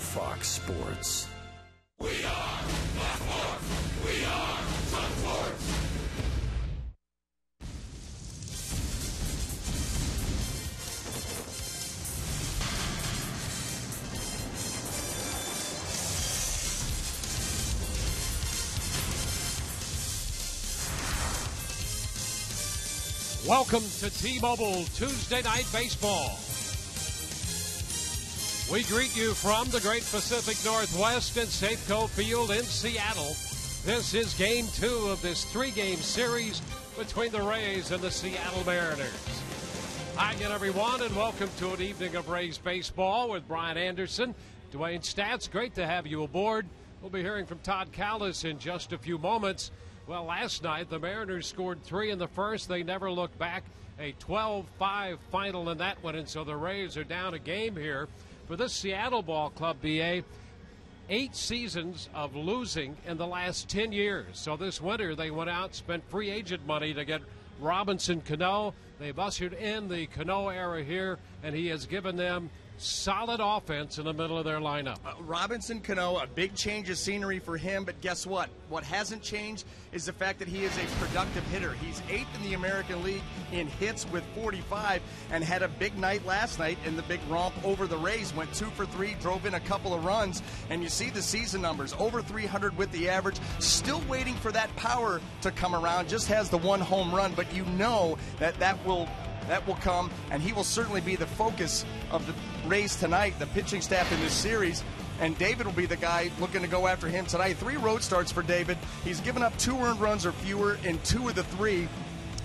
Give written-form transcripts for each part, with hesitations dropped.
Fox Sports. We are Fox Sports. We are Fox Sports. Welcome to T-Mobile Tuesday Night Baseball. We greet you from the great Pacific Northwest at Safeco Field in Seattle. This is Game 2 of this three-game series between the Rays and the Seattle Mariners. Hi again, everyone, and welcome to an evening of Rays baseball with Brian Anderson, Dwayne Stats. Great to have you aboard. We'll be hearing from Todd Callis in just a few moments. Well, last night, the Mariners scored 3 in the first. They never looked back. A 12-5 final in that one, and so the Rays are down a game here. For this Seattle ball club, BA, 8 seasons of losing in the last 10 years. So this winter, they went out, spent free agent money to get Robinson Cano. They've ushered in the Cano era here, and he has given them solid offense in the middle of their lineup. Robinson Cano, a big change of scenery for him, but guess what? What hasn't changed is the fact that he is a productive hitter. He's 8th in the American League in hits with 45 and had a big night last night in the big romp over the Rays. Went 2 for 3, drove in a couple of runs, and you see the season numbers, over 300 with the average. Still waiting for that power to come around, just has the 1 home run, but you know that will come, and he will certainly be the focus of the Rays tonight, the pitching staff in this series, and David will be the guy looking to go after him tonight. 3 road starts for David. He's given up 2 earned runs or fewer in 2 of the 3,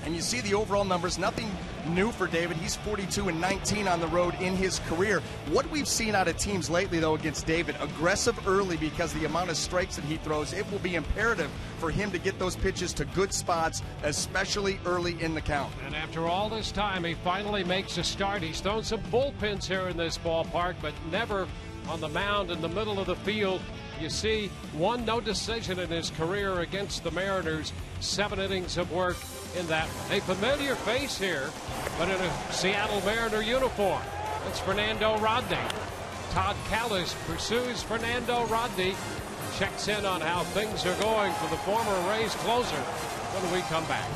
and you see the overall numbers. Nothing new for David. He's 42-19 on the road in his career. What we've seen out of teams lately, though, against David, aggressive early because the amount of strikes that he throws, it will be imperative for him to get those pitches to good spots, especially early in the count. And after all this time, he finally makes a start. He's thrown some bullpens here in this ballpark, but never on the mound in the middle of the field. You see, no decision in his career against the Mariners. 7 innings of work in that one. A familiar face here, but in a Seattle Mariner uniform. It's Fernando Rodney. Todd Callis pursues Fernando Rodney. Checks in on how things are going for the former Rays closer when we come back.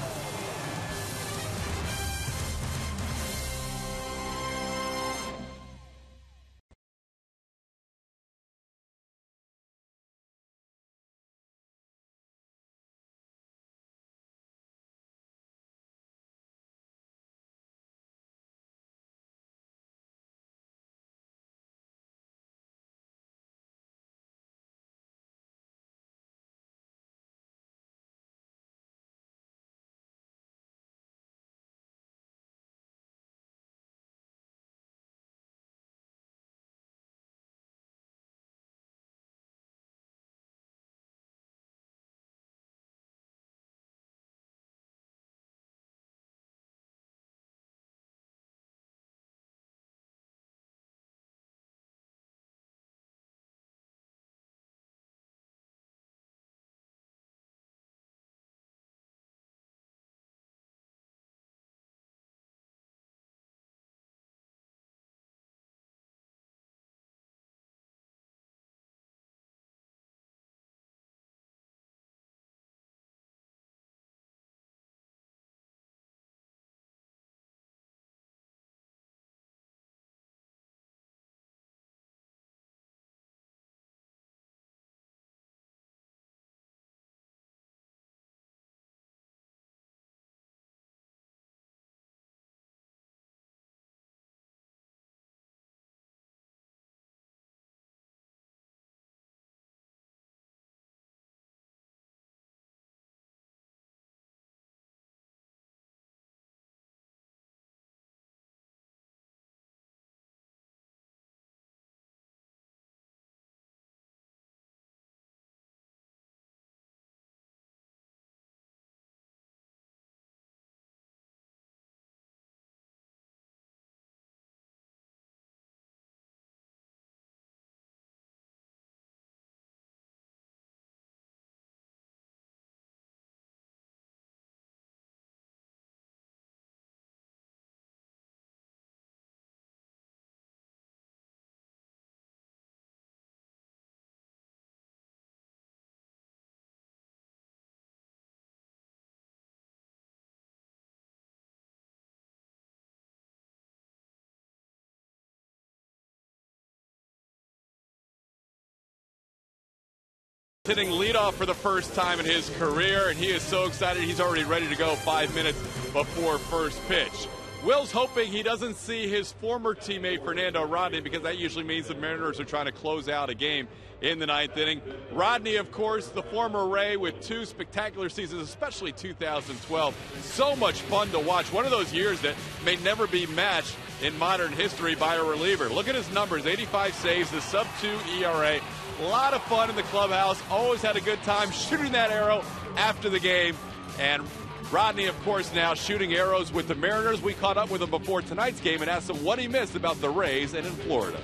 Hitting leadoff for the first time in his career, and he is so excited he's already ready to go 5 minutes before first pitch. Will's hoping he doesn't see his former teammate Fernando Rodney, because that usually means the Mariners are trying to close out a game in the ninth inning. Rodney, of course, the former Ray with 2 spectacular seasons, especially 2012. So much fun to watch. One of those years that may never be matched in modern history by a reliever. Look at his numbers, 85 saves, the sub-2 ERA. A lot of fun in the clubhouse. Always had a good time shooting that arrow after the game. And Rodney, of course, now shooting arrows with the Mariners. We caught up with him before tonight's game and asked him what he missed about the Rays and in Florida.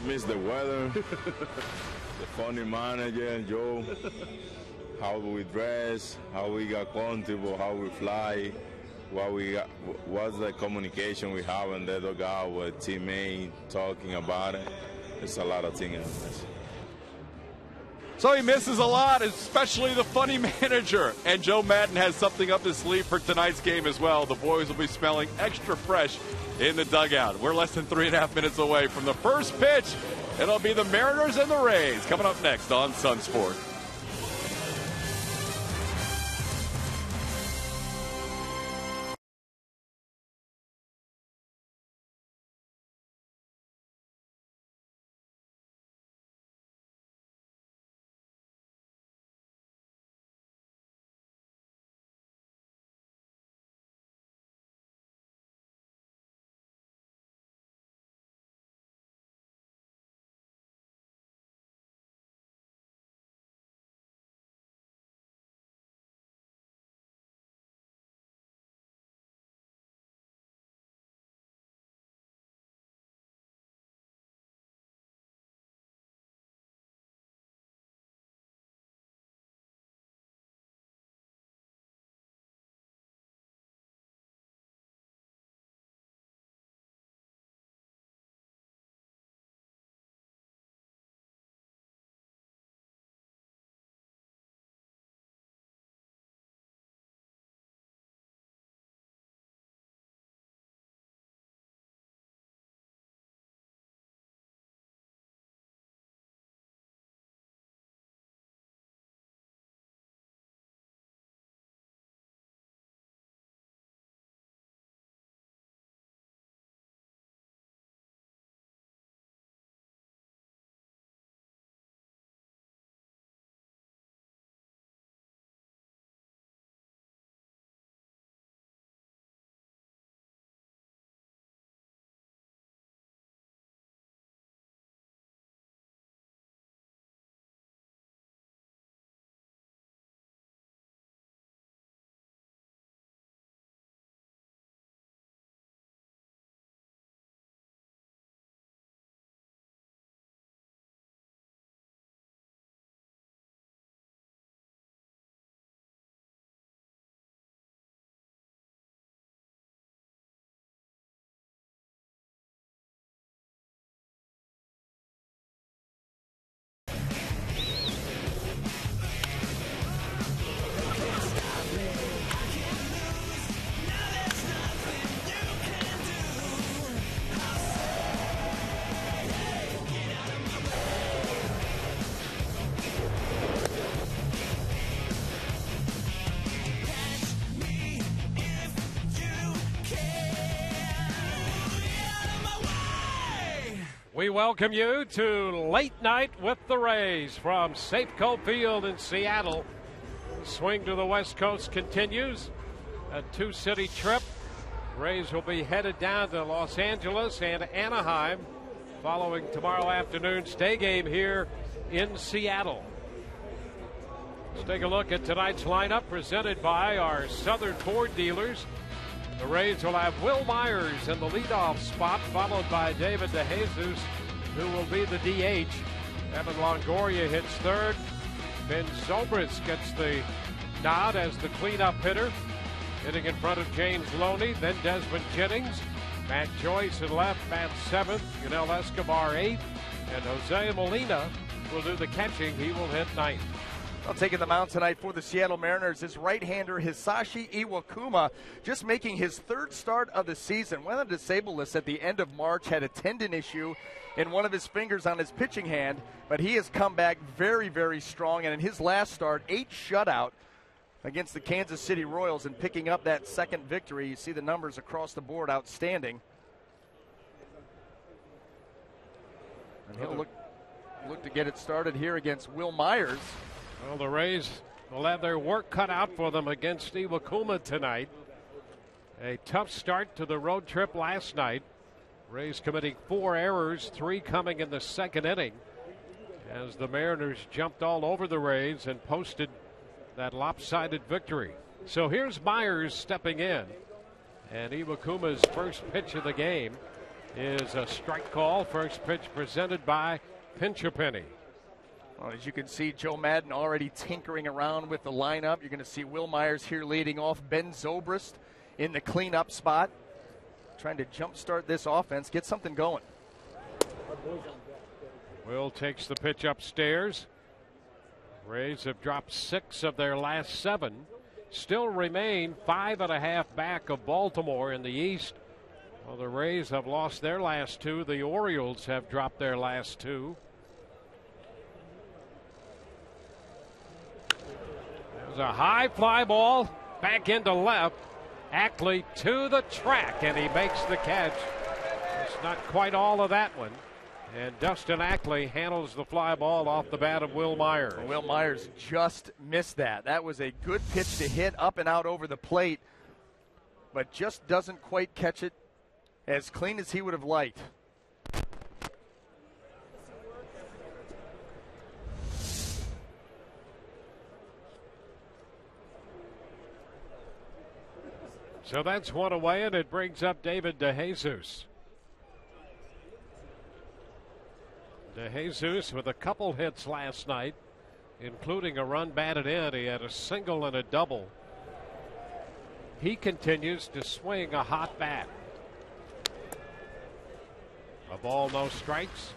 Miss the weather, the funny manager, Joe, how we dress, how we got comfortable, how we fly, what's the communication we have in the dugout with teammates talking about it. It's a lot of things. So he misses a lot, especially the funny manager. And Joe Madden has something up his sleeve for tonight's game as well. The boys will be smelling extra fresh in the dugout. We're less than 3.5 minutes away from the first pitch. It'll be the Mariners and the Rays coming up next on Sun Sport. We welcome you to Late Night with the Rays from Safeco Field in Seattle. The swing to the West Coast continues. A 2-city trip. Rays will be headed down to Los Angeles and Anaheim following tomorrow afternoon's day game here in Seattle. Let's take a look at tonight's lineup presented by our Southern Ford dealers. The Rays will have Will Myers in the leadoff spot, followed by David DeJesus, who will be the DH. Evan Longoria hits third. Ben Zobrist gets the nod as the cleanup hitter, hitting in front of James Loney, then Desmond Jennings. Matt Joyce in left, Matt seventh, Yunel Escobar eighth, and Jose Molina will do the catching. He will hit ninth. Well, taking the mound tonight for the Seattle Mariners is right-hander Hisashi Iwakuma, just making his third start of the season. Went on disabled list at the end of March, had a tendon issue in one of his fingers on his pitching hand, but he has come back very, very strong. And in his last start, 8 shutout against the Kansas City Royals and picking up that second victory. You see the numbers across the board, outstanding. And he'll look to get it started here against Will Myers. Well, the Rays will have their work cut out for them against Iwakuma tonight. A tough start to the road trip last night. Rays committing 4 errors, 3 coming in the second inning, as the Mariners jumped all over the Rays and posted that lopsided victory. So here's Myers stepping in, and Iwakuma's first pitch of the game is a strike call. First pitch presented by Pinch a Penny. Well, as you can see, Joe Madden already tinkering around with the lineup. You're going to see Will Myers here leading off, Ben Zobrist in the cleanup spot, trying to jumpstart this offense, get something going. Will takes the pitch upstairs. Rays have dropped 6 of their last 7. Still remain 5.5 back of Baltimore in the East. Well, the Rays have lost their last 2. The Orioles have dropped their last 2. There's a high fly ball back into left. Ackley to the track, and he makes the catch. It's not quite all of that one. And Dustin Ackley handles the fly ball off the bat of Will Myers. Will Myers just missed that. That was a good pitch to hit up and out over the plate, but just doesn't quite catch it as clean as he would have liked. So that's one away, and it brings up David DeJesus. DeJesus with a couple hits last night, including a run batted in. He had a single and a double. He continues to swing a hot bat. A ball, no strikes.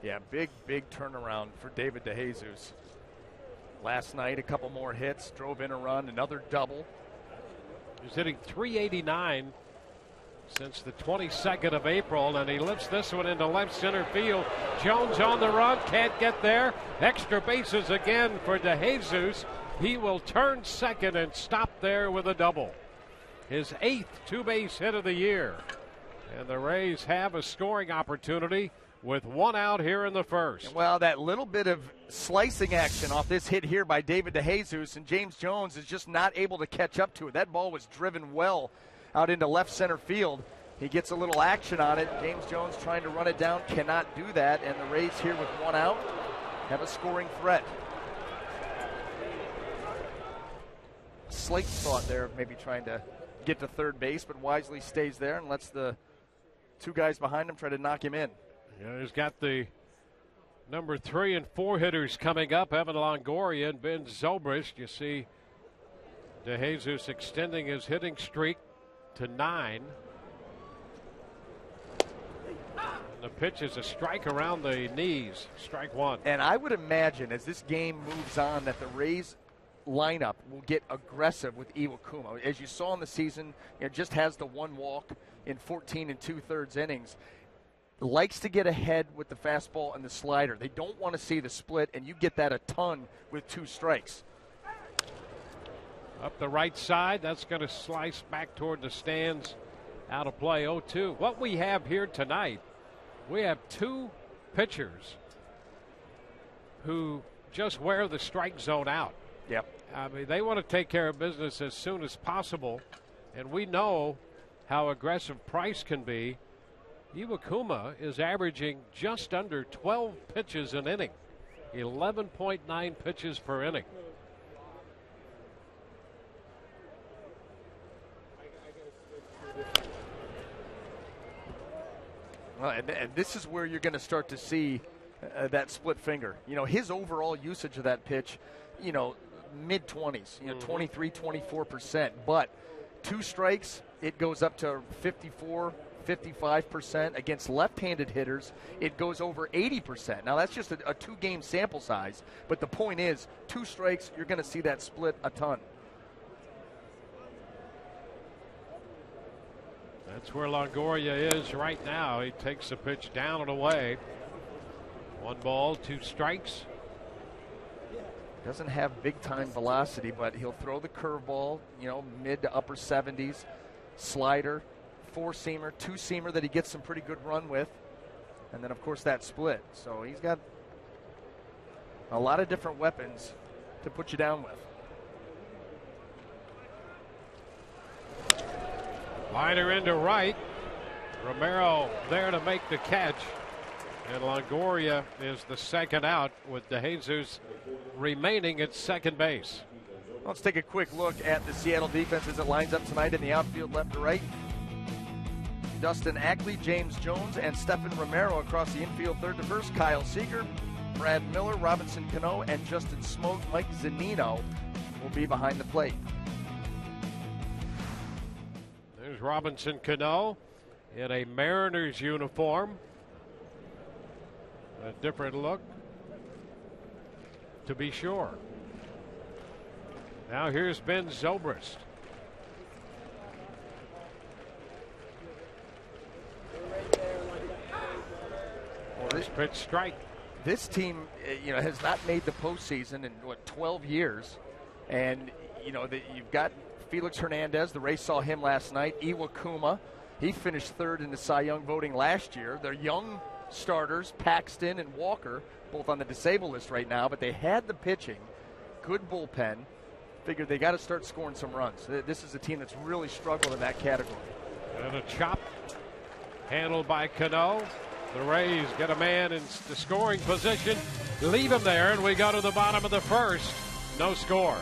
Yeah, big turnaround for David DeJesus. Last night, a couple more hits, drove in a run, another double. He's hitting .389 since the 22nd of April, and he lifts this one into left center field. Jones on the run, can't get there. Extra bases again for DeJesus. He will turn second and stop there with a double. His 8th 2-base hit of the year. And the Rays have a scoring opportunity with 1 out here in the first. Well, that little bit of slicing action off this hit here by David DeJesus, and James Jones is just not able to catch up to it. That ball was driven well out into left center field. He gets a little action on it. James Jones trying to run it down, cannot do that, and the Rays here with 1 out have a scoring threat. Slight thought there of maybe trying to get to third base, but wisely stays there and lets the 2 guys behind him try to knock him in. Yeah, he's got the number 3 and 4 hitters coming up, Evan Longoria and Ben Zobrist. You see DeJesus extending his hitting streak to 9. And the pitch is a strike around the knees, strike 1. And I would imagine as this game moves on that the Rays lineup will get aggressive with Iwakuma. As you saw in the season, just has the 1 walk in 14 2/3 innings. Likes to get ahead with the fastball and the slider. They don't want to see the split, and you get that a ton with 2 strikes. Up the right side, that's going to slice back toward the stands, out of play, 0-2. What we have here tonight, we have 2 pitchers who just wear the strike zone out. Yep. I mean, they want to take care of business as soon as possible, and we know how aggressive Price can be. Iwakuma is averaging just under 12 pitches an inning, 11.9 pitches per inning. Well, and this is where you're going to start to see that split finger. His overall usage of that pitch, mid-20s, 23, 24%. But 2 strikes, it goes up to 54, 55%. Against left-handed hitters, it goes over 80%. Now, that's just a two-game sample size, but the point is, 2 strikes, you're going to see that split a ton. That's where Longoria is right now. He takes the pitch down and away. 1 ball, 2 strikes. Doesn't have big-time velocity, but he'll throw the curveball, mid to upper 70s, slider, 4-seamer, 2-seamer that he gets some pretty good run with, and then, of course, that split. So he's got a lot of different weapons to put you down with. Liner into right. Romero there to make the catch. And Longoria is the second out with DeJesus remaining at second base. Let's take a quick look at the Seattle defense as it lines up tonight in the outfield left to right. Dustin Ackley, James Jones, and Stephen Romero across the infield third to first. Kyle Seager, Brad Miller, Robinson Cano, and Justin Smoke. Mike Zunino will be behind the plate. There's Robinson Cano in a Mariners uniform. A different look, to be sure. Now here's Ben Zobrist. First pitch strike. This team, has not made the postseason in 12 years, and you've got Felix Hernandez. The Rays saw him last night. Iwakuma, he finished third in the Cy Young voting last year. They're young starters, Paxton and Walker, both on the disabled list right now, but they had the pitching, good bullpen. Figured they got to start scoring some runs. This is a team that's really struggled in that category. And a chop handled by Cano. The Rays get a man in the scoring position, leave him there, and we go to the bottom of the first. No score.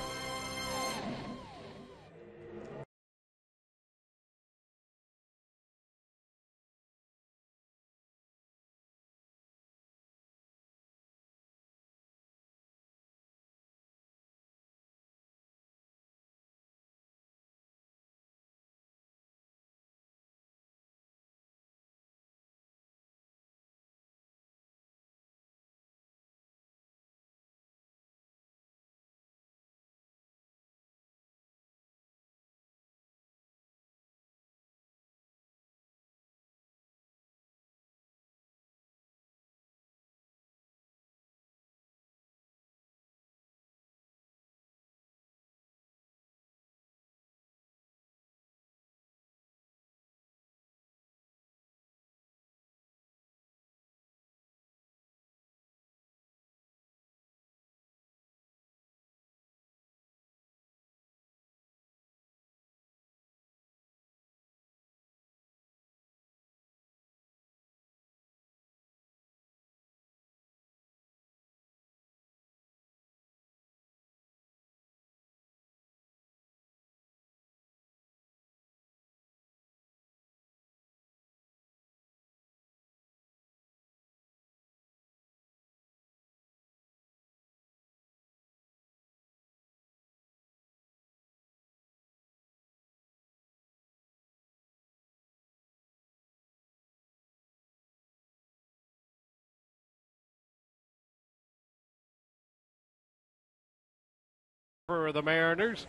For the Mariners,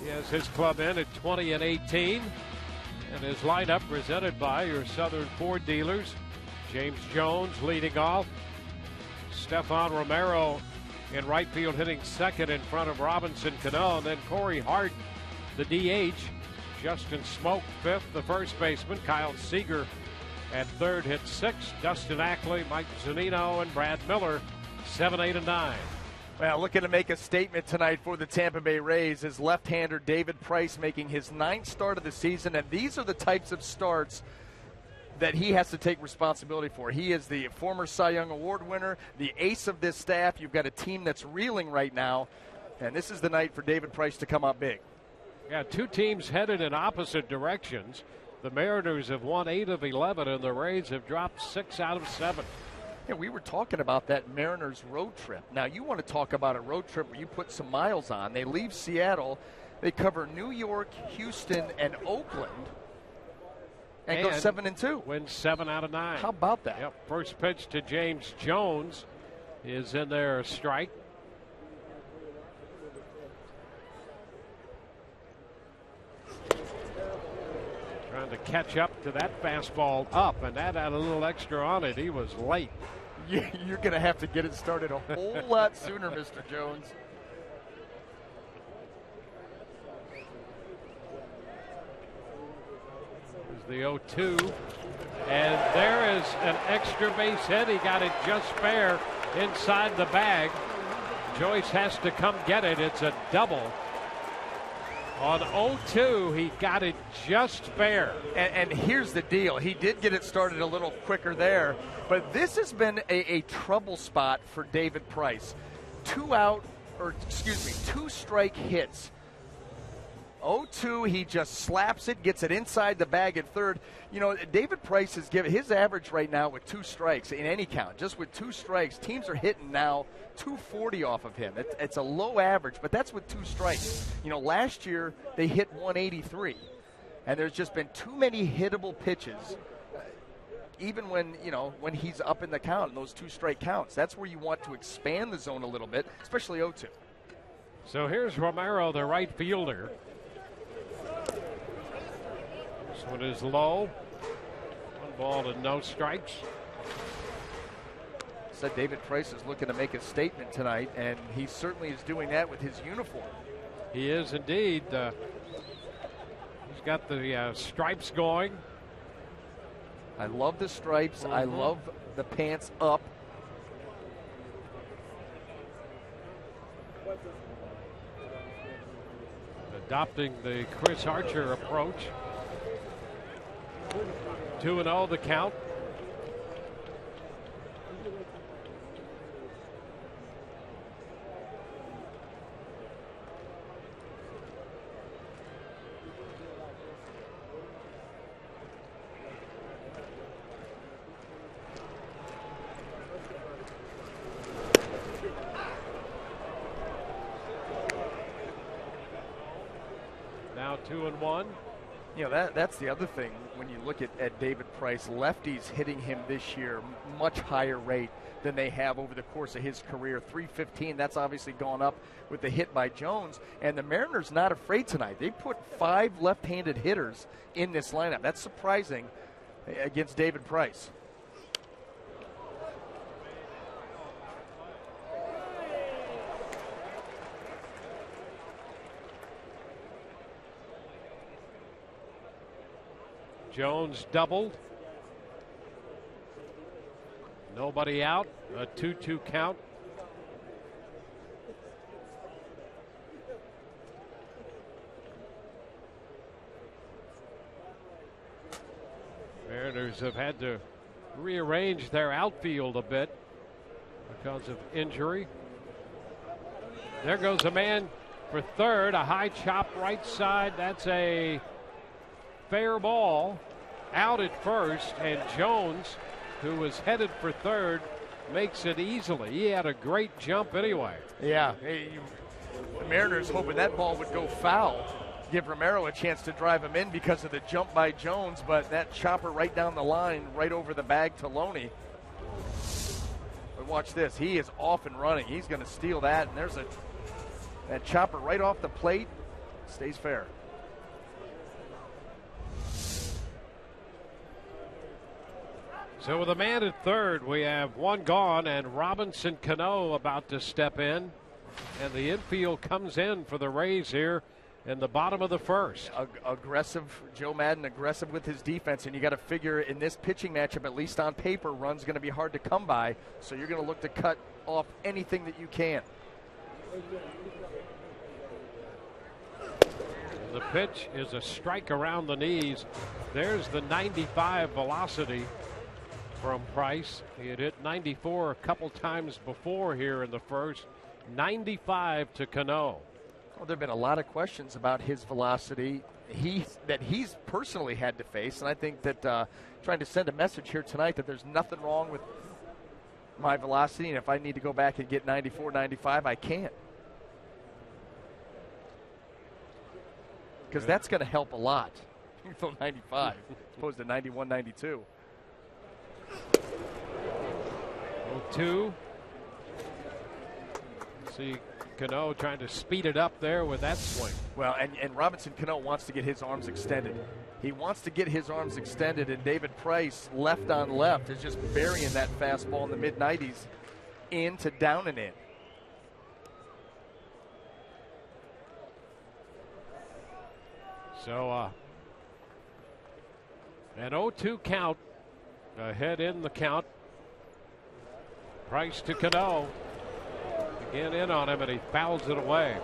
he has his club in at 20-18, and his lineup presented by your Southern Ford dealers. James Jones leading off, Stefan Romero in right field hitting second in front of Robinson Cano, and then Corey Harden, the DH. Justin Smoke fifth, the first baseman. Kyle Seager at third hit sixth. Dustin Ackley, Mike Zunino, and Brad Miller 7, 8, and 9. Well, looking to make a statement tonight for the Tampa Bay Rays is left-hander David Price making his 9th start of the season, and these are the types of starts that he has to take responsibility for. He is the former Cy Young Award winner, the ace of this staff. You've got a team that's reeling right now, and this is the night for David Price to come up big. Yeah, 2 teams headed in opposite directions. The Mariners have won 8 of 11, and the Rays have dropped 6 out of 7. Yeah, we were talking about that Mariners road trip. Now, you want to talk about a road trip where you put some miles on. They leave Seattle They cover New York, Houston, and Oakland, and go 7-2. Win 7 out of 9. How about that? Yep. First pitch to James Jones is in there, a strike. Trying to catch up to that fastball up, and that had a little extra on it. He was late. You're going to have to get it started a whole lot sooner, Mr. Jones. There's the 0-2, and there is an extra base hit. He got it just fair inside the bag. Joyce has to come get it. It's a double. On 0-2, he got it just fair. And here's the deal. He did get it started a little quicker there, but this has been a trouble spot for David Price. 2 strike hits. 0-2, he just slaps it, gets it inside the bag at third. You know, David Price has given his average right now with 2 strikes in any count. Just with 2 strikes, teams are hitting now 240 off of him. It's a low average, but that's with 2 strikes. You know, last year they hit 183, and there's just been too many hittable pitches. Even when he's up in the count, in those 2 strike counts, that's where you want to expand the zone a little bit, especially 0-2. So here's Romero, the right fielder. This one is low. 1 ball and no strikes. Said David Price is looking to make a statement tonight, and he certainly is doing that with his uniform. He is indeed. He's got the stripes going. I love the stripes. I love the pants up. Adopting the Chris Archer approach. 2-0 the count. Now 2-1. You know, that's the other thing when you look at David Price. Lefties hitting him this year much higher rate than they have over the course of his career. 315, that's obviously gone up with the hit by Jones. And the Mariners not afraid tonight. They put 5 left-handed hitters in this lineup. That's surprising against David Price. Jones doubled. Nobody out. A 2-2 count. Mariners have had to rearrange their outfield a bit because of injury. There goes a man for third. A high chop right side. That's a fair ball. Out at first, and Jones, who was headed for third, makes it easily. He had a great jump anyway. Yeah, the Mariners hoping that ball would go foul. Give Romero a chance to drive him in because of the jump by Jones, but that chopper right down the line, right over the bag to Loney. But watch this. He is off and running. He's going to steal that, and there's that chopper right off the plate. Stays fair. So with a man at third, we have 1 gone, and Robinson Cano about to step in. And the infield comes in for the Rays here in the bottom of the first. Aggressive, Joe Madden aggressive with his defense, and you got to figure in this pitching matchup, at least on paper, run's going to be hard to come by. So you're going to look to cut off anything that you can. The pitch is a strike around the knees. There's the 95 velocity from Price. He had hit 94 a couple times before here in the first. 95 to Cano. Well, there have been a lot of questions about his velocity that he's personally had to face, and I think that trying to send a message here tonight that there's nothing wrong with my velocity, and if I need to go back and get 94, 95, I can't. because that's going to help a lot. You throw 95 as opposed to 91, 92. 0-2. See Cano trying to speed it up there with that swing. Well, and Robinson Cano wants to get his arms extended. He wants to get his arms extended, and David Price, left on left, is just burying that fastball in the mid-90s into down and in. So, an 0-2 count, ahead in the count. Price to Cano. Again in on him, and he fouls it away.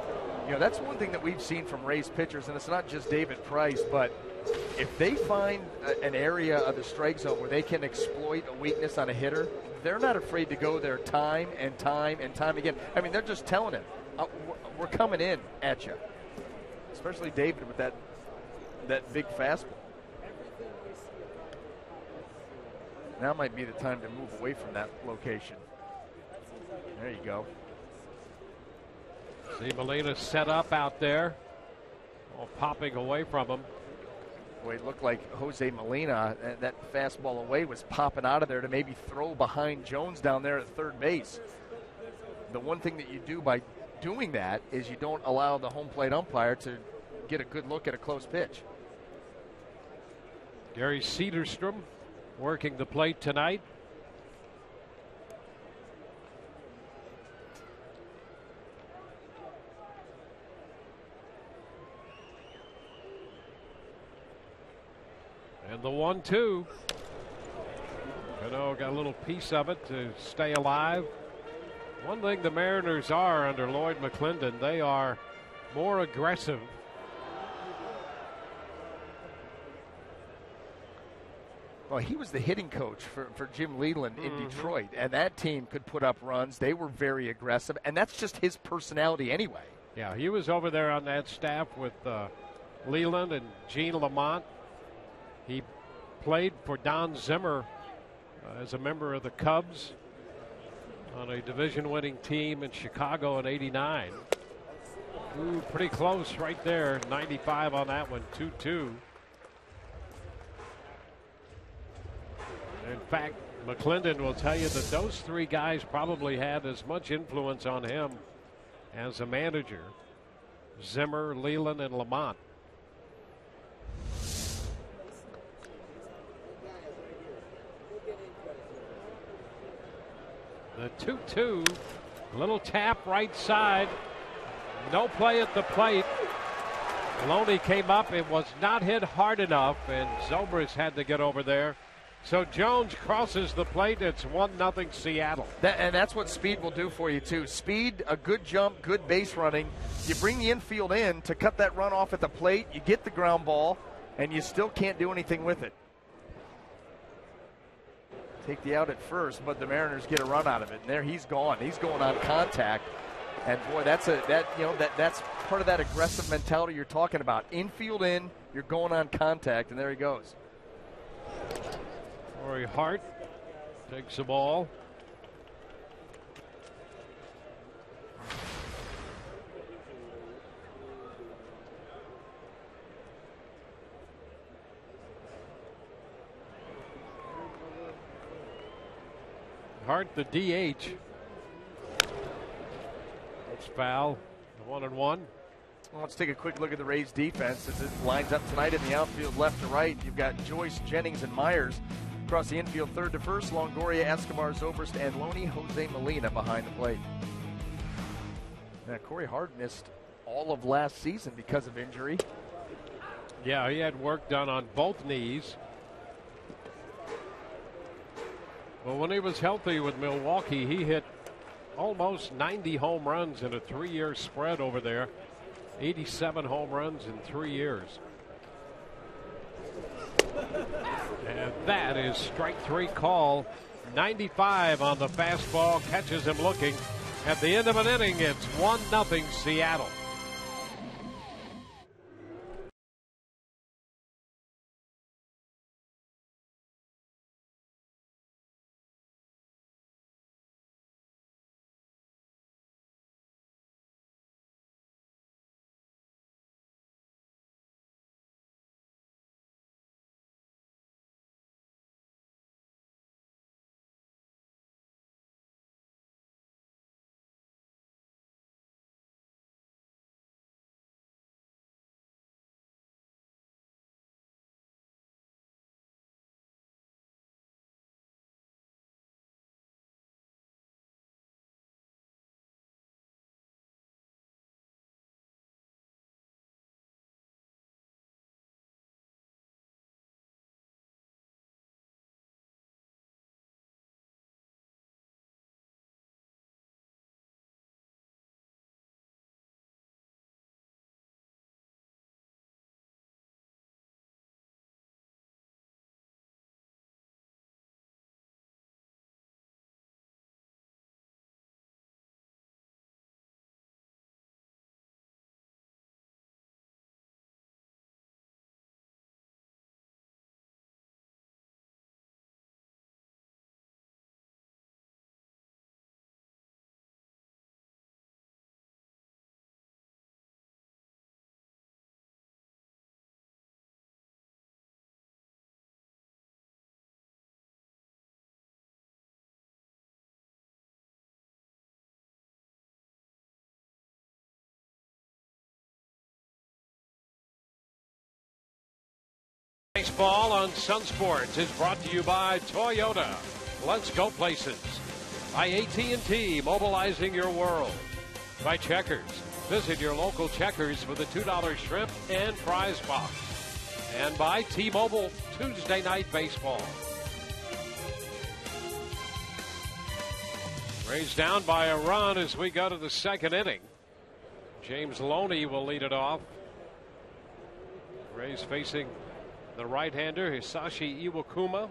You know, that's one thing that we've seen from Rays pitchers, and it's not just David Price, but if they find an area of the strike zone where they can exploit a weakness on a hitter, they're not afraid to go there time and time and time again. I mean, they're just telling him, we're coming in at you. Especially David with that big fastball. Now might be the time to move away from that location. There you go. See Molina set up out there. All popping away from him. Boy, it looked like Jose Molina, that fastball away was popping out of there to maybe throw behind Jones down there at third base. The one thing that you do by doing that is you don't allow the home plate umpire to get a good look at a close pitch. Gary Cederstrom working the plate tonight. And the 1-2. Cano got a little piece of it to stay alive. One thing the Mariners are under Lloyd McClendon, they are more aggressive. Well, he was the hitting coach for Jim Leland in Detroit, and that team could put up runs. They were very aggressive, and that's just his personality anyway. Yeah, he was over there on that staff with Leland and Gene Lamont. He played for Don Zimmer as a member of the Cubs on a division-winning team in Chicago in '89. Ooh, pretty close right there. 95 on that one. 2-2. In fact, McClendon will tell you that those three guys probably had as much influence on him as a manager. Zimmer, Leland, and Lamont. The 2-2, little tap right side. No play at the plate. Maloney came up. It was not hit hard enough, and Zobrist had to get over there. So Jones crosses the plate. It's 1-0 Seattle. And that's what speed will do for you, too. Speed, a good jump, good base running. You bring the infield in to cut that run off at the plate. You get the ground ball, and you still can't do anything with it. Take the out at first, but the Mariners get a run out of it. And there he's gone. He's going on contact. And boy, that's part of that aggressive mentality you're talking about. Infield in, you're going on contact, and there he goes. Corey Hart takes the ball. Hart, the DH. It's foul. 1-1. Well, let's take a quick look at the Rays defense as it lines up tonight in the outfield left to right. You've got Joyce, Jennings, and Myers. Across the infield, third to first, Longoria, Escobar, Zobrist, and Loney, Jose Molina behind the plate. Now, Corey Hart missed all of last season because of injury. Yeah, he had work done on both knees. Well, when he was healthy with Milwaukee, he hit almost 90 home runs in a 3-year spread over there. 87 home runs in 3 years. And that is strike 3 call. 95 on the fastball, catches him looking. At the end of an inning, it's 1-0 Seattle. Baseball on Sun Sports is brought to you by Toyota. Let's go places. By AT&T, mobilizing your world. By Checkers. Visit your local Checkers for the $2 shrimp and prize box. And by T-Mobile, Tuesday Night Baseball. Rays down by a run as we go to the second inning. James Loney will lead it off. Rays facing the right-hander Hisashi Iwakuma,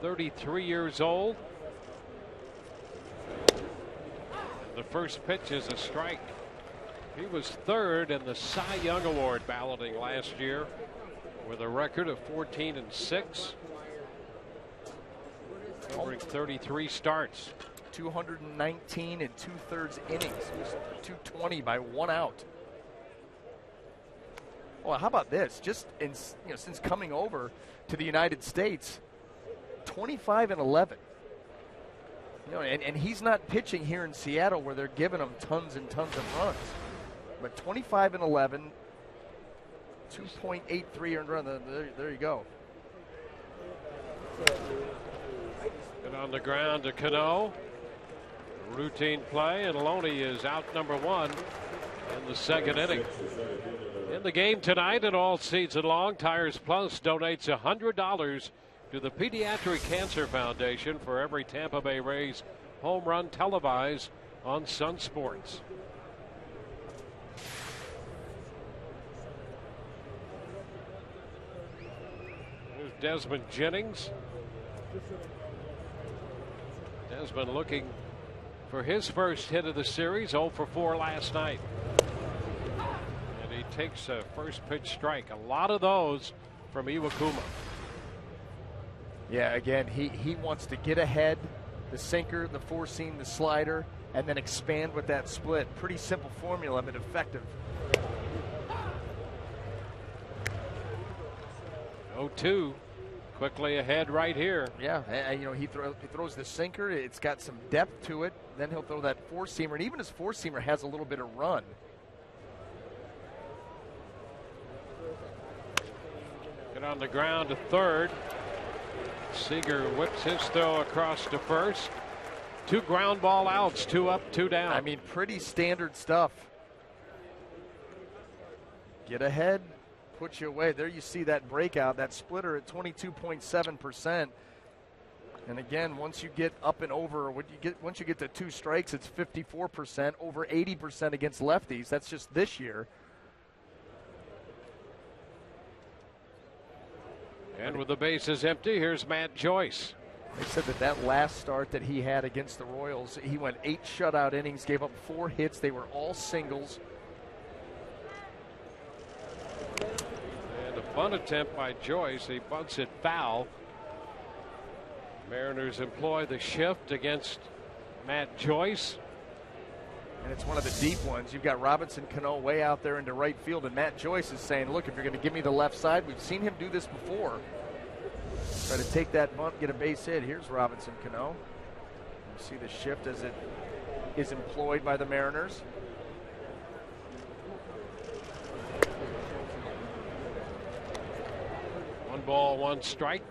33 years old. The first pitch is a strike. He was third in the Cy Young Award balloting last year with a record of 14-6, covering 33 starts. 219 and 2/3 innings. It was 220 by 1 out. Well, how about this? Just since coming over to the United States, 25-11. And he's not pitching here in Seattle where they're giving him tons and tons of runs. But 25-11, 2.83 earned run. There you go. And on the ground to Cano. Routine play, and Loney is out number 1 in the second inning. In the game tonight and all season long, Tires Plus donates $100 to the Pediatric Cancer Foundation for every Tampa Bay Rays home run televised on Sun Sports. There's Desmond Jennings. Desmond looking for his first hit of the series, 0 for 4 last night. And he takes a first pitch strike. A lot of those from Iwakuma. Yeah, again, he wants to get ahead, the sinker, the four seam, the slider, and then expand with that split. Pretty simple formula, but effective. 0-2. Quickly ahead right here. Yeah, he throws the sinker. It's got some depth to it. Then he'll throw that four-seamer, and even his four-seamer has a little bit of run. Get on the ground to third. Seager whips his throw across to first. 2 ground ball outs, 2 up, 2 down. I mean, pretty standard stuff. Get ahead. Put you away. There you see that breakout, that splitter at 22.7%. And again, once you get up and over, once you get to 2 strikes, it's 54%, over 80% against lefties. That's just this year. And with the bases empty, here's Matt Joyce. They said that last start that he had against the Royals, he went 8 shutout innings, gave up 4 hits. They were all singles. Bunt attempt by Joyce. He bunts it foul. Mariners employ the shift against Matt Joyce. And it's one of the deep ones. You've got Robinson Cano way out there into right field, and Matt Joyce is saying, look, if you're going to give me the left side, we've seen him do this before. Try to take that bunt, get a base hit. Here's Robinson Cano. You see the shift as it is employed by the Mariners. 1 ball, 1 strike.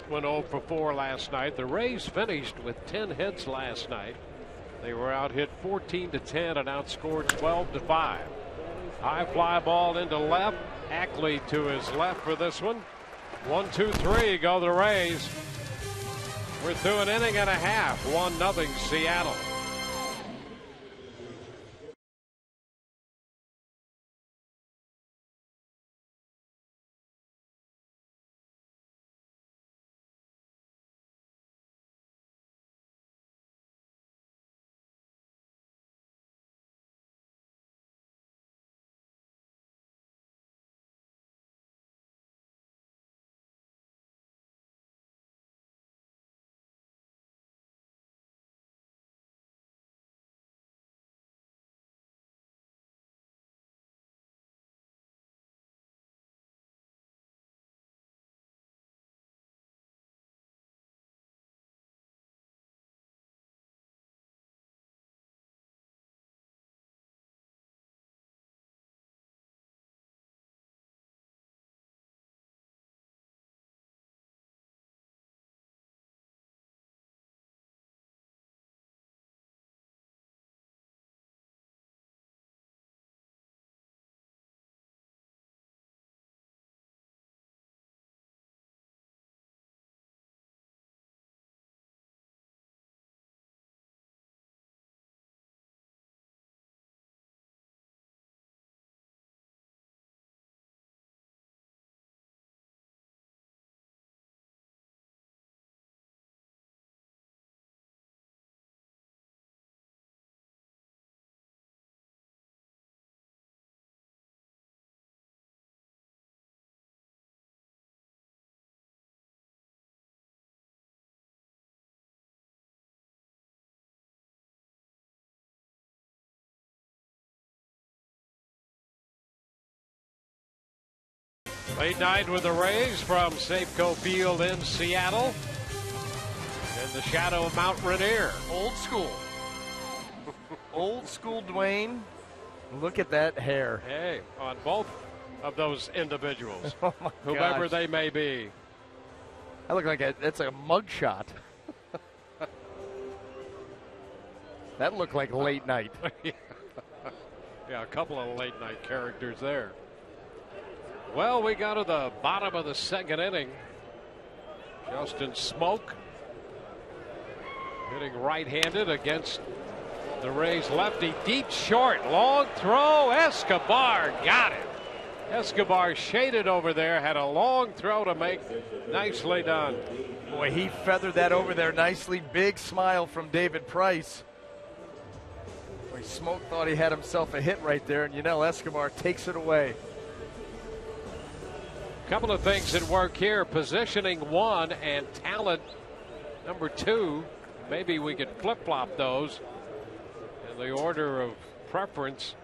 Went 0 for 4 last night. The Rays finished with 10 hits last night. They were out hit 14-10 and outscored 12-5. High fly ball into left. Ackley to his left for this one. 1, 2, 3 go the Rays. We're through an inning and a half. 1-0 Seattle. Late night with the Rays from Safeco Field in Seattle. In the shadow of Mount Rainier. Old school. Old school Dwayne. Look at that hair. Hey, on both of those individuals, Oh my whomever gosh. they may be. I look like that's a mug shot. That looked like late night. Yeah, a couple of late night characters there. Well, we got to the bottom of the second inning. Justin Smoke hitting right-handed against the Rays lefty. Deep short, long throw. Escobar got it. Escobar shaded over there, had a long throw to make. Nicely done. Boy, he feathered that over there nicely. Big smile from David Price. Boy, Smoke thought he had himself a hit right there, and Escobar takes it away. Couple of things at work here. Positioning one and talent number two. Maybe we could flip-flop those in the order of preference.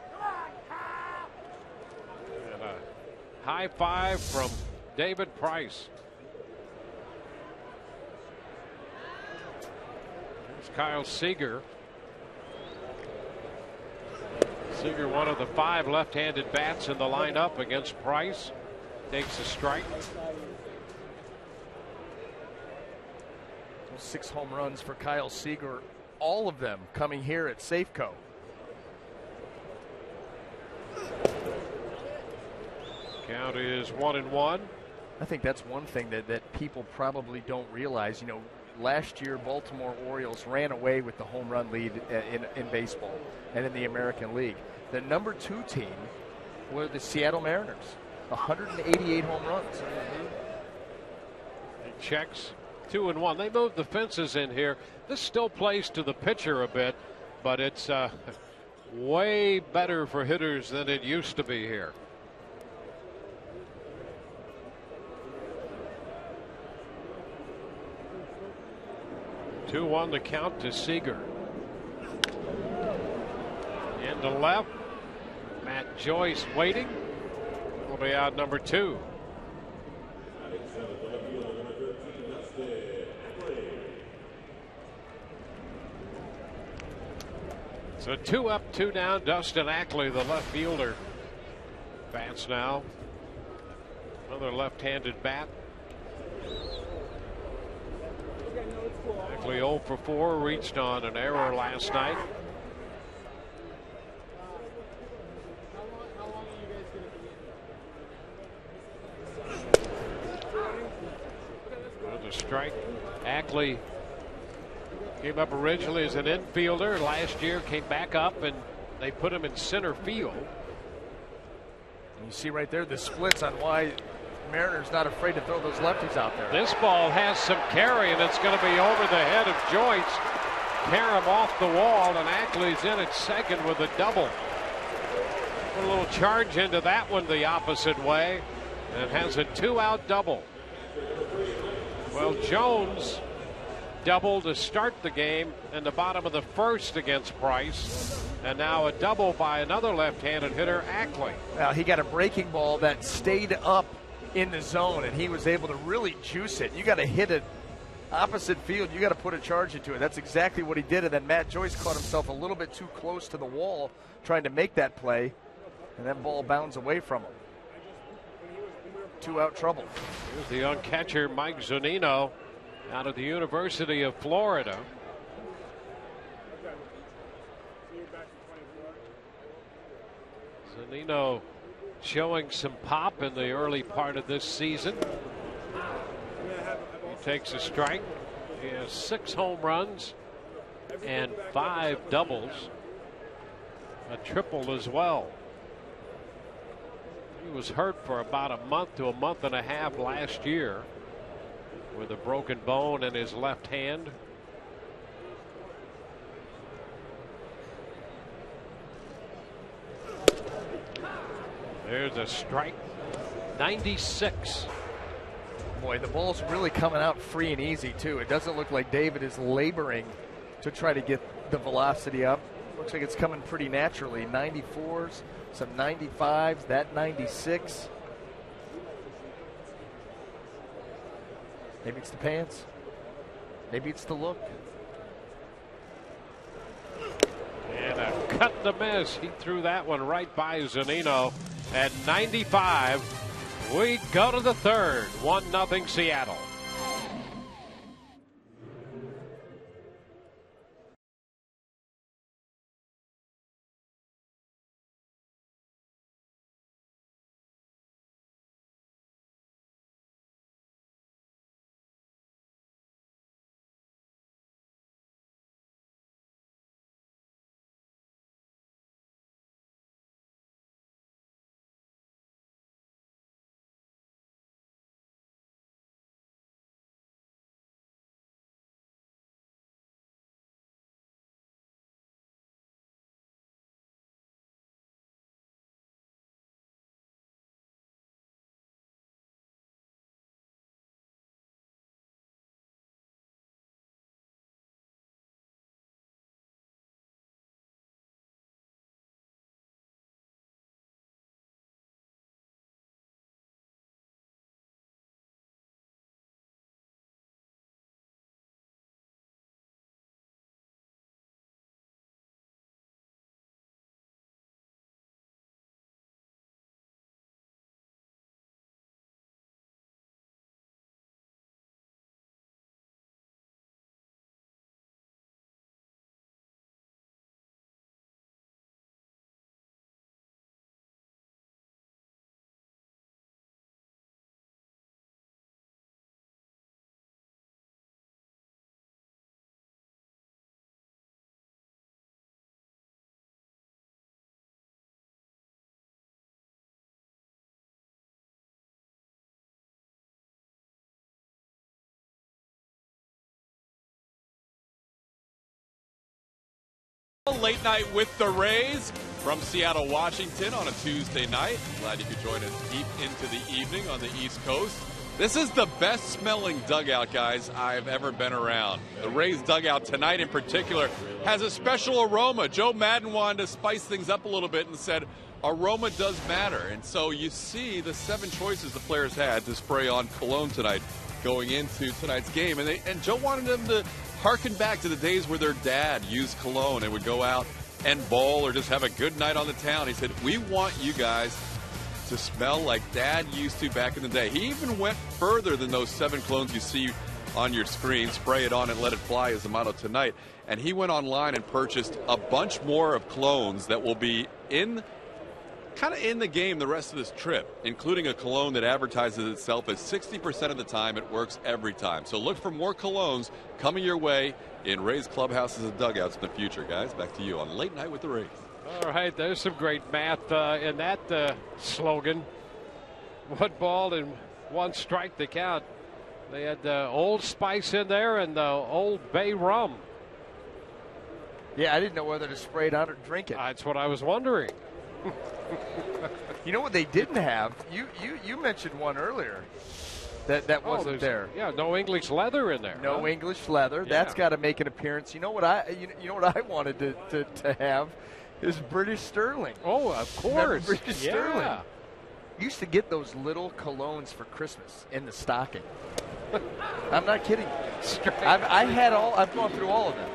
And a high five from David Price. Here's Kyle Seager. Seager, one of the 5 left-handed bats in the lineup against Price. Takes a strike. 6 home runs for Kyle Seager, all of them coming here at Safeco. Count is 1-1. I think that's one thing that people probably don't realize. Last year Baltimore Orioles ran away with the home run lead in baseball and in the American League. The number 2 team were the Seattle Mariners. 188 home runs. He checks 2-1. They moved the fences in here. This still plays to the pitcher a bit, but it's way better for hitters than it used to be here. Two on the count to Seager. Into left. Matt Joyce waiting. Will be out number 2. So 2 up, 2 down. Dustin Ackley, the left fielder, bats now. Another left-handed bat. Ackley 0 for 4, reached on an error last night. With a strike. Ackley came up originally as an infielder. Last year came back up and they put him in center field. And you see right there the splits on why Mariners not afraid to throw those lefties out there. This ball has some carry, and it's going to be over the head of Joyce. Carom off the wall, and Ackley's in at second with a double. Put a little charge into that one the opposite way, and has a 2-out double. Well, Jones double to start the game in the bottom of the first against Price, and now a double by another left-handed hitter, Ackley. Well, he got a breaking ball that stayed up in the zone, and he was able to really juice it. You got to hit it opposite field. You got to put a charge into it. That's exactly what he did. And then Matt Joyce caught himself a little bit too close to the wall trying to make that play, and that ball bounds away from him. 2-out trouble. Here's the young catcher, Mike Zunino, out of the University of Florida. Zunino showing some pop in the early part of this season. He takes a strike. He has 6 home runs and 5 doubles, a triple as well. He was hurt for about a month to a month and a half last year with a broken bone in his left hand. There's a strike. 96. Boy, the ball's really coming out free and easy, too. It doesn't look like David is laboring to try to get the velocity up. Looks like it's coming pretty naturally. 94s, some 95s, that 96. Maybe it's the pants. Maybe it's the look. And a cut to miss. He threw that one right by Zunino at 95. We go to the third. 1-0 Seattle. Late night with the Rays from Seattle, Washington on a Tuesday night. Glad you could join us deep into the evening on the East Coast. This is the best smelling dugout, guys, I've ever been around. The Rays dugout tonight in particular has a special aroma. Joe Madden wanted to spice things up a little bit and said aroma does matter. And so you see the 7 choices the players had to spray on cologne tonight going into tonight's game. And Joe wanted them to harken back to the days where their dad used cologne and would go out and bowl or just have a good night on the town. He said, we want you guys to smell like Dad used to back in the day. He even went further than those 7 colognes you see on your screen. Spray it on and let it fly is the motto tonight. And he went online and purchased a bunch more of colognes that will be kind of in the game the rest of this trip, including a cologne that advertises itself as 60% of the time it works every time. So look for more colognes coming your way in Rays clubhouses and dugouts in the future, guys. Back to you on Late Night with the Rays. All right, there's some great math in that slogan. 1 ball and 1 strike to count. They had Old Spice in there and Old Bay rum. Yeah, I didn't know whether to spray it on or drink it. That's what I was wondering. You know what they didn't have? You mentioned one earlier that wasn't there. Yeah, no English leather in there. No English leather. Yeah. That's got to make an appearance. You know what I wanted to have is British Sterling. Oh, of course. Remember British Sterling. Used to get those little colognes for Christmas in the stocking. I'm not kidding. I've gone through all of them.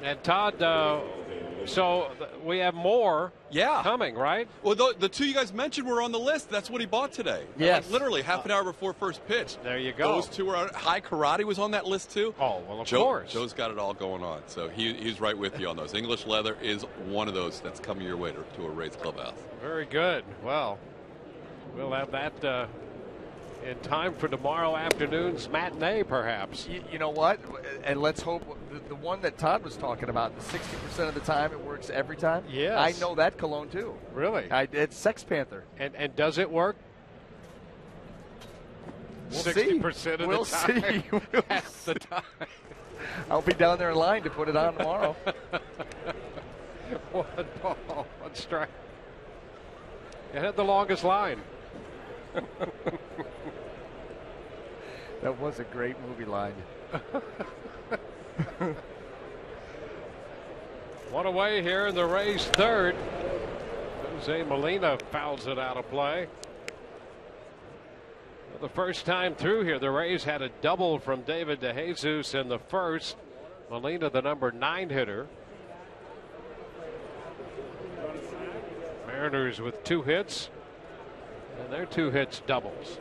And Todd, so we have more coming, right? Well, the 2 you guys mentioned were on the list. That's what he bought today. Yes. Like literally half an hour before first pitch. There you go. Those 2 were on. High Karate was on that list, too. Oh, well, of course. Joe's got it all going on. So he's right with you on those. English leather is one of those that's coming your way to a Rays clubhouse. Very good. Well, we'll have that in time for tomorrow afternoon's matinee, perhaps. You know what? And let's hope the one that Todd was talking about, the 60% of the time it works every time. Yes. I know that cologne too. Really? It's Sex Panther. And does it work? We'll 60% see. of the We'll time. See. Half the time. I'll be down there in line to put it on tomorrow. 1 ball, 1 strike. It had the longest line. That was a great movie line. 1 away here in the Rays' third. Jose Molina fouls it out of play. The first time through here, the Rays had a double from David DeJesus in the first. Molina, the number 9 hitter. Mariners with 2 hits, and their 2 hits doubles.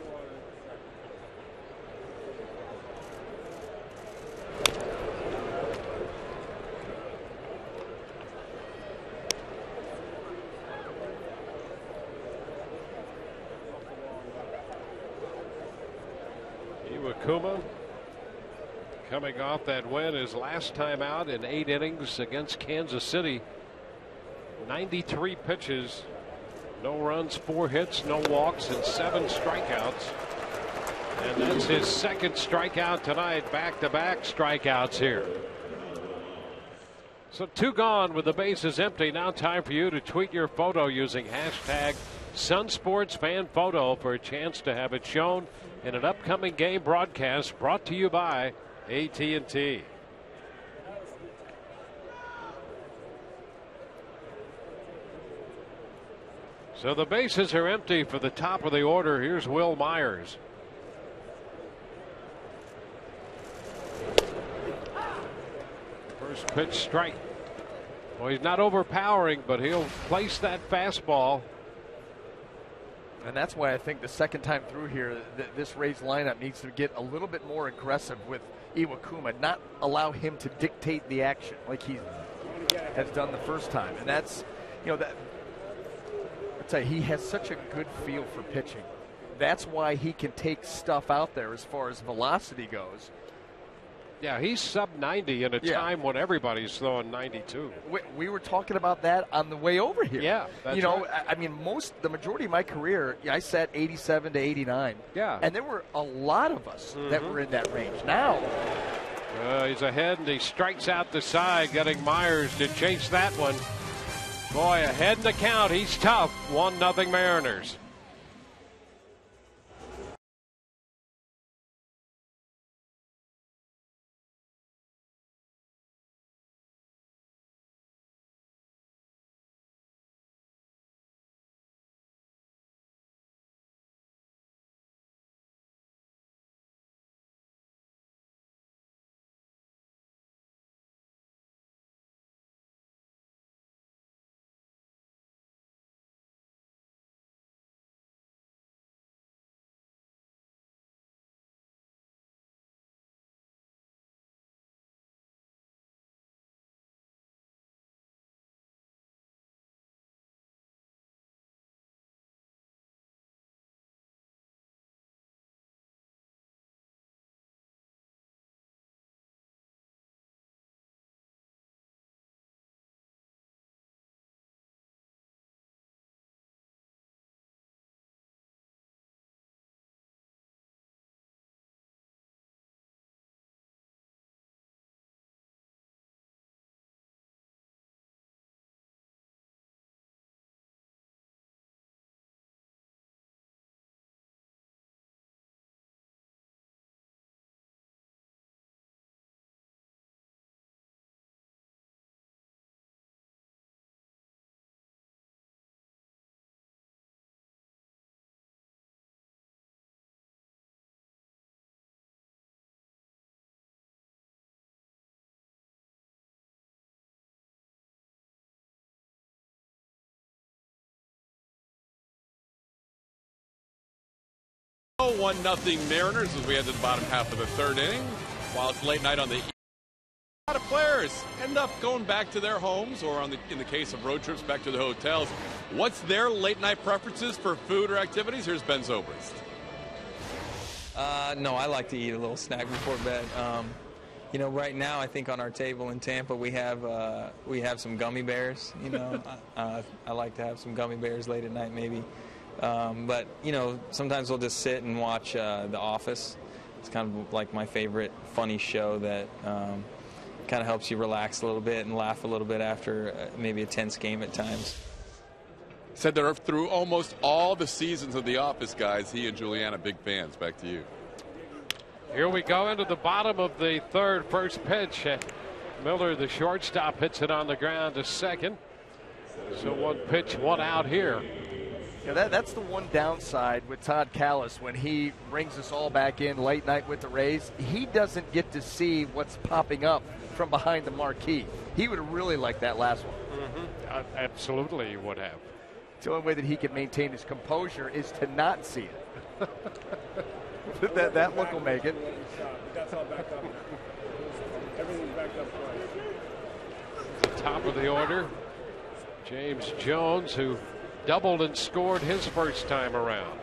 Iwakuma coming off that win his last time out in 8 innings against Kansas City. 93 pitches, no runs, 4 hits, no walks, and 7 strikeouts. And that's his second strikeout tonight. Back-to-back strikeouts here. So 2 gone with the bases empty. Now time for you to tweet your photo using hashtag SunSportsFanPhoto for a chance to have it shown in an upcoming game broadcast brought to you by AT&T. So the bases are empty for the top of the order. Here's Will Myers. First pitch strike. Well, he's not overpowering, but he'll place that fastball. And that's why I think the second time through here, this Rays lineup needs to get a little bit more aggressive with Iwakuma, not allow him to dictate the action like he has done the first time. And that's, that. I'd say he has such a good feel for pitching. That's why he can take stuff out there as far as velocity goes. Yeah, he's sub 90 in a time when everybody's throwing 92. We were talking about that on the way over here. Yeah, that's right. I mean, the majority of my career, I sat 87 to 89. Yeah. And there were a lot of us that were in that range. Now. He's ahead and he strikes out the side, getting Myers to chase that one. Boy, ahead in the count. He's tough. 1-0 Mariners. Oh, 1-0 Mariners as we head to the bottom half of the 3rd inning. While it's late night on the East, a lot of players end up going back to their homes or, in the case of road trips, back to the hotels. What's their late night preferences for food or activities? Here's Ben Zobrist. No, I like to eat a little snack before bed. Right now I think on our table in Tampa we have some gummy bears. I like to have some gummy bears late at night maybe. But sometimes we'll just sit and watch The Office. It's kind of like my favorite funny show that kind of helps you relax a little bit and laugh a little bit after maybe a tense game at times. Said they're through almost all the seasons of The Office, guys. He and Juliana, big fans. Back to you. Here we go into the bottom of the 3rd. First pitch. Miller, the shortstop, hits it on the ground to second. So 1 pitch, 1 out here. You know, that's the one downside with Todd Callis when he brings us all back in late night with the Rays. He doesn't get to see what's popping up from behind the marquee. He would have really liked that last one. Absolutely, he would have. The only way that he can maintain his composure is to not see it. that look will make it. That's all backed up. Everything's backed up. Top of the order, James Jones, who doubled and scored his first time around.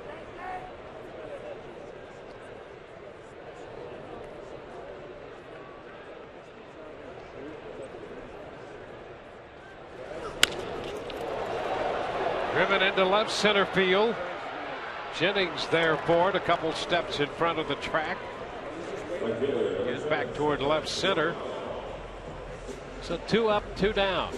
Driven into left center field. Jennings there for it, a couple steps in front of the track. Gets back toward left center. So 2 up, 2 down.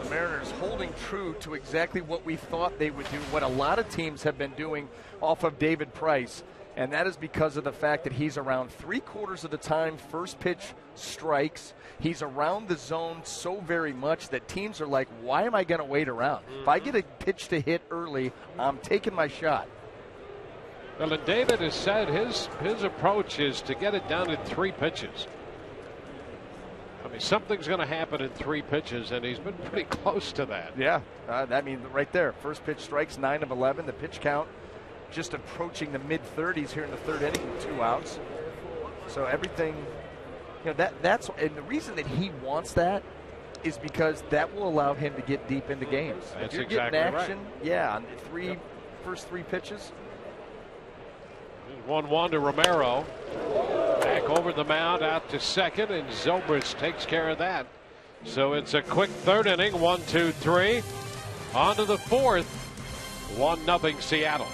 The Mariners holding true to exactly what we thought they would do, what a lot of teams have been doing off of David Price, and that is because of the fact that he's around 3/4 of the time first pitch strikes. He's around the zone so very much that teams are like, why am I going to wait around? If I get a pitch to hit early, I'm taking my shot. Well, and David has said his approach is to get it down in 3 pitches. I mean, something's going to happen in 3 pitches, and he's been pretty close to that. Yeah, I mean, right there. First pitch strikes, 9 of 11. The pitch count just approaching the mid-30s here in the 3rd inning with 2 outs. So everything, you know, that's and the reason that he wants that is because that will allow him to get deep into games. That's if you're exactly getting action, right. yeah, on the first 3 pitches. 1-1 to Romero. Back over the mound, out to second, and Zobrist takes care of that. So it's a quick 3rd inning, 1, 2, 3. On to the 4th, 1-0 Seattle.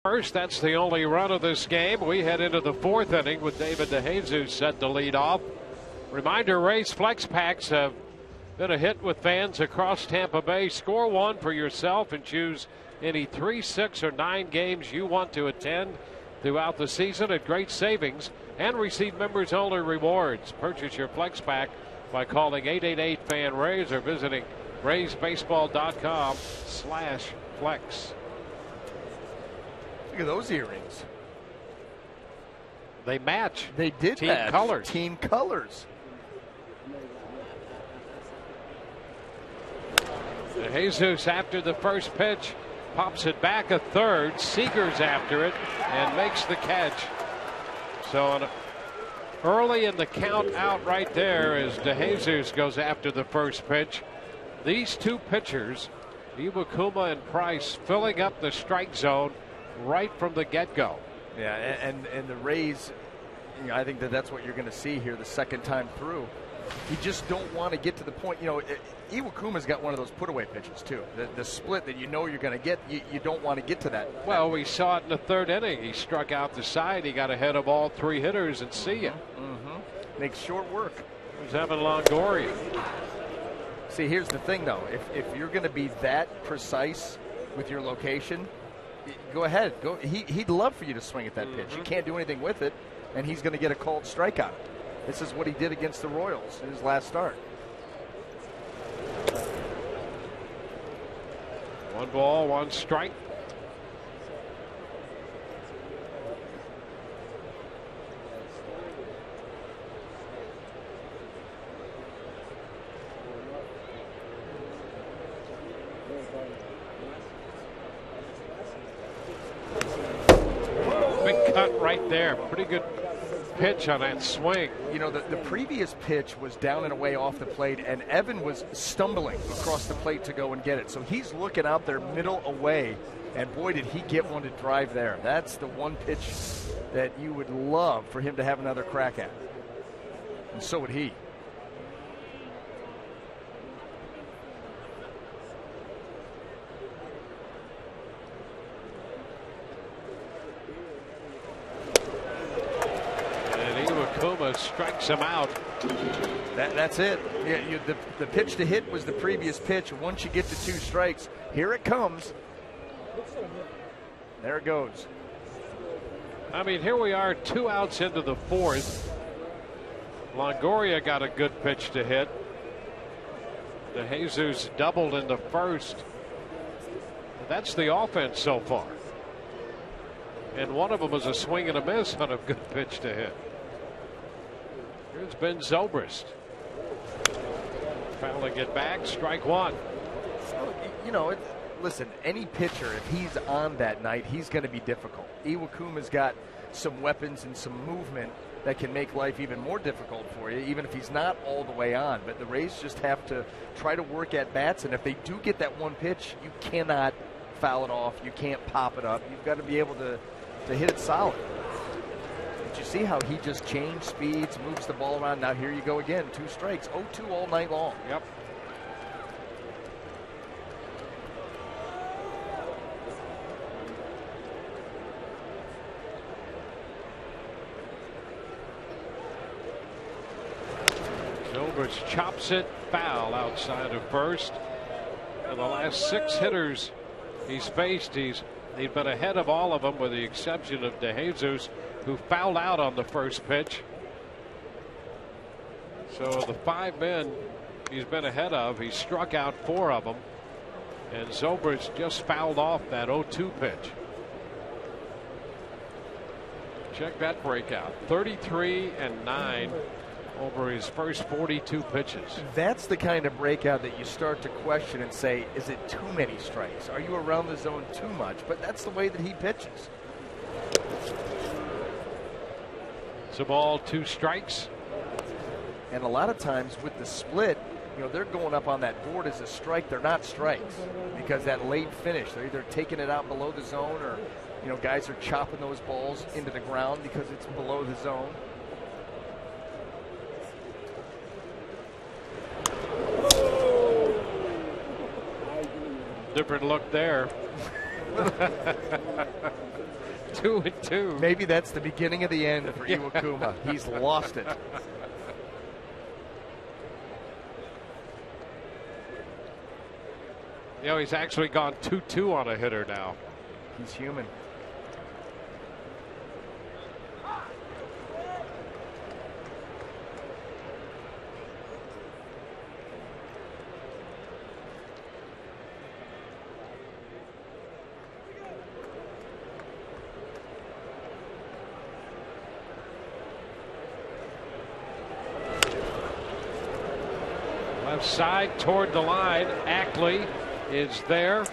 First, that's the only run of this game. We head into the 4th inning with David DeJesus set to lead off. Reminder, Rays Flex Packs have been a hit with fans across Tampa Bay. Score one for yourself and choose any 3, 6, or 9 games you want to attend throughout the season at great savings and receive members-only rewards. Purchase your Flex Pack by calling 888-FAN-RAYS or visiting raysbaseball.com/flex. Look at those earrings. They match. They did team match. colors. Team colors. Jesus after the first pitch pops it back a third. Seager's after it and makes the catch. So early in the count out right there as DeJesus goes after the first pitch. These two pitchers, Iwakuma and Price, filling up the strike zone right from the get-go. Yeah, and the Rays I think that's what you're going to see here the second time through. You just don't want to get to the point. Iwakuma's got one of those put-away pitches, too. The split that you know you're going to get, you don't want to get to that. Well, we saw it in the third inning. He struck out the side. He got ahead of all three hitters and see ya. Makes short work. It was Evan Longoria. See, here's the thing, though. If you're going to be that precise with your location, go ahead. He'd love for you to swing at that pitch. You can't do anything with it, and he's going to get a called strikeout. This is what he did against the Royals in his last start. 1 ball, 1 strike. Big cut right there. Pretty good pitch on that swing. The previous pitch was down and away off the plate, and Evan was stumbling across the plate to go and get it. So he's looking out there middle away, and boy, did he get one to drive there. That's the one pitch that you would love for him to have another crack at. And so would he. Strikes him out. That's it. Yeah, the pitch to hit was the previous pitch. Once you get to 2 strikes, here it comes. There it goes. I mean, here we are, 2 outs into the 4th. Longoria got a good pitch to hit. De Jesus doubled in the 1st. That's the offense so far. And one of them was a swing and a miss on a good pitch to hit. Here's Ben Zobrist. Fouling it back, strike 1. Listen, any pitcher, if he's on that night, he's going to be difficult. Iwakuma's got some weapons and some movement that can make life even more difficult for you, even if he's not all the way on. But the Rays just have to try to work at bats, and if they do get that one pitch, you cannot foul it off. You can't pop it up. You've got to be able to hit it solid. Did you see how he just changed speeds, moves the ball around? Now here you go again, 2 strikes, 0-2 all night long. Yep. Zobrist chops it foul outside of first. And the last 6 hitters he's faced, he'd been ahead of all of them with the exception of De Jesus, who fouled out on the first pitch. So the 5 men he's been ahead of, he struck out 4 of them. And Zobrist just fouled off that 0-2 pitch. Check that breakout. 33-9 over his first 42 pitches. That's the kind of breakout that you start to question and say, is it too many strikes? Are you around the zone too much? But that's the way that he pitches. It's a ball, 2 strikes. And a lot of times with the split, they're going up on that board as a strike. They're not strikes because that late finish, they're either taking it out below the zone or, guys are chopping those balls into the ground because it's below the zone. Different look there. 2-2. Maybe that's the beginning of the end for Iwakuma. He's lost it. He's actually gone 2-2 on a hitter now. He's human. Left side toward the line. Ackley is there.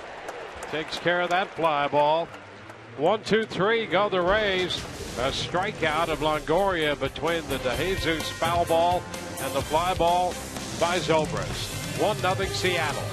Takes care of that fly ball. 1-2-3 go the Rays. A strikeout of Longoria between the De Jesus foul ball and the fly ball by Zobrist. 1-0 Seattle.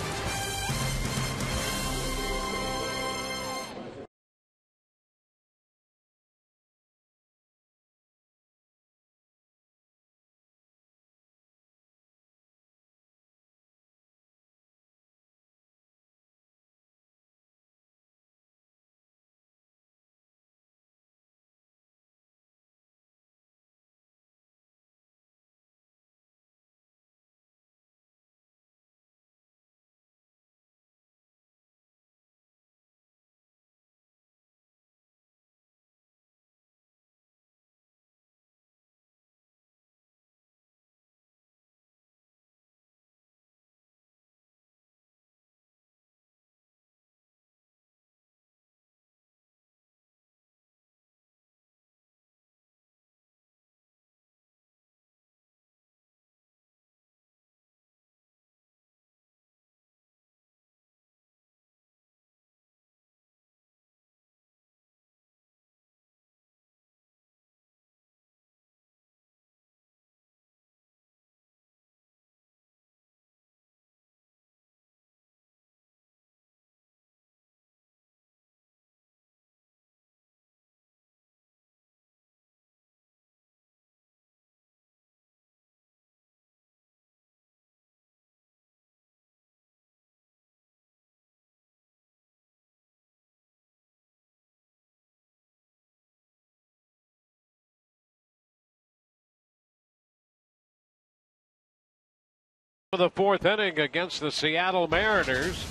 For the fourth inning against the Seattle Mariners,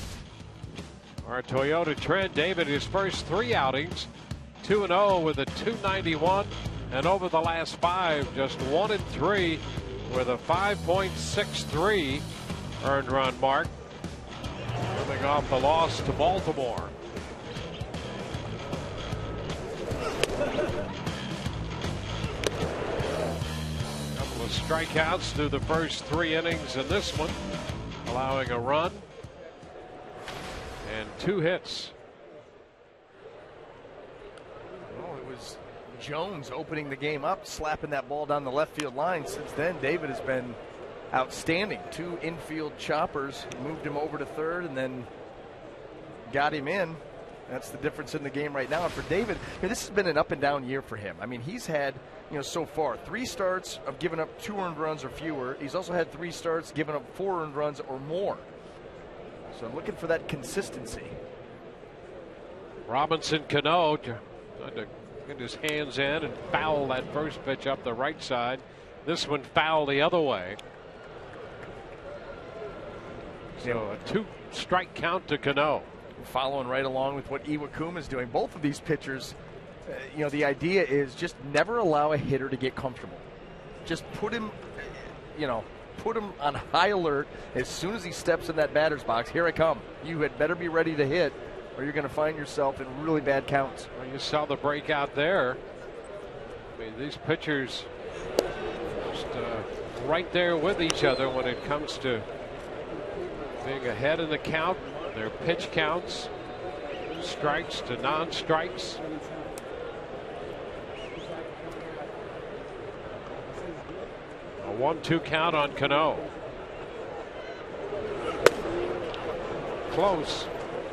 our Toyota Trent David, his first 3 outings, 2-0 with a .291, and over the last 5, just 1-3 with a 5.63 earned run mark, coming off the loss to Baltimore. Strikeouts through the first 3 innings in this one, allowing a run and 2 hits. Well, it was Jones opening the game up, slapping that ball down the left field line. Since then, David has been outstanding. 2 infield choppers, moved him over to third and then got him in. That's the difference in the game right now. And for David, this has been an up and down year for him. I mean, he's had, so far 3 starts of giving up 2 earned runs or fewer. He's also had 3 starts giving up 4 earned runs or more. So I'm looking for that consistency. Robinson Cano tried to get his hands in and foul that first pitch up the right side. This one foul the other way. So a 2-strike count to Cano. Following right along with what Iwakuma is doing. Both of these pitchers, the idea is just never allow a hitter to get comfortable. Just put him, put him on high alert as soon as he steps in that batter's box. Here I come. You had better be ready to hit, or you're going to find yourself in really bad counts. Well, you saw the breakout there. I mean, these pitchers just right there with each other when it comes to being ahead in the count. Their pitch counts, strikes to non-strikes. A 1-2 count on Cano. Close.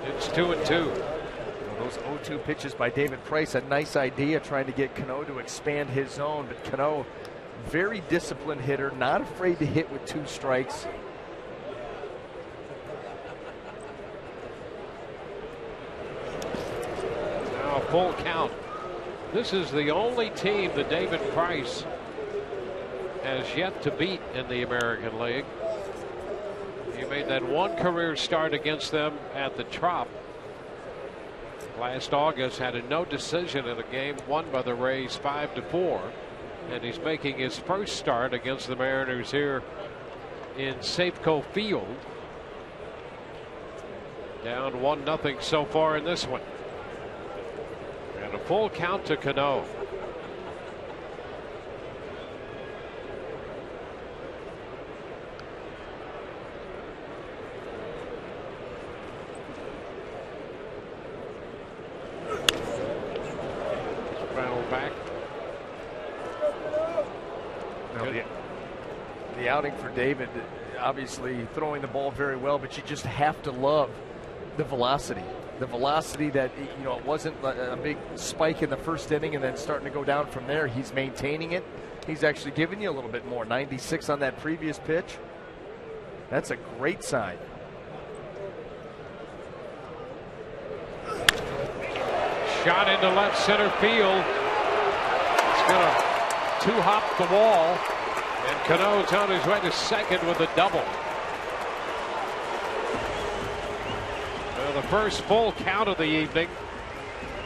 It's 2-2. Well, those 0-2 pitches by David Price, a nice idea trying to get Cano to expand his zone, but Cano, very disciplined hitter, not afraid to hit with 2 strikes. Full count. This is the only team that David Price has yet to beat in the American League. He made that 1 career start against them at the Trop last August, had a no decision in a game won by the Rays 5-4, and he's making his first start against the Mariners here in Safeco Field. Down 1-0 so far in this one. And a full count to Cano. Rattle back. No, the outing for David, obviously throwing the ball very well, but you just have to love the velocity. The velocity that, it wasn't a big spike in the first inning and then starting to go down from there. He's maintaining it. He's actually giving you a little bit more. 96 on that previous pitch. That's a great sign. Shot into left center field. It's going to 2-hop the wall. And Cano's on his way to second with a double. The first full count of the evening,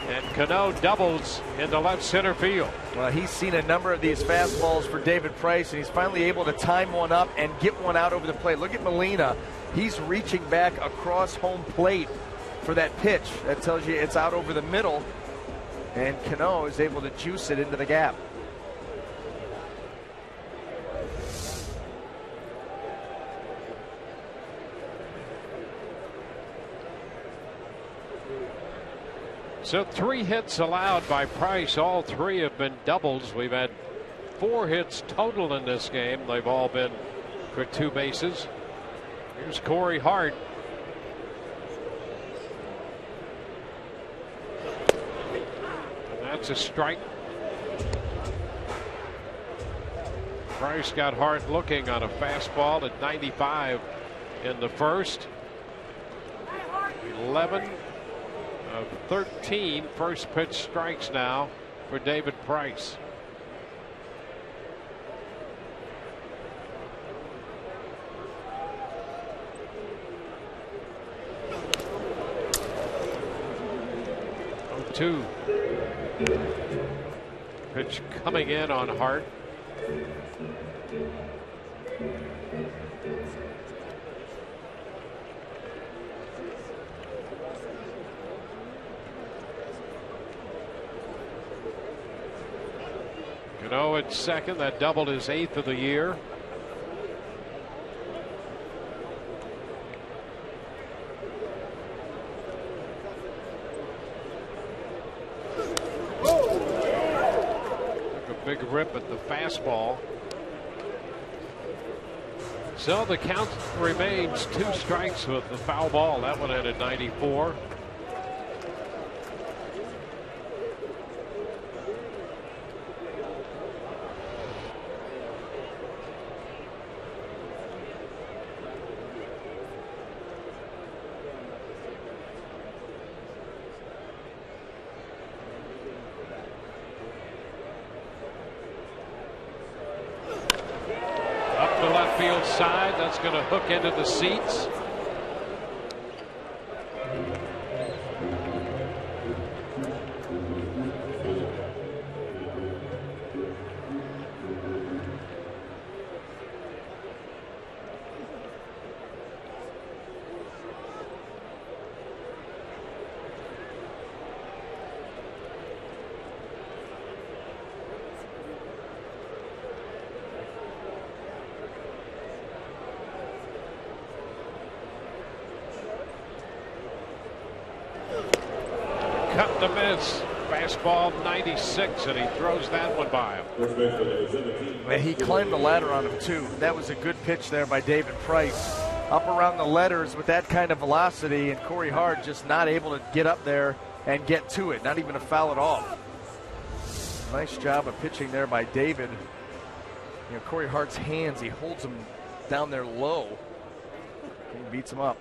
and Cano doubles into left center field. Well, he's seen a number of these fastballs for David Price, and he's finally able to time one up and get one out over the plate. Look at Molina. He's reaching back across home plate for that pitch. That tells you it's out over the middle, and Cano is able to juice it into the gap. So 3 hits allowed by Price. All 3 have been doubles. We've had 4 hits total in this game. They've all been for 2 bases. Here's Corey Hart. And that's a strike. Price got Hart looking on a fastball at 95 in the first. 11 of 13 first pitch strikes now for David Price. 0-2. Pitch coming in on Hart. Cano at second. That doubled his 8th of the year. Big rip at the fastball. So the count remains 2 strikes with the foul ball. That one ended 94. Side, that's going to hook into the seats. Cut to miss. Fastball 96, and he throws that one by him. He climbed the ladder on him, too. That was a good pitch there by David Price. Up around the letters with that kind of velocity, and Corey Hart just not able to get up there and get to it, not even to foul it off. Nice job of pitching there by David. You know, Corey Hart's hands, he holds him down there low. He beats him up.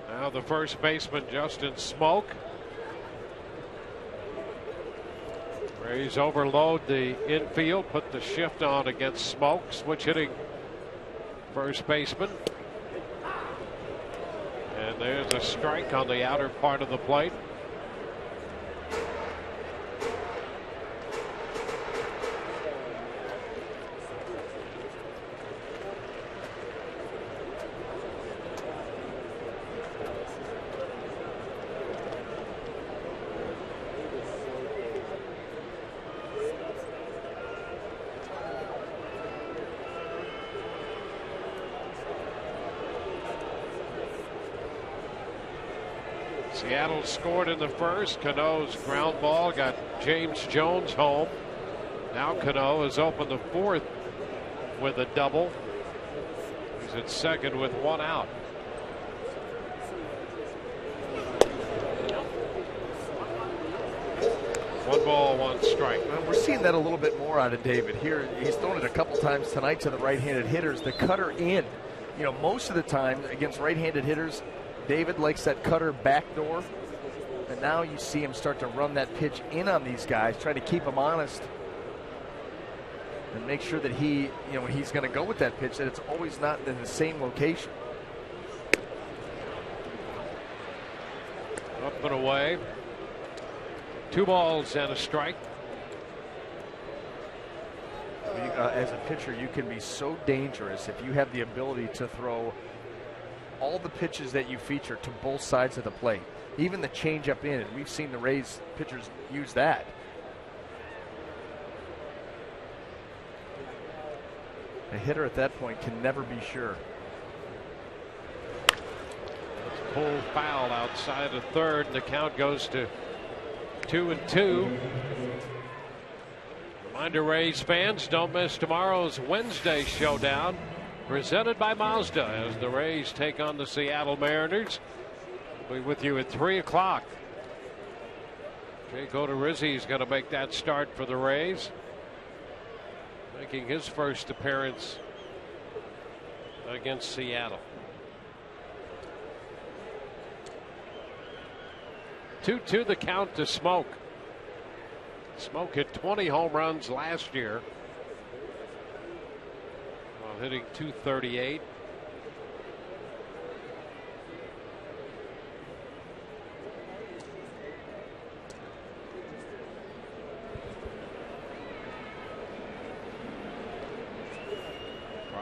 Now the first baseman, Justin Smoke. Rays overload the infield, put the shift on against Smoke, switch hitting first baseman. And there's a strike on the outer part of the plate. Seattle scored in the first. Cano's ground ball got James Jones home. Now Cano has opened the fourth with a double. He's at second with one out. One ball, one strike. Well, we're seeing that a little bit more out of David here. He's thrown it a couple times tonight to the right-handed hitters. The cutter in. You know, most of the time against right-handed hitters, David likes that cutter backdoor, and now you see him start to run that pitch in on these guys, trying to keep them honest and make sure that he, you know, when he's going to go with that pitch, that it's always not in the same location. Up and away. 2 balls and a strike. As a pitcher, you can be so dangerous if you have the ability to throw all the pitches that you feature to both sides of the plate, even the changeup in, and we've seen the Rays pitchers use that. A hitter at that point can never be sure. Let's pull foul outside of third, and the count goes to 2-2. Reminder, Rays fans, don't miss tomorrow's Wednesday showdown, presented by Mazda, as the Rays take on the Seattle Mariners. We'll be with you at 3 o'clock. Jay Odorizzi is going to make that start for the Rays, making his first appearance against Seattle. 2-2 the count to Smoke. Smoke hit 20 home runs last year, while hitting .238.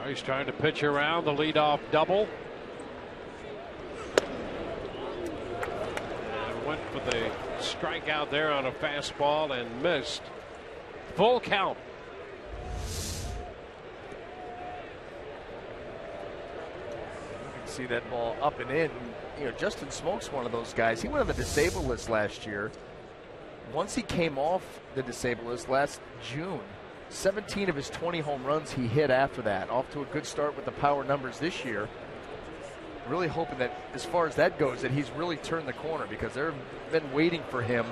He's trying to pitch around the leadoff double. And went for the strikeout there on a fastball and missed. Full count. You can see that ball up and in. You know, Justin Smoak's one of those guys. He went on the disabled list last year. Once he came off the disabled list last June, 17 of his 20 home runs he hit after that. Off to a good start with the power numbers this year. Really hoping that as far as that goes, that he's really turned the corner, because they've been waiting for him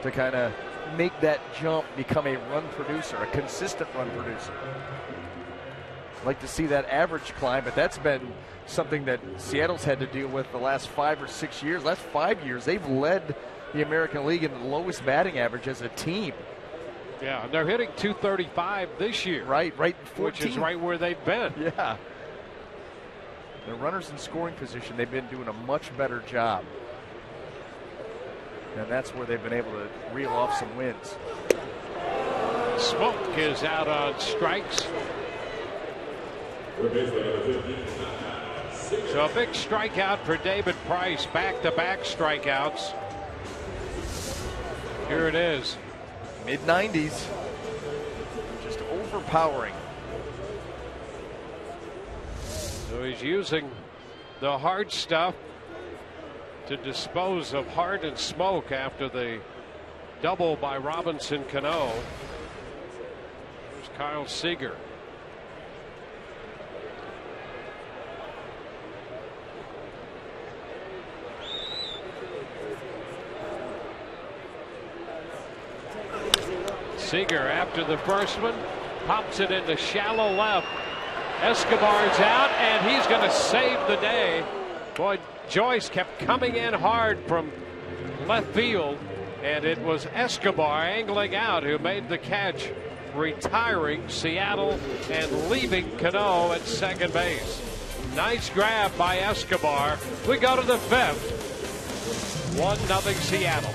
to kind of make that jump, become a run producer, a consistent run producer. Like to see that average climb, but that's been something that Seattle's had to deal with the last 5 or 6 years. Last 5 years, they've led the American League in the lowest batting average as a team. Yeah, they're hitting .235 this year. Right, 14. Which is right where they've been. Yeah. The runners in scoring position, they've been doing a much better job. And that's where they've been able to reel off some wins. Smoke is out on strikes. So a big strikeout for David Price. Back-to-back strikeouts. Here it is. Mid-90s. Just overpowering. So he's using the hard stuff to dispose of Hart and Smoke after the double by Robinson Cano. There's Kyle Seager. Seager after the first one, pops it into shallow left. Escobar's out, and he's going to save the day. Boy, Joyce kept coming in hard from left field, and it was Escobar angling out who made the catch, retiring Seattle and leaving Cano at second base. Nice grab by Escobar. We go to the fifth. 1-0 Seattle.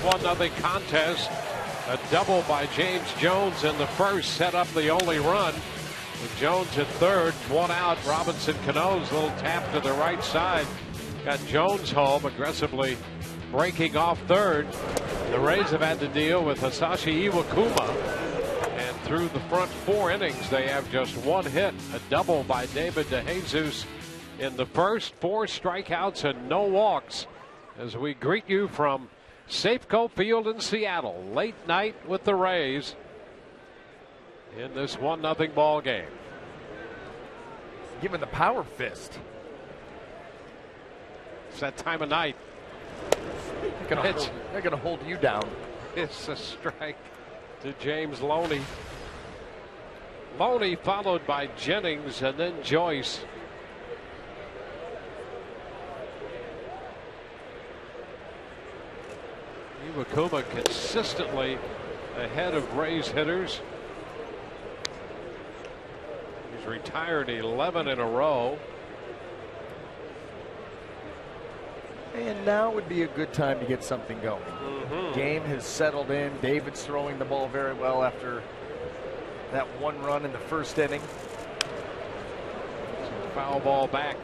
One nothing contest. A double by James Jones in the first set up the only run. With Jones at third, one out. Robinson Cano's little tap to the right side got Jones home, aggressively breaking off third. The Rays have had to deal with Hisashi Iwakuma, and through the front 4 innings they have just one hit, a double by David DeJesus in the first. 4 strikeouts and no walks as we greet you from Safeco Field in Seattle. Late night with the Rays in this 1-0 ball game. Given the power fist. It's that time of night. They're going to hold you down. It's a strike to James Loney. Loney followed by Jennings and then Joyce. Iwakuma consistently ahead of Rays hitters. He's retired 11 in a row. And now would be a good time to get something going. Game has settled in. David's throwing the ball very well after that one run in the first inning. Foul ball back.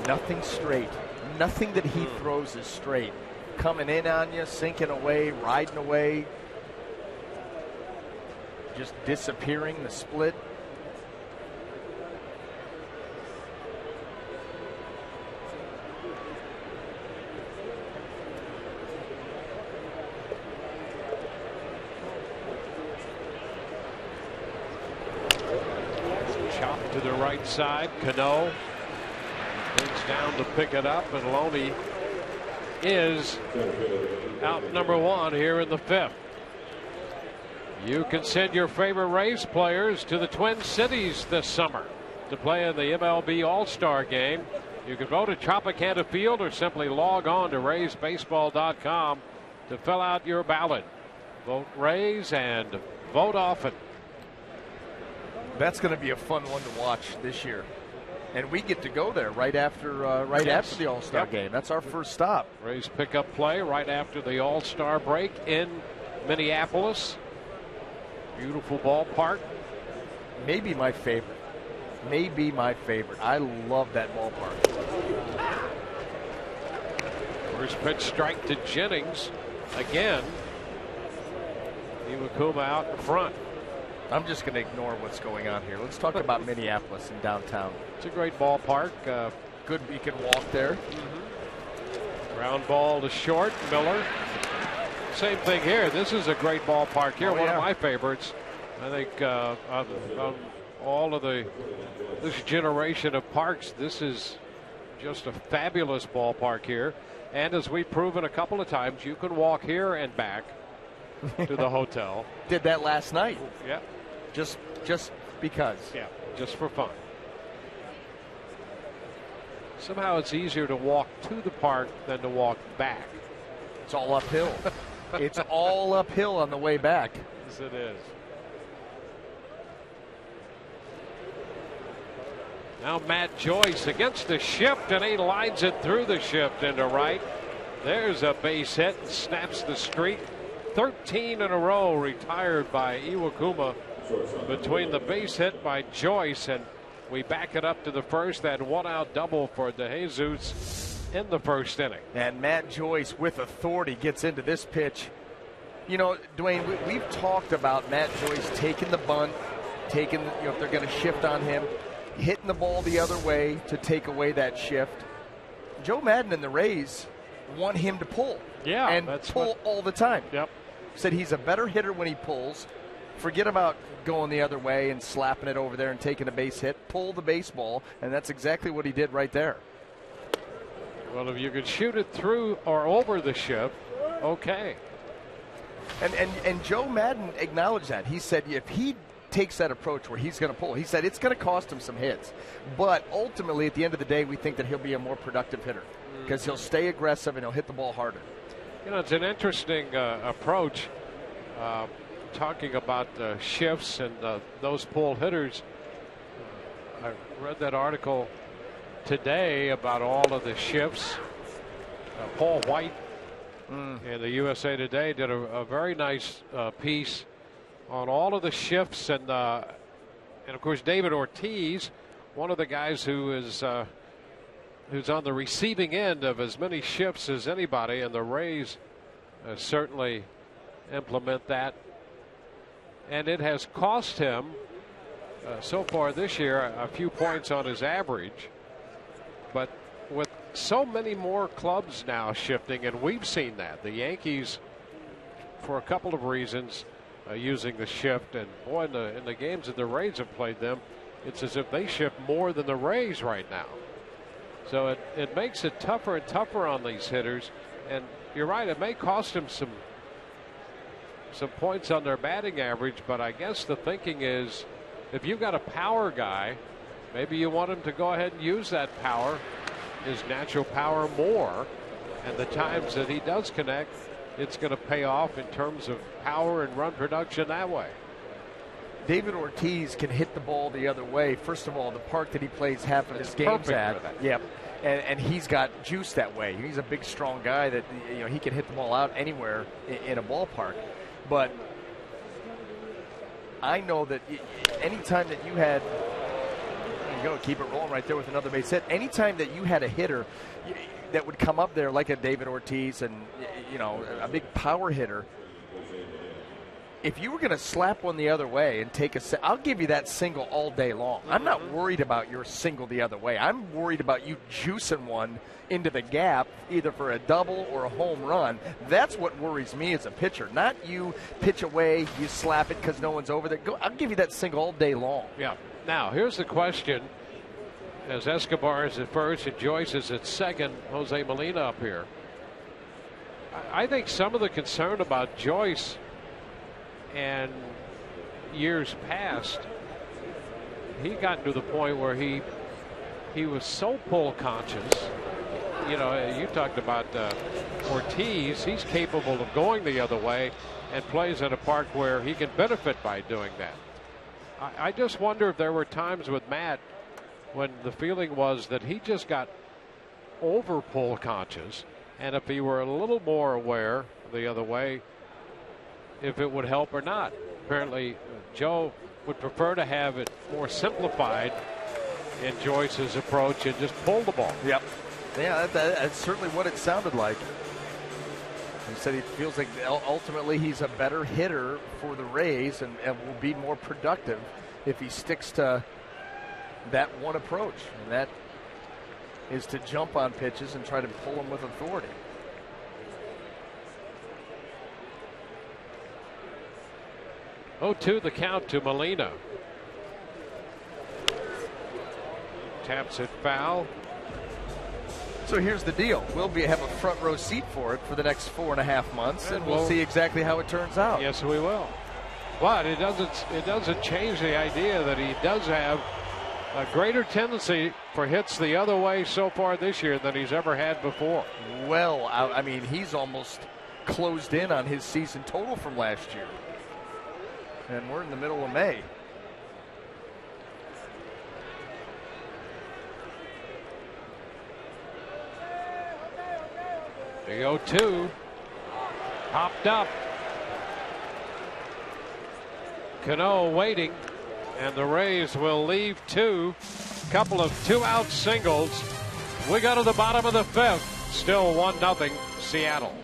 Nothing straight. Nothing that he throws is straight. Coming in on you, sinking away, riding away. Just disappearing the split. Chop to the right side. Cano brings down to pick it up, and Loney is out number one here in the fifth. You can send your favorite Rays players to the Twin Cities this summer to play in the MLB All-Star Game. You can vote at Tropicana Field or simply log on to RaysBaseball.com to fill out your ballot. Vote Rays and vote often. That's going to be a fun one to watch this year. And we get to go there right after after the All-Star game. That's our first stop. Rays pick up play right after the All-Star break in Minneapolis. Beautiful ballpark. Maybe my favorite. Maybe my favorite. I love that ballpark. First pitch strike to Jennings. Again. Iwakuma out in front. I'm just going to ignore what's going on here. Let's talk about Minneapolis and downtown. It's a great ballpark. Good, you can walk there. Ground ball to short. Miller. Same thing here. This is a great ballpark here. One of my favorites. I think of all of this generation of parks, this is just a fabulous ballpark here. And as we've proven a couple of times, you can walk here and back to the hotel. Did that last night. Yeah. Just because. Yeah, just for fun. Somehow it's easier to walk to the park than to walk back. It's all uphill. It's all uphill on the way back. Yes, it is. Now Matt Joyce against the shift, and he lines it through the shift into right. There's a base hit and snaps the streak. 13 in a row retired by Iwakuma between the base hit by Joyce, and we back it up to the first. That one out double for DeJesus in the first inning. And Matt Joyce with authority gets into this pitch. You know, Dwayne, we've talked about Matt Joyce taking the bunt, taking, if they're going to shift on him, hitting the ball the other way to take away that shift. Joe Maddon and the Rays want him to pull. Yeah, and pull all the time. Yep. Said he's a better hitter when he pulls. Forget about going the other way and slapping it over there and taking a base hit. Pull the baseball, and that's exactly what he did right there. Well, if you could shoot it through or over the shift, okay. And Joe Maddon acknowledged that. He said if he takes that approach where he's going to pull, he said it's going to cost him some hits. But ultimately, at the end of the day, we think that he'll be a more productive hitter because he'll stay aggressive and he'll hit the ball harder. You know, it's an interesting approach. Talking about shifts and those pull hitters. I read that article today about all of the shifts. Paul White in the USA Today did a very nice piece on all of the shifts, and of course David Ortiz, one of the guys who is who's on the receiving end of as many shifts as anybody, and the Rays certainly implement that. And it has cost him so far this year a few points on his average. But with so many more clubs now shifting, and we've seen that. The Yankees, for a couple of reasons, using the shift. And boy, in the games that the Rays have played them, it's as if they shift more than the Rays right now. So it makes it tougher and tougher on these hitters. And you're right, it may cost them some points on their batting average, but I guess the thinking is if you've got a power guy, maybe you want him to go ahead and use that power, his natural power, more. And the times that he does connect, it's going to pay off in terms of power and run production that way. David Ortiz can hit the ball the other way. First of all, the park that he plays half of his games at, yep, and he's got juice that way. He's a big, strong guy that he can hit the ball out anywhere in a ballpark. But I know that anytime that you had, there you go, keep it rolling right there with another base hit. Anytime that you had a hitter that would come up there like a David Ortiz and a big power hitter, if you were going to slap one the other way and take I'll give you that single all day long. I'm not worried about your single the other way. I'm worried about you juicing one into the gap, either for a double or a home run. That's what worries me as a pitcher. Not you pitch away, you slap it because no one's over there. I'll give you that single all day long. Yeah. Now, here's the question. As Escobar is at first and Joyce is at second, Jose Molina up here. I think some of the concern about Joyce and years past, he got to the point where he was so pull conscious. You talked about Ortiz. He's capable of going the other way and plays in a park where he can benefit by doing that. I just wonder if there were times with Matt when the feeling was that he just got over pull conscious, and if he were a little more aware the other way, if it would help or not. Apparently, Joe would prefer to have it more simplified in Joyce's approach and just pull the ball. Yep. Yeah, that's certainly what it sounded like. He said he feels like ultimately he's a better hitter for the Rays and will be more productive if he sticks to that one approach. And that is to jump on pitches and try to pull them with authority. Oh, 2 the count to Molina. Taps it foul. So here's the deal. We'll have a front row seat for it for the next 4.5 months, and we'll see exactly how it turns out. Yes, we will. But it doesn't change the idea that he does have a greater tendency for hits the other way so far this year than he's ever had before. Well, I mean, he's almost closed in on his season total from last year. And we're in the middle of May. The 0-2 popped up. Cano waiting, and the Rays will leave 2. Couple of 2-out singles. We go to the bottom of the 5th. Still 1-0 Seattle.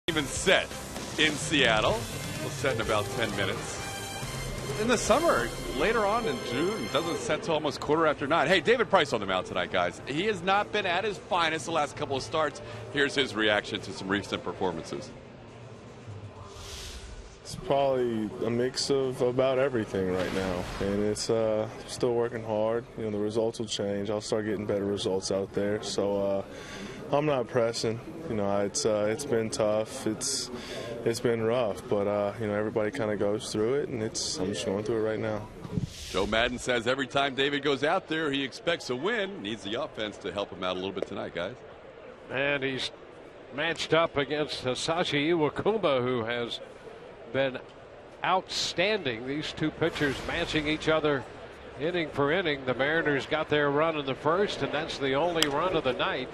Even set in Seattle. We'll set in about 10 minutes. in the summer, later on in June, doesn't set till almost 9:15. Hey, David Price on the mound tonight, guys. He has not been at his finest the last couple of starts. Here's his reaction to some recent performances. It's probably a mix of about everything right now, and it's still working hard. You know, the results will change. I'll start getting better results out there. So I'm not pressing. You know, it's been tough. It's been rough, but you know, everybody kind of goes through it, and I'm just going through it right now. Joe Madden says every time David goes out there, he expects a win. Needs the offense to help him out a little bit tonight, guys. And he's matched up against Hisashi Iwakuma, who has been outstanding. These two pitchers matching each other inning for inning. The Mariners got their run in the first, and that's the only run of the night.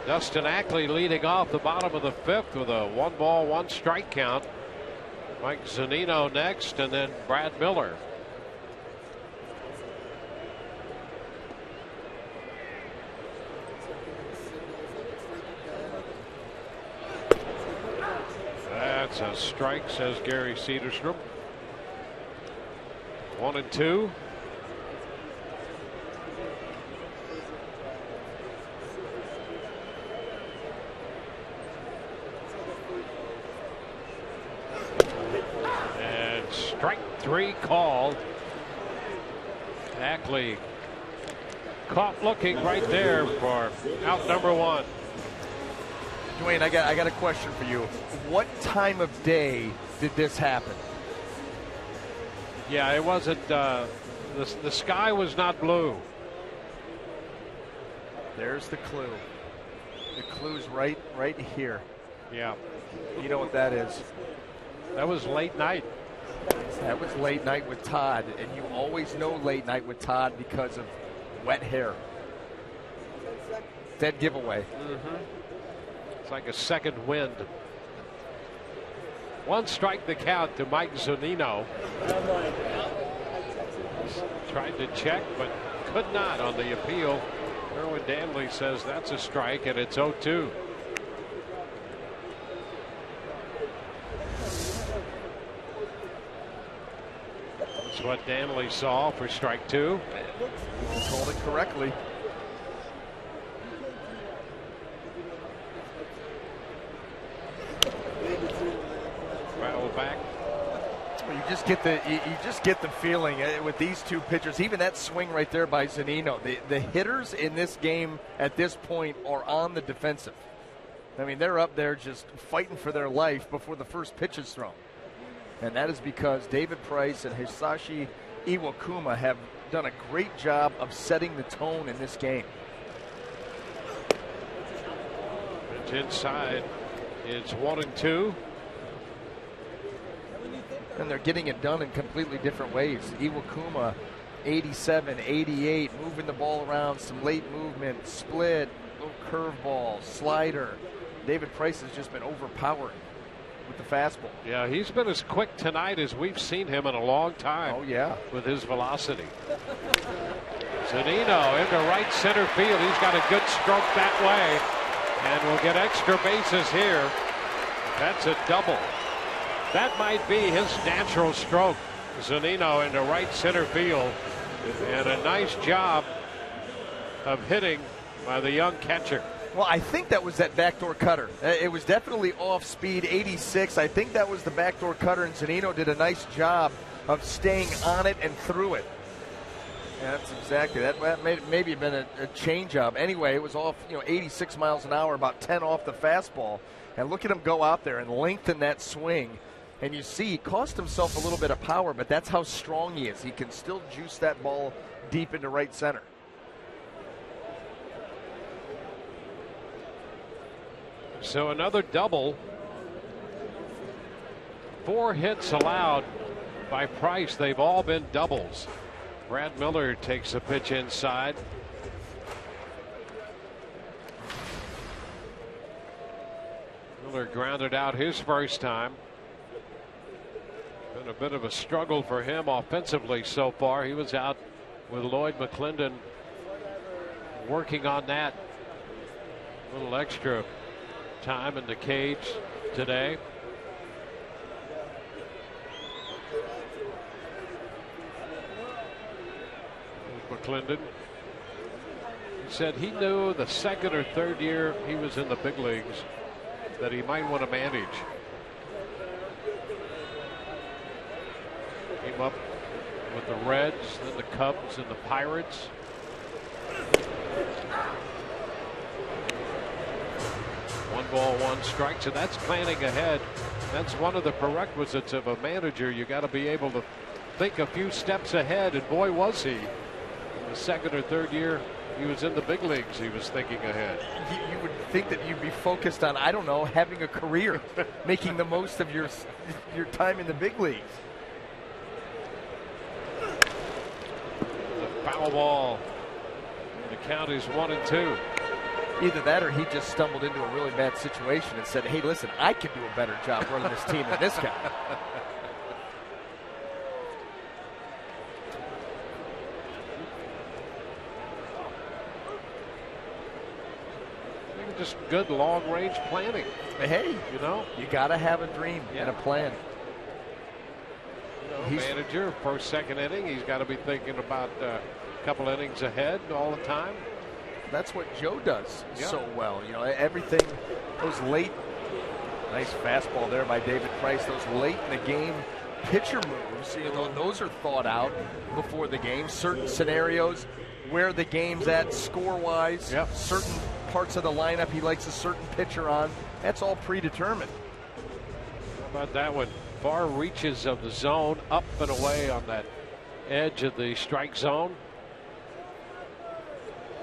Dustin Ackley leading off the bottom of the fifth with a 1-ball, 1-strike count. Mike Zunino next, and then Brad Miller. That's a strike, says Gary Cederstrom. 1-2. And strike 3 called. Ackley caught looking right there for out number 1. Dwayne, I got a question for you. What time of day did this happen? Yeah, it wasn't. The sky was not blue. There's the clue. The clue's right here. Yeah. You know what that is? That was late night. That was late night with Todd, and you always know late night with Todd because of wet hair. Dead giveaway. Mm-hmm. It's like a second wind. 1 strike the count to Mike Zunino. Tried to check, but could not on the appeal. Erwin Danley says that's a strike, and it's 0-2. That's what Danley saw for strike 2. Called it correctly. Rattle back. You just get the feeling with these two pitchers. Even that swing right there by Zunino. The hitters in this game at this point are on the defensive. I mean, they're up there just fighting for their life before the first pitch is thrown. And that is because David Price and Hisashi Iwakuma have done a great job of setting the tone in this game. Pitch inside. It's 1-2. And they're getting it done in completely different ways. Iwakuma, 87, 88, moving the ball around, some late movement, split, little curveball, slider. David Price has just been overpowering with the fastball. Yeah, he's been as quick tonight as we've seen him in a long time. Oh, yeah. With his velocity. Zunino into right center field. He's got a good stroke that way. And we'll get extra bases here. That's a double. That might be his natural stroke. Zunino into right center field. And a nice job of hitting by the young catcher. Well, I think that was that backdoor cutter. It was definitely off speed, 86. I think that was the backdoor cutter, and Zunino did a nice job of staying on it and through it. Yeah, that's exactly that. Maybe have been a change-up. Anyway, it was off, 86 miles an hour, about 10 off the fastball. And look at him go out there and lengthen that swing. And you see, he cost himself a little bit of power, but that's how strong he is. He can still juice that ball deep into right center. So another double. 4 hits allowed by Price. They've all been doubles. Brad Miller takes a pitch inside. Miller grounded out his first time. Been a bit of a struggle for him offensively so far. He was out with Lloyd McClendon working on that. A little extra time in the cage today. Clendon. He said he knew the second or third year he was in the big leagues that he might want to manage. Came up with the Reds, then the Cubs, and the Pirates. One ball, one strike. So that's planning ahead. That's one of the prerequisites of a manager. You got to be able to think a few steps ahead, and boy was he. In the second or third year he was in the big leagues, he was thinking ahead. You would think that you'd be focused on, I don't know, having a career, making the most of your time in the big leagues. The foul ball. The count is 1-2. Either that or he just stumbled into a really bad situation and said, hey, listen, I can do a better job running this team than this guy. Just good long-range planning. Hey, you know, you got to have a dream and a plan. You know, manager, first, second inning, he's got to be thinking about a couple innings ahead all the time. That's what Joe does so well. You know, everything, those late, nice fastball there by David Price, those late in the game pitcher moves, you know, those are thought out before the game. Certain scenarios, where the game's at score-wise, certain parts of the lineup he likes a certain pitcher on. That's all predetermined. How about that one? Far reaches of the zone, up and away on that edge of the strike zone.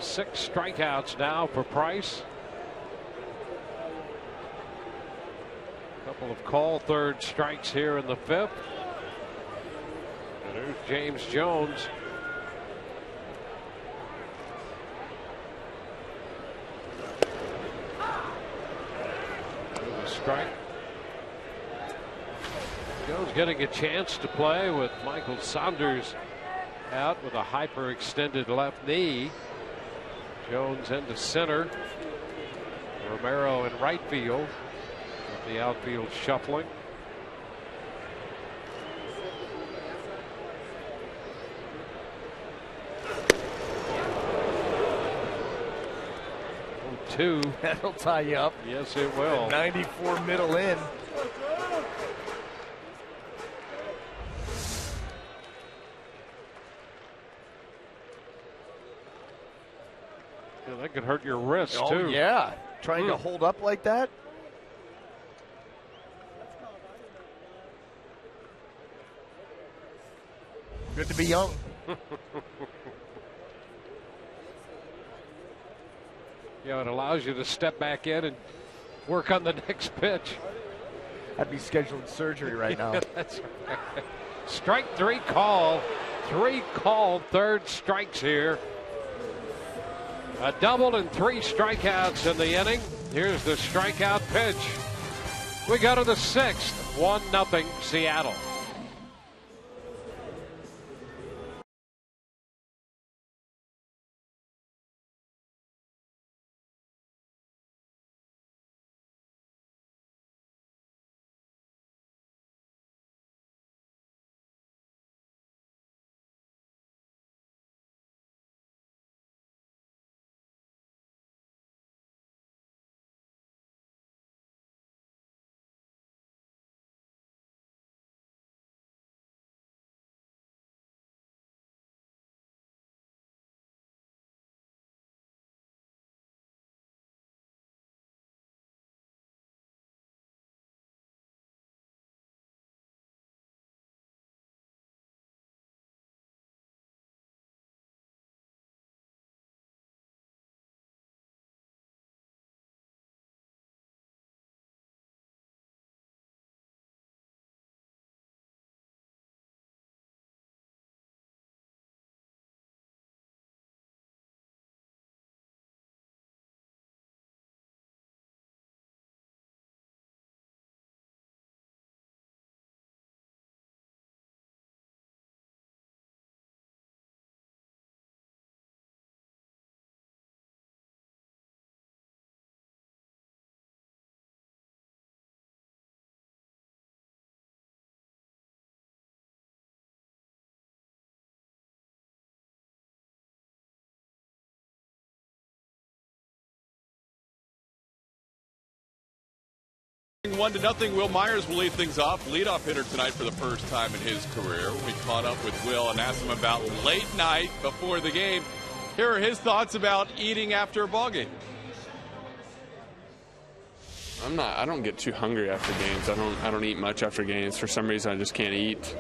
6 strikeouts now for Price. A couple of called third strikes here in the 5th. And there's James Jones. Strike. Jones getting a chance to play with Michael Saunders out with a hyperextended left knee. Jones into center. Romero in right field. With the outfield shuffling. Two. That'll tie you up. Yes, it will. 94 middle in. Yeah, that could hurt your wrist, too. Oh, yeah. Trying to hold up like that. Good to be young. Yeah, it allows you to step back in and work on the next pitch. I'd be scheduling surgery right now. That's right. Strike 3 call. 3 called third strikes here. A double and 3 strikeouts in the inning. Here's the strikeout pitch. We go to the 6th. 1-0 Seattle. 1-0. Will Myers will lead things off. Leadoff hitter tonight for the first time in his career. We caught up with Will and asked him about late night before the game. Here are his thoughts about eating after a ball game. I don't get too hungry after games. I don't eat much after games. For some reason, I just can't eat.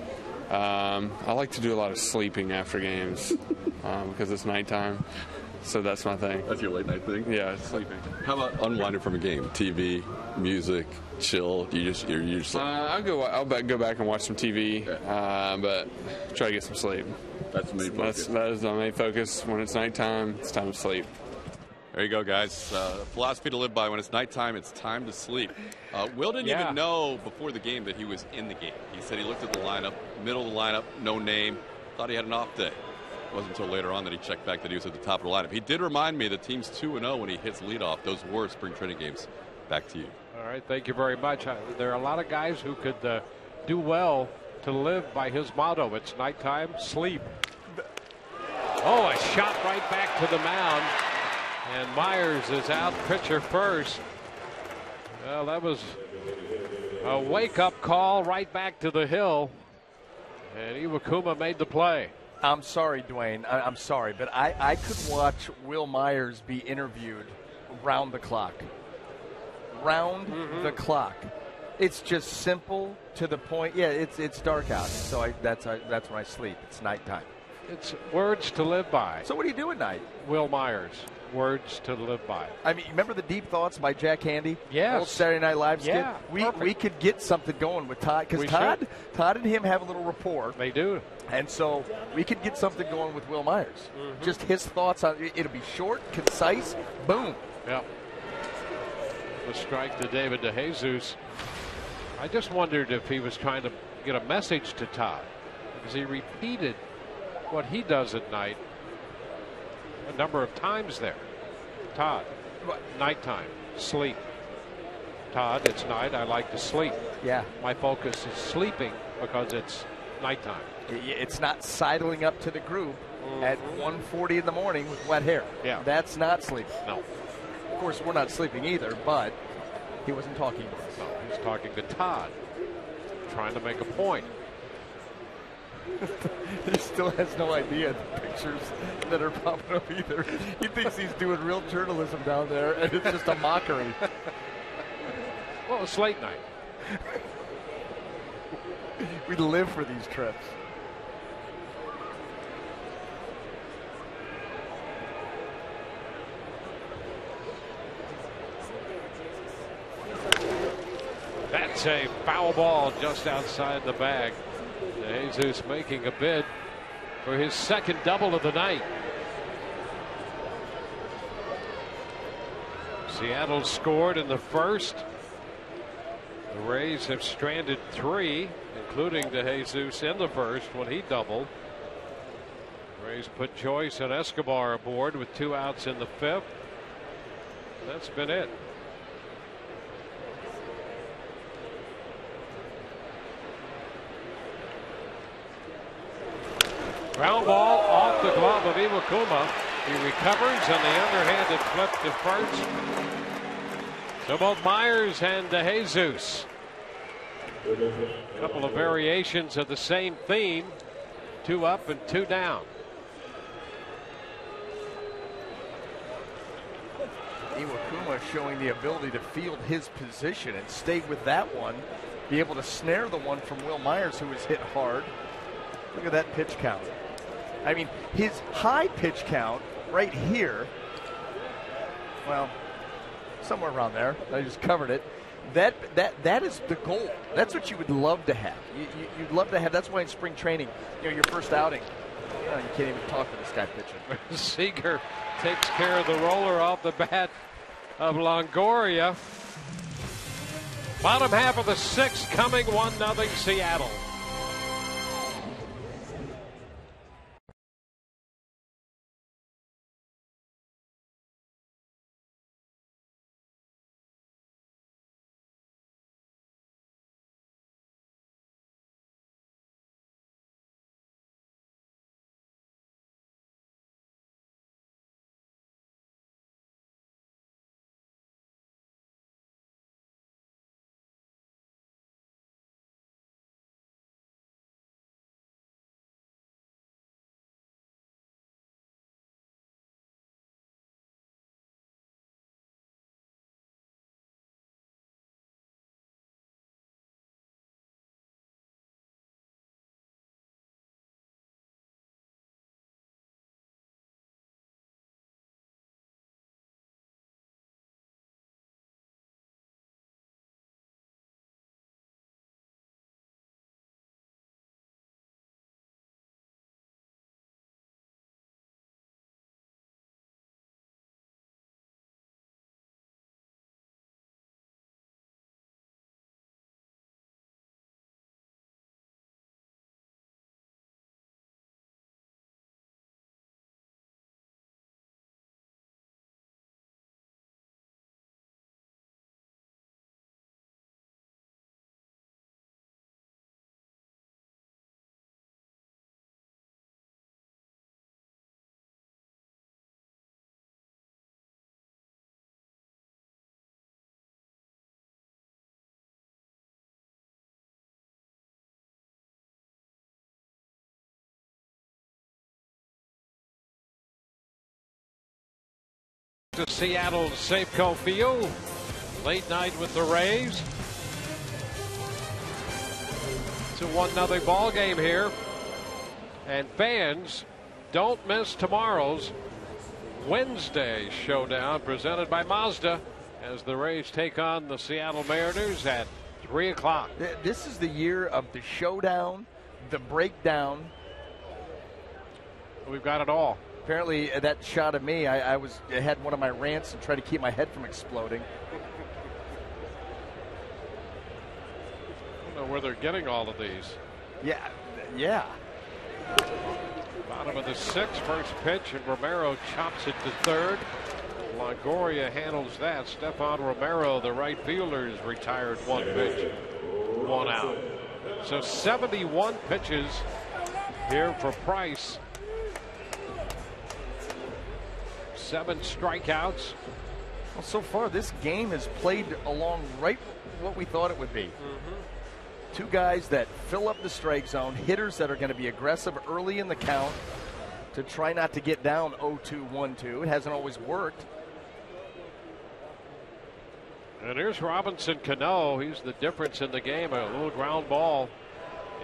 I like to do a lot of sleeping after games because it's nighttime. So that's my thing. That's your late night thing? Yeah, sleeping. How about unwinding from a game? TV, music, chill? You're just I'll go back and watch some TV, but try to get some sleep. That's the main focus. That is the main focus. When it's nighttime, it's time to sleep. There you go, guys. Philosophy to live by. When it's nighttime, it's time to sleep. Will didn't even know before the game that he was in the game. He said he looked at the lineup, middle of the lineup, no name, thought he had an off day. It wasn't until later on that he checked back that he was at the top of the lineup. He did remind me the team's 2-0 when he hits leadoff. Those were spring training games. Back to you. All right, thank you very much. There are a lot of guys who could do well to live by his motto. It's nighttime, sleep. Oh, a shot right back to the mound. And Myers is out, pitcher first. Well, that was a wake-up call right back to the hill. And Iwakuma made the play. I'm sorry, Dwayne. I'm sorry, but I could watch Will Myers be interviewed round the clock. The clock. It's just simple to the point. Yeah, it's dark out, so that's when I sleep. It's nighttime. It's words to live by. So what do you do at night? Will Myers, words to live by. I mean, remember the Deep Thoughts by Jack Handy? Yes. Old Saturday Night Live skit? Yeah, we could get something going with Todd, because Todd and him have a little rapport. They do. And so we could get something going with Will Myers. Just his thoughts on it. It'll be short, concise, boom. Yep. The strike to David DeJesus. I just wondered if he was trying to get a message to Todd, because he repeated what he does at night a number of times there. Todd, nighttime, sleep. Todd, it's night, I like to sleep. Yeah. My focus is sleeping because it's nighttime. It's not sidling up to the group at 1:40 in the morning with wet hair. Yeah. That's not sleeping. No. Of course, we're not sleeping either, but he wasn't talking to us. No, he's talking to Todd, trying to make a point. He still has no idea the pictures that are popping up either. He thinks he's doing real journalism down there, and it's just a mockery. Well, it's late night. We live for these trips. That's a foul ball just outside the bag. Jesus making a bid for his second double of the night. Seattle scored in the first. The Rays have stranded 3, including DeJesus in the first when he doubled. Rays put Joyce and Escobar aboard with 2 outs in the 5th. That's been it. Ground ball off the glove of Iwakuma. He recovers, and the underhanded flip to first. So both Myers and DeJesus. A couple of variations of the same theme. 2 up and 2 down. Iwakuma showing the ability to field his position and stay with that one. Be able to snare the one from Will Myers, who was hit hard. Look at that pitch count. I mean, his high pitch count right here, well, somewhere around there. I just covered it. That is the goal. That's what you would love to have. You'd love to have. That's why in spring training, your first outing, you can't even talk to this guy pitching. Seager takes care of the roller off the bat of Longoria. Bottom half of the 6th coming, 1-0 Seattle. To Seattle's Safeco Field. Late night with the Rays. It's a 1-0 ball game here. And fans, don't miss tomorrow's Wednesday showdown presented by Mazda as the Rays take on the Seattle Mariners at 3 o'clock. This is the year of the showdown, the breakdown. We've got it all. Apparently, that shot of me, I had one of my rants and tried to keep my head from exploding. I don't know where they're getting all of these. Yeah. Bottom of the sixth, first pitch, and Romero chops it to third. Longoria handles that. Stephon Romero, the right fielder, is retired. One pitch, 1 out. So 71 pitches here for Price. 7 strikeouts. Well, so far this game has played along right what we thought it would be. Two guys that fill up the strike zone, hitters that are going to be aggressive early in the count to try not to get down 0-2, 1-2. It hasn't always worked. And here's Robinson Cano. He's the difference in the game. A little ground ball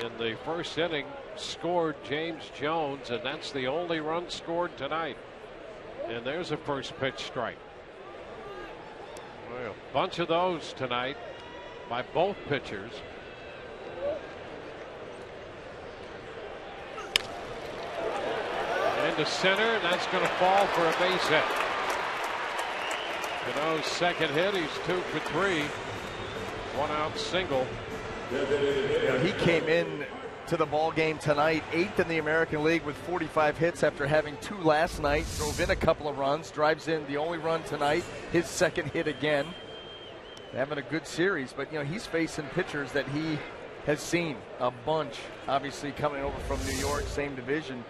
in the first inning scored James Jones, and that's the only run scored tonight. And there's a first pitch strike. Well, a bunch of those tonight by both pitchers. Into center, and that's going to fall for a base hit. Cano's second hit, he's 2 for 3. 1 out single. He came in to the ball game tonight, 8th in the American League with 45 hits after having 2 last night. Drove in a couple of runs, drives in the only run tonight, his second hit again. Having a good series, but he's facing pitchers that he has seen a bunch. Obviously coming over from New York, same division.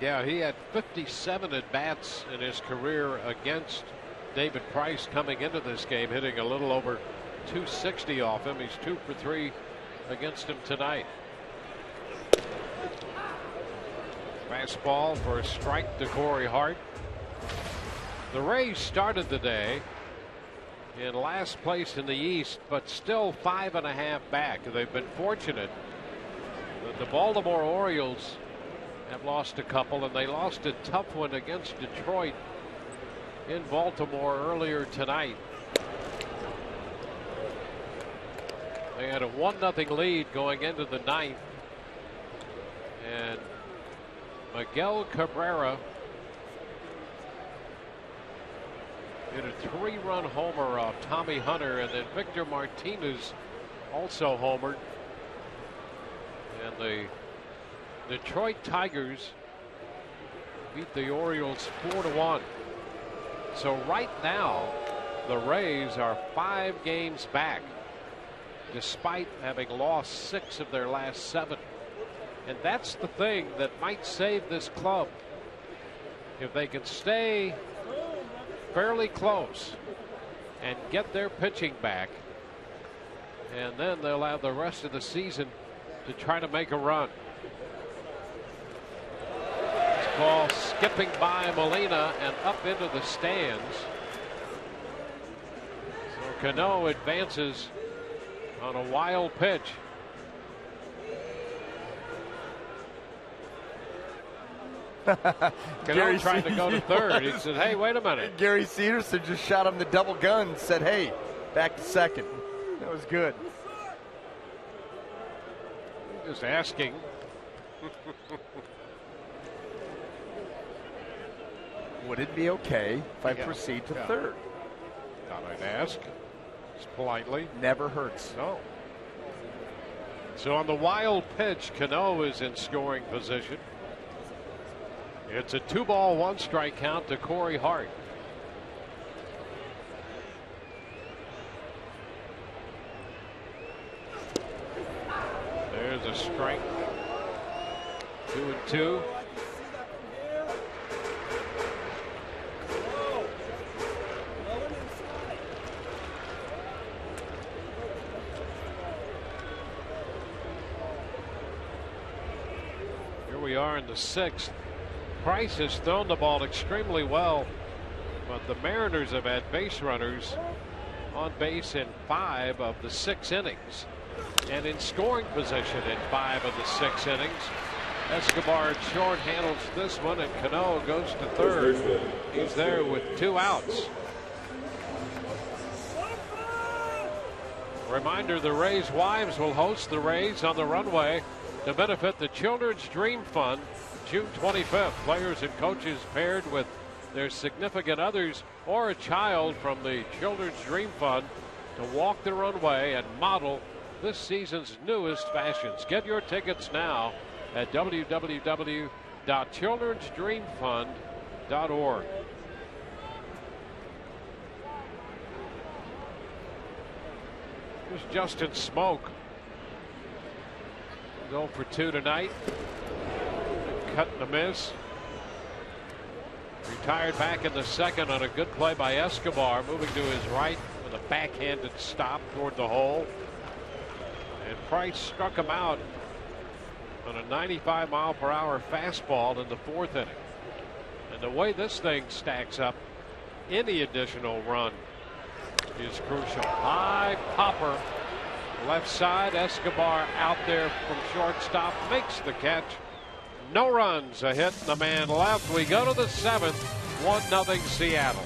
Yeah, he had 57 at-bats in his career against David Price coming into this game, hitting a little over 260 off him. He's 2 for 3 against him tonight. Fastball for a strike to Corey Hart. The Rays started the day in last place in the East, but still 5.5 back. They've been fortunate that the Baltimore Orioles have lost a couple, and they lost a tough one against Detroit in Baltimore earlier tonight. They had a 1-0 lead going into the 9th, and Miguel Cabrera hit a 3-run homer off Tommy Hunter, and then Victor Martinez also homered. And the Detroit Tigers beat the Orioles 4-1. So right now the Rays are 5 games back, despite having lost 6 of their last 7. And that's the thing that might save this club. If they can stay fairly close and get their pitching back, and then they'll have the rest of the season to try to make a run. This ball skipping by Molina and up into the stands. So Cano advances on a wild pitch. Cano tried to go to third. He said, hey, wait a minute. Gary Cedarson just shot him the double gun and said, hey, back to second. That was good. Just asking. Would it be okay if I proceed to third? Thought I'd ask. Just politely. Never hurts. No. So on the wild pitch, Cano is in scoring position. It's a 2-ball, 1-strike count to Corey Hart. There's a strike. 2-2. Here we are in the 6th. Price has thrown the ball extremely well, but the Mariners have had base runners on base in 5 of the 6 innings and in scoring position in 5 of the 6 innings. Escobar short handles this one, and Cano goes to third. He's there with 2 outs. Reminder, the Rays' wives will host the Rays on the runway to benefit the Children's Dream Fund June 25th. Players and coaches paired with their significant others or a child from the Children's Dream Fund to walk the runway and model this season's newest fashions. Get your tickets now at www.childrensdreamfund.org. Here's Justin Smoke. 0 for 2 tonight. Cut and a miss. Retired back in the second on a good play by Escobar, moving to his right with a backhanded stop toward the hole. And Price struck him out on a 95-mile-per-hour fastball in the 4th inning. And the way this thing stacks up, any additional run is crucial. High popper, left side. Escobar out there from shortstop, makes the catch. No runs, a hit, and the man left. We go to the 7th, 1-0 Seattle.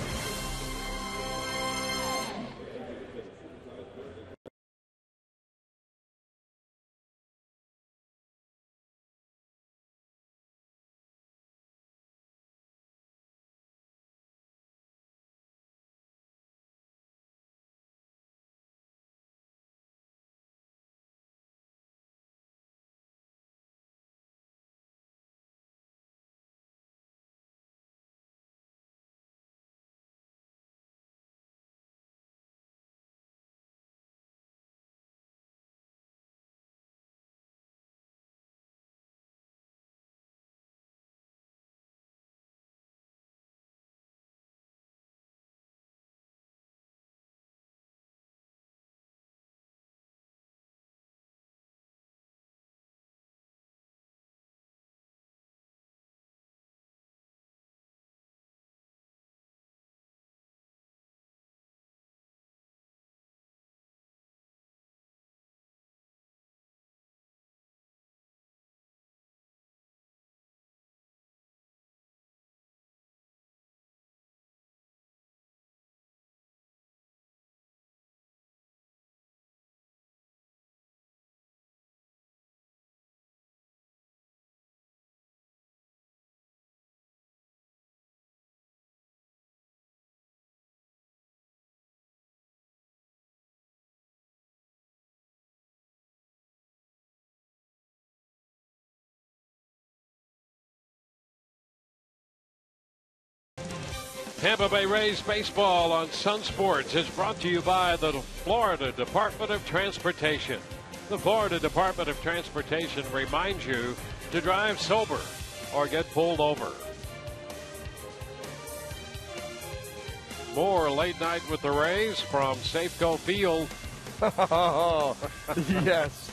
Tampa Bay Rays baseball on Sun Sports is brought to you by the Florida Department of Transportation. The Florida Department of Transportation reminds you to drive sober or get pulled over. More late night with the Rays from Safeco Field. Oh, yes.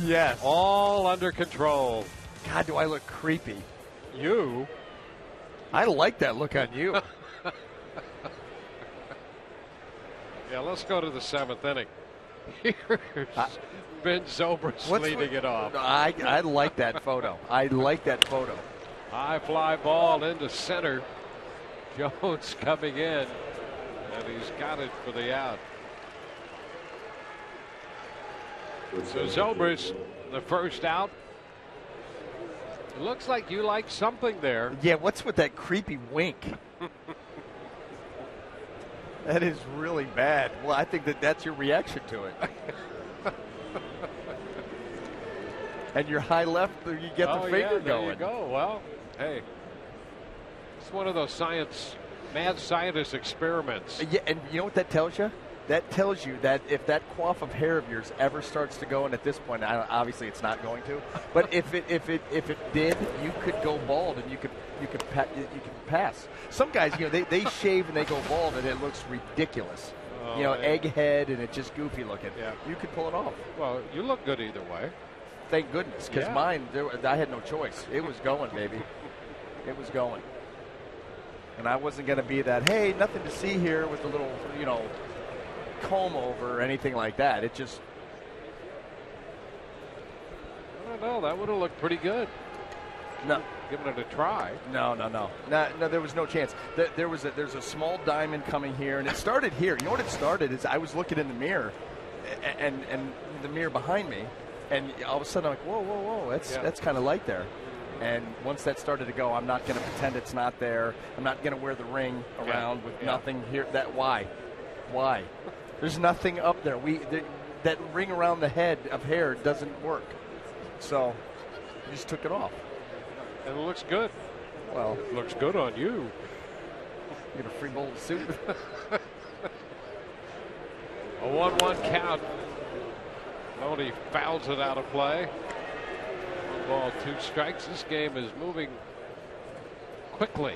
Yes. All under control. God, do I look creepy. You? I like that look on you. Yeah, let's go to the 7th inning. Here's Ben Zobrist leading it off. I like that photo. I like that photo. High fly ball into center. Jones coming in, and he's got it for the out. So Zobrist, the first out. It looks like you like something there. Yeah, what's with that creepy wink? That is really bad. Well, I think that's your reaction to it. And your high left, you get the finger going. There you go. Well, hey, it's one of those mad scientist experiments. Yeah, and you know what that tells you? That tells you that if that coif of hair of yours ever starts to go, and at this point, obviously it's not going to, but if it did, you could go bald and you could pass. Some guys, they shave and they go bald and it looks ridiculous. Egghead and it's just goofy looking. Yeah. You could pull it off. Well, you look good either way. Thank goodness, because mine, I had no choice. It was going, baby. It was going. And I wasn't going to be that, hey, nothing to see here with a little, comb over or anything like that. It just. I don't know. That would have looked pretty good. No. Giving it a try. No, there was no chance. There's a small diamond coming here, and it started here. You know what it started is I was looking in the mirror, and the mirror behind me, and all of a sudden I'm like, whoa, that's kind of light there. And once that started to go, I'm not going to pretend it's not there. I'm not going to wear the ring around with nothing here. Why? There's nothing up there. That ring around the head of hair doesn't work. So I just took it off. And it looks good. Well, it looks good on you. You get a free bowl of soup. A 1-1 count. Loney fouls it out of play. 1 ball, 2 strikes. This game is moving quickly.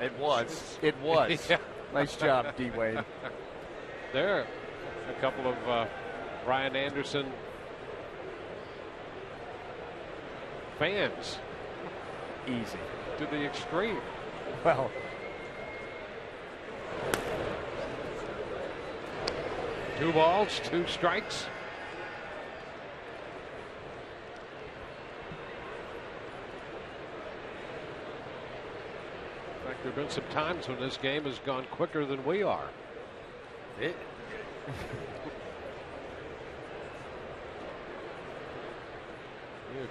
It was. Yeah. Nice job, D. Wade. There, a couple of Brian Anderson fans. Easy. To the extreme. Well. Two balls, 2 strikes. In fact, there have been some times when this game has gone quicker than we are.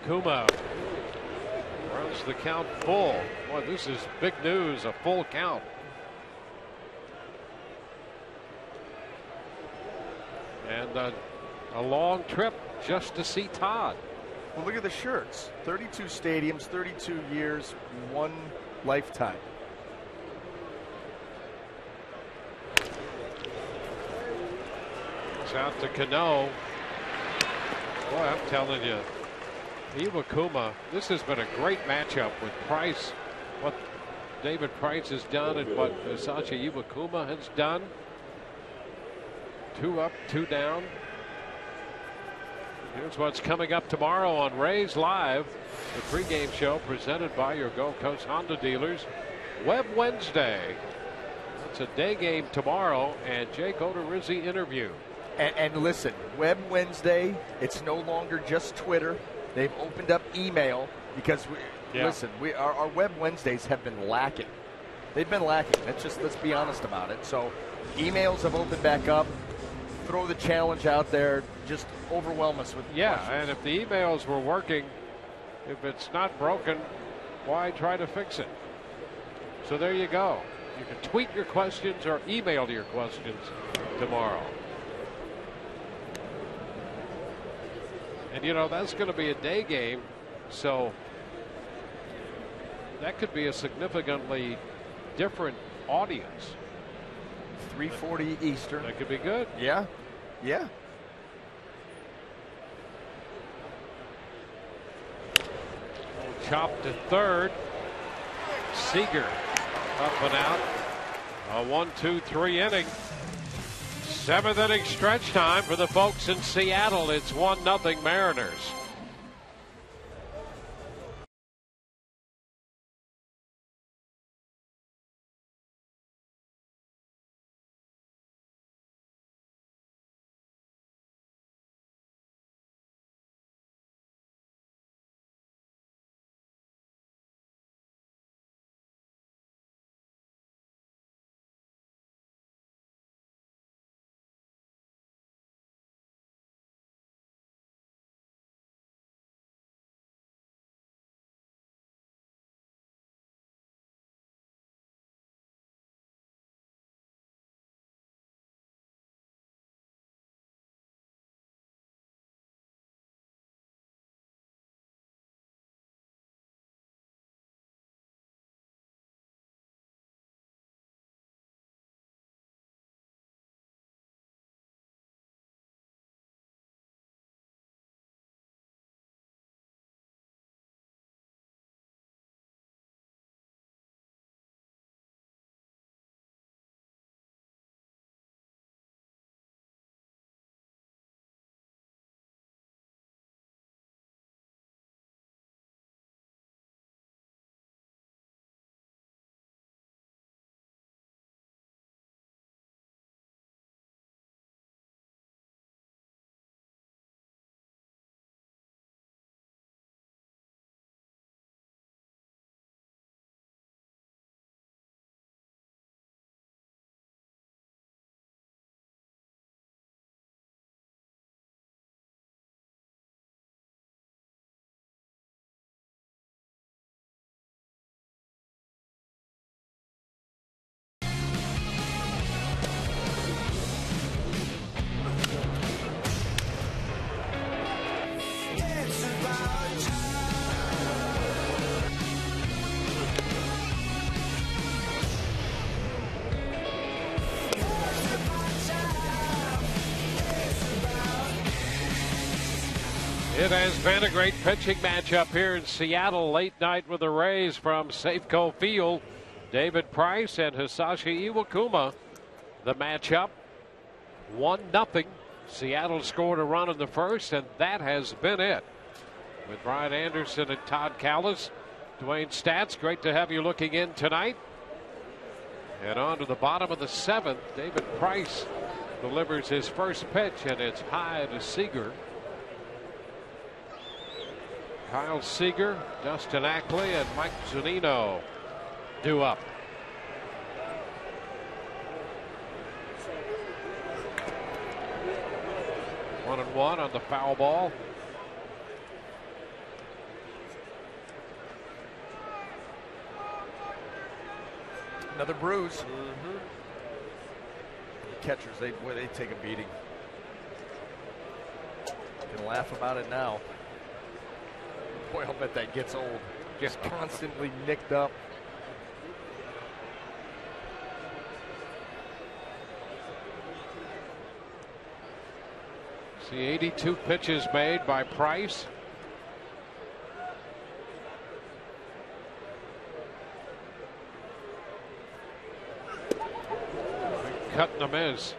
Kuma runs the count full. Boy, this is big news, a full count. And a long trip just to see Todd. Well, look at the shirts. 32 stadiums, 32 years, 1 lifetime. It's out to Cano. Boy, I'm telling you, Iwakuma, this has been a great matchup with Price. What David Price has done and what Sachi Iwakuma has done. 2 up, 2 down. Here's what's coming up tomorrow on Rays Live, the pregame show presented by your Gulf Coast Honda dealers. Web Wednesday. It's a day game tomorrow, and Jake Odorizzi interview. And listen, Web Wednesday, it's no longer just Twitter. They've opened up email because, listen, our Web Wednesdays have been lacking. They've been lacking. Let's be honest about it. So emails have opened back up. Throw the challenge out there. Just overwhelm us with questions. And if the emails were working, if it's not broken, why try to fix it? So there you go. You can tweet your questions or email your questions tomorrow. And, that's going to be a day game, so that could be a significantly different audience. 3:40 Eastern. That could be good. Yeah. Chop to third. Seager up and out. A 1-2-3 inning. 7th inning stretch time for the folks in Seattle. It's 1-0 Mariners. It has been a great pitching matchup here in Seattle. Late night with the Rays from Safeco Field. David Price and Hisashi Iwakuma. The matchup 1-0. Seattle scored a run in the first, and that has been it. With Brian Anderson and Todd Callis, Dwayne Stats, great to have you looking in tonight. And on to the bottom of the 7th, David Price delivers his first pitch, and it's high to Seager. Kyle Seager, Dustin Ackley, and Mike Zunino due up. One and one on the foul ball. Another bruise. Catchers, they take a beating. Can laugh about it now. Boy, I'll bet that gets old. Just constantly nicked up. See 82 pitches made by Price. Cutting them is.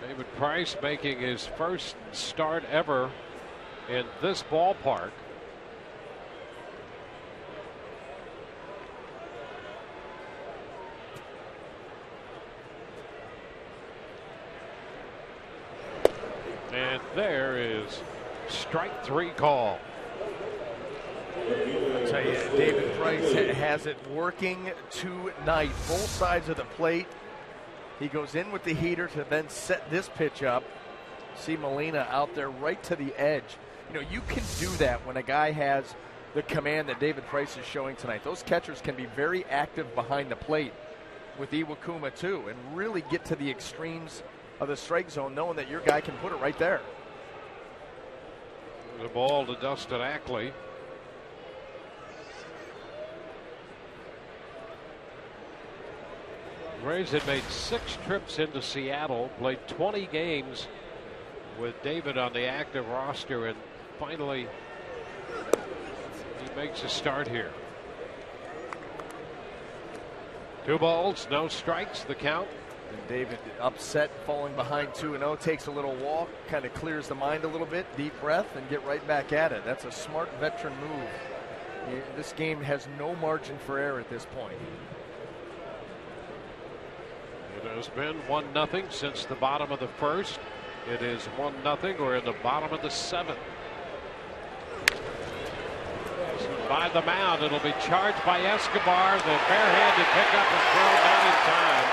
David Price making his first start ever in this ballpark. And there is strike 3 call. I'll tell you, David Price has it working tonight. Both sides of the plate. He goes in with the heater to then set this pitch up. See Molina out there right to the edge. You know, you can do that when a guy has the command that David Price is showing tonight. Those catchers can be very active behind the plate with Iwakuma too, and really get to the extremes of the strike zone, knowing that your guy can put it right there. The ball to Dustin Ackley. Rays had made 6 trips into Seattle, played 20 games with David on the active roster, and finally he makes a start here. 2 balls, no strikes, the count. And David, upset, falling behind 2-0, takes a little walk, kind of clears the mind a little bit, deep breath, and get right back at it. That's a smart veteran move. This game has no margin for error at this point. It has been 1-0 since the bottom of the first. It is 1-0. We're in the bottom of the 7th. By the mound, it'll be charged by Escobar. The barehanded pickup and throw down in time.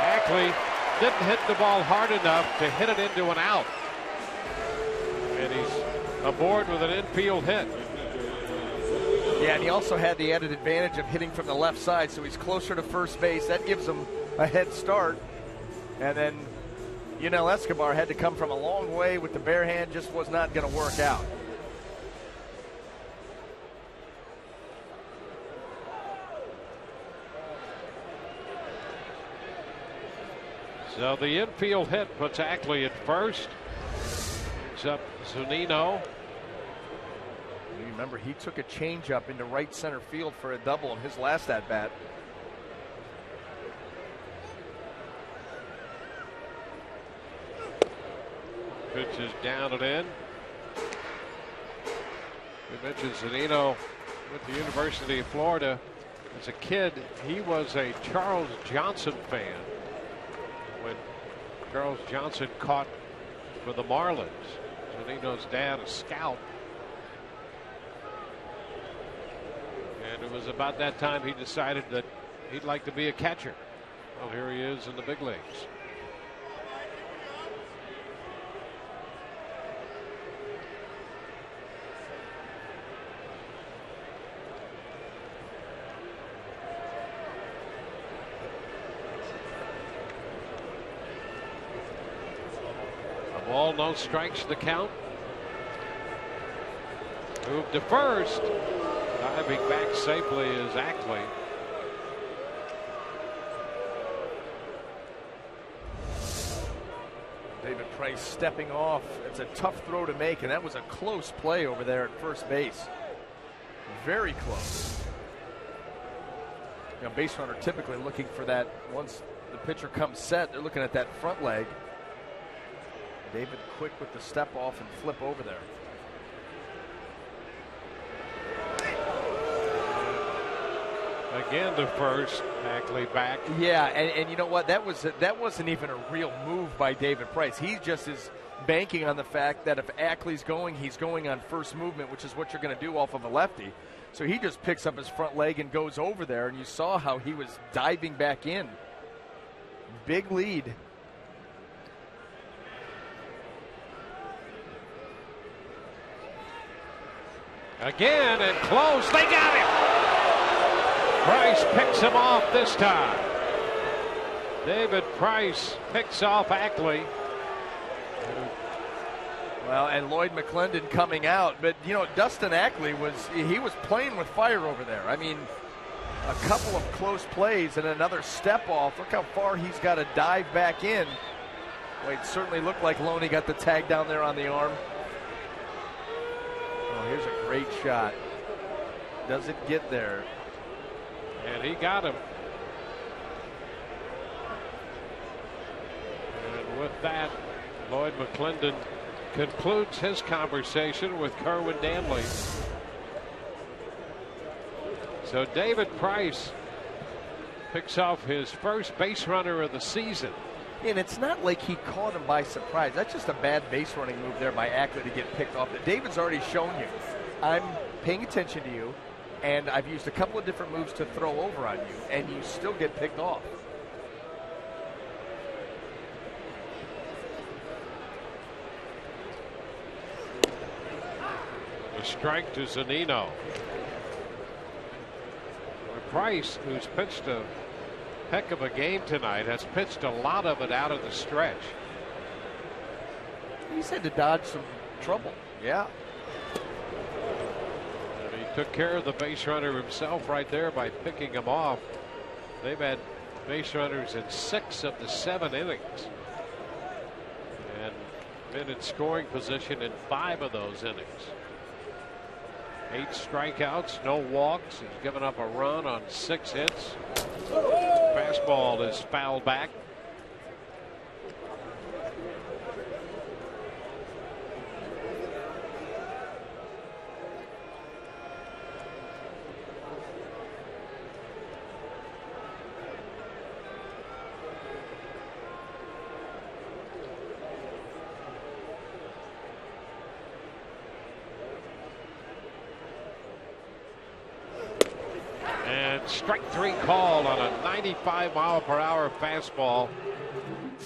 Ackley didn't hit the ball hard enough to hit it into an out. And he's aboard with an infield hit. Yeah, and he also had the added advantage of hitting from the left side, so he's closer to first base. That gives him a head start. And then, you know, Escobar had to come from a long way with the bare hand, just was not going to work out. So the infield hit puts Ackley at first. Brings up Zunino. You remember, he took a changeup into right center field for a double in his last at bat. Pitch is down and in. We mentioned Zunino with the University of Florida. As a kid, he was a Charles Johnson fan when Charles Johnson caught for the Marlins. Zunino's dad, a scout. And it was about that time he decided that he'd like to be a catcher. Well, here he is in the big leagues. Ball, no strikes, the count. Move to first. Diving back safely is Ackley. David Price stepping off. It's a tough throw to make, and that was a close play over there at first base. Very close. You know, base runner typically looking for that once the pitcher comes set. They're looking at that front leg. David quick with the step off and flip over there. Again to first, Ackley back. Yeah, and you know what? That wasn't even a real move by David Price. He just is banking on the fact that if Ackley's going, he's going on first movement, which is what you're going to do off of a lefty. So he just picks up his front leg and goes over there, and you saw how he was diving back in. Big lead. Again and close. They got him. Price picks him off this time. David Price picks off Ackley. Well, and Lloyd McClendon coming out, but you know, Dustin Ackley was playing with fire over there. I mean, a couple of close plays and another step off. Look how far he's got to dive back in. Well, it certainly looked like Loney got the tag down there on the arm. Oh, here's a great shot. Doesn't get there. And he got him. And with that, Lloyd McClendon concludes his conversation with Kerwin Danley. So David Price picks off his first base runner of the season. And it's not like he caught him by surprise. That's just a bad base running move there by Ackley to get picked off. David's already shown you, I'm paying attention to you, and I've used a couple of different moves to throw over on you, and you still get picked off. A strike to Zunino. Price, who's pitched a heck of a game tonight, has pitched a lot of it out of the stretch. He's had to dodge some trouble. Yeah. And he took care of the base runner himself right there by picking him off. They've had base runners in 6 of the 7 innings. And been in scoring position in 5 of those innings. 8 strikeouts, no walks. He's given up a run on 6 hits. Fastball is fouled back. Strike 3 called on a 95-mile-per-hour fastball.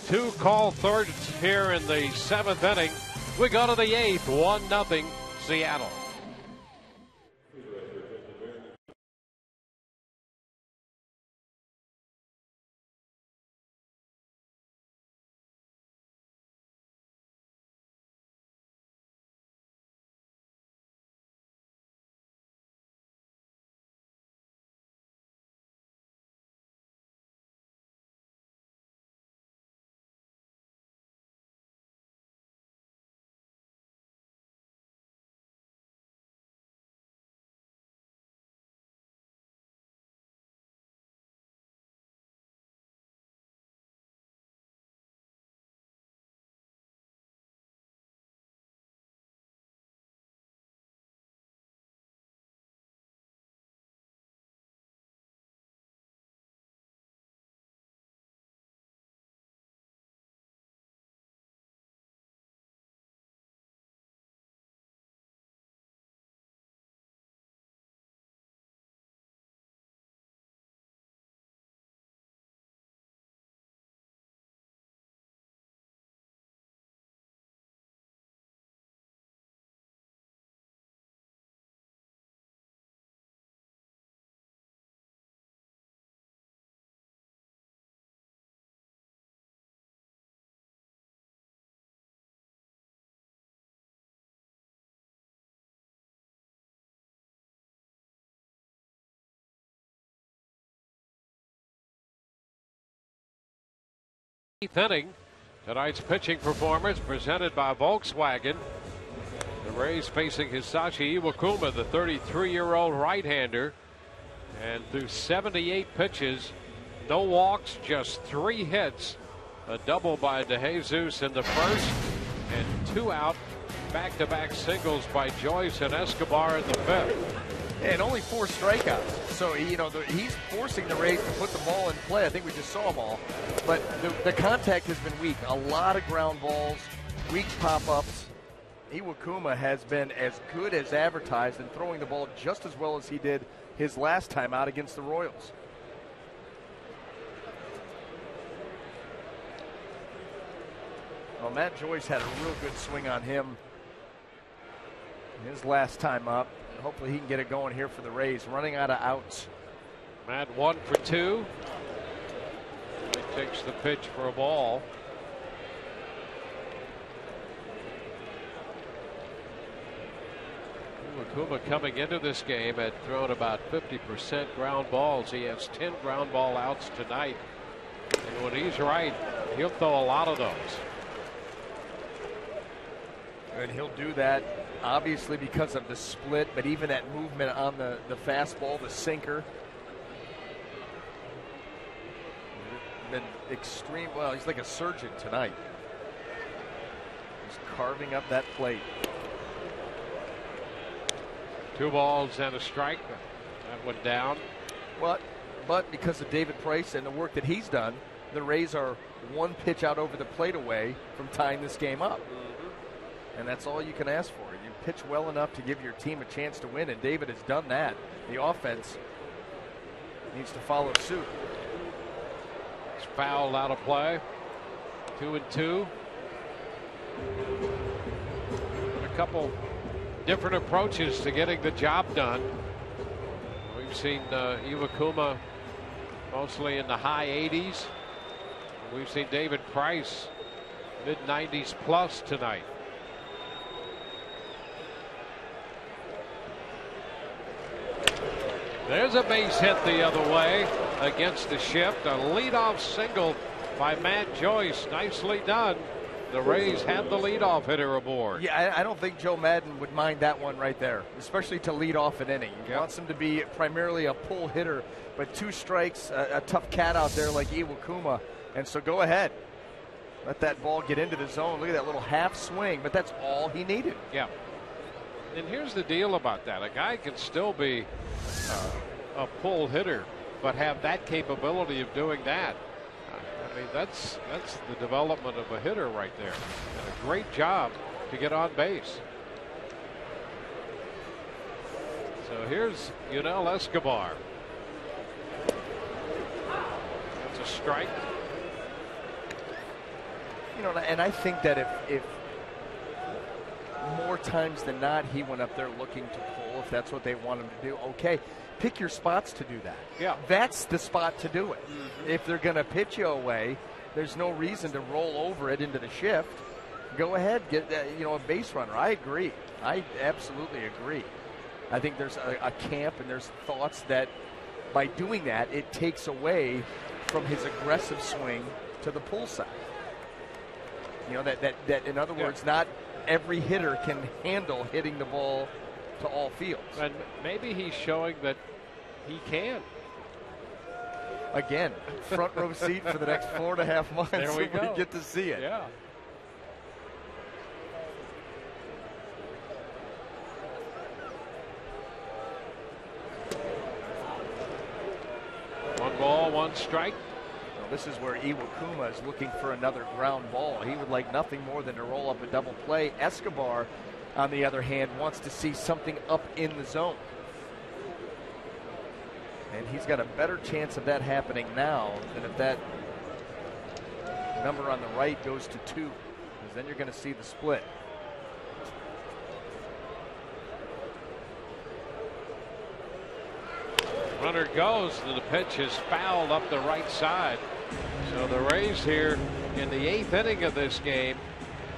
2 called thirds here in the 7th inning. We go to the 8th, 1-0 Seattle. Eighth inning, Tonight's pitching performance presented by Volkswagen. The Rays facing Hisashi Iwakuma, the 33-year-old right-hander. And through 78 pitches, no walks, just 3 hits. A double by DeJesus in the first, and 2 out back-to-back singles by Joyce and Escobar in the 5th. And only 4 strikeouts. So, he's forcing the Rays to put the ball in play. I think we just saw them all. But the contact has been weak. A lot of ground balls, weak pop-ups. Iwakuma has been as good as advertised and throwing the ball just as well as he did his last time out against the Royals. Well, Matt Joyce had a real good swing on him his last time up. Hopefully he can get it going here for the Rays. Running out of outs. Matt 1 for 2. He takes the pitch for a ball. Iwakuma coming into this game had thrown about 50% ground balls. He has 10 ground ball outs tonight. And when he's right, he'll throw a lot of those. And he'll do that obviously because of the split, but even that movement on the fastball, the sinker. Been extreme. Well, he's like a surgeon tonight. He's carving up that plate. 2 balls and a strike. That went down. But because of David Price and the work that he's done, the Rays are 1 pitch out over the plate away from tying this game up. And that's all you can ask for. You pitch well enough to give your team a chance to win, and David has done that. The offense needs to follow suit. It's fouled out of play. 2-2. A couple different approaches to getting the job done. We've seen Iwakuma mostly in the high 80s. We've seen David Price mid-90s plus tonight. There's a base hit the other way against the shift. A leadoff single by Matt Joyce. Nicely done. The Rays have the leadoff hitter aboard. Yeah, I don't think Joe Madden would mind that one right there, especially to lead off an inning. He wants him to be primarily a pull hitter, but 2 strikes, a tough cat out there like Iwakuma. And so go ahead. Let that ball get into the zone. Look at that little half swing, but that's all he needed. Yeah. And here's the deal about that. A guy can still be a pull hitter, but have that capability of doing that. I mean, that's the development of a hitter right there. And a great job to get on base. So here's Yunel Escobar. That's a strike. And I think that if more times than not he went up there looking to pull, if that's what they want him to do, okay, pick your spots to do that. Yeah, that's the spot to do it. If they're going to pitch you away, there's no reason to roll over it into the shift. Go ahead, get a base runner. I agree. I absolutely agree. I think there's a camp and there's thoughts that by doing that it takes away from his aggressive swing to the pull side. That in other words, not every hitter can handle hitting the ball to all fields. And maybe he's showing that he can. Again, front row seat for the next 4.5 months. There we go. We get to see it. Yeah. One ball, 1 strike. This is where Iwakuma is looking for another ground ball. He would like nothing more than to roll up a double play. Escobar, on the other hand, wants to see something up in the zone. And he's got a better chance of that happening now than if that number on the right goes to 2. Because then you're going to see the split. Runner goes, and the pitch is fouled up the right side. So the Rays here in the 8th inning of this game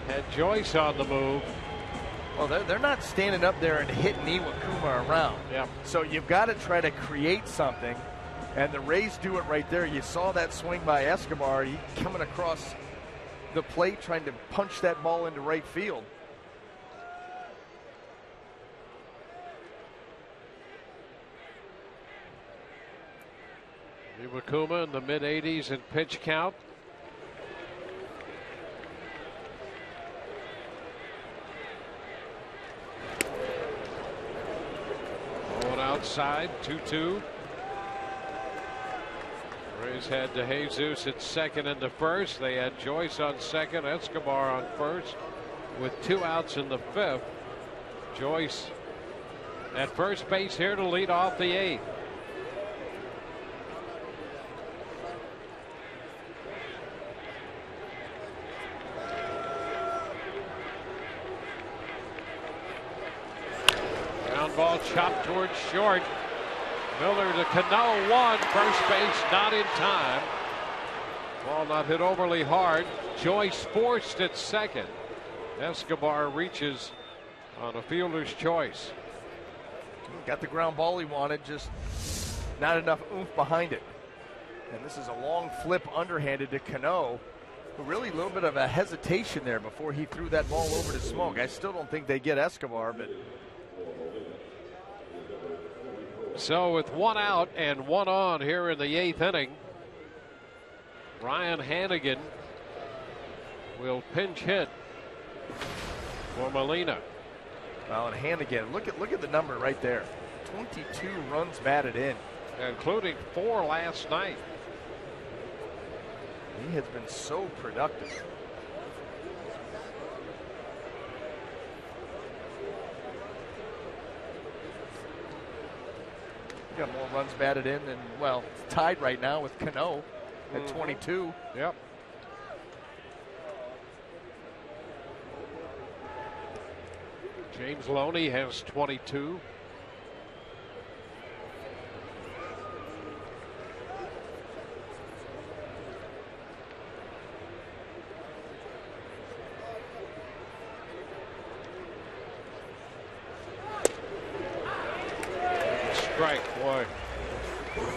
had Joyce on the move. Well, they're not standing up there and hitting Iwakuma around. Yeah. So you've got to try to create something, and the Rays do it right there. You saw that swing by Escobar. He coming across the plate, trying to punch that ball into right field. Iwakuma in the mid-80s in pitch count. Going outside, 2-2. Rays head to Jesus at second and to first. They had Joyce on second, Escobar on first, with 2 outs in the 5th. Joyce at first base here to lead off the 8th. Ground ball chopped towards short. Miller to Cano, 1, first base not in time. Ball not hit overly hard. Joyce forced at second. Escobar reaches on a fielder's choice. Got the ground ball he wanted, just not enough oomph behind it. And this is a long flip underhanded to Cano. Really a little bit of a hesitation there before he threw that ball over to Smoke. I still don't think they get Escobar, but. So with 1 out and 1 on here in the 8th inning, Ryan Hannigan will pinch hit for Molina. Well, and Hannigan, look at the number right there. 22 runs batted in, including 4 last night. He has been so productive. Got more runs batted in than, well, tied right now with Cano at 22. Yep. James Loney has 22. Strike, boy.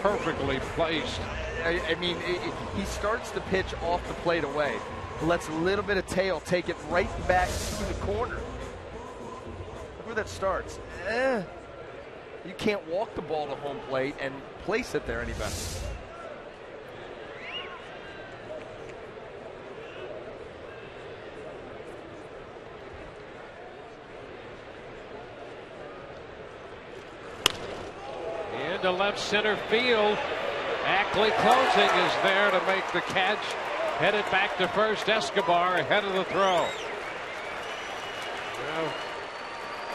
Perfectly placed. I mean, he starts the pitch off the plate away. Lets a little bit of tail take it right back to the corner. Look where that starts. You can't walk the ball to home plate and place it there any better. To left center field. Ackley closing is there to make the catch. Headed back to first. Escobar ahead of the throw. Well,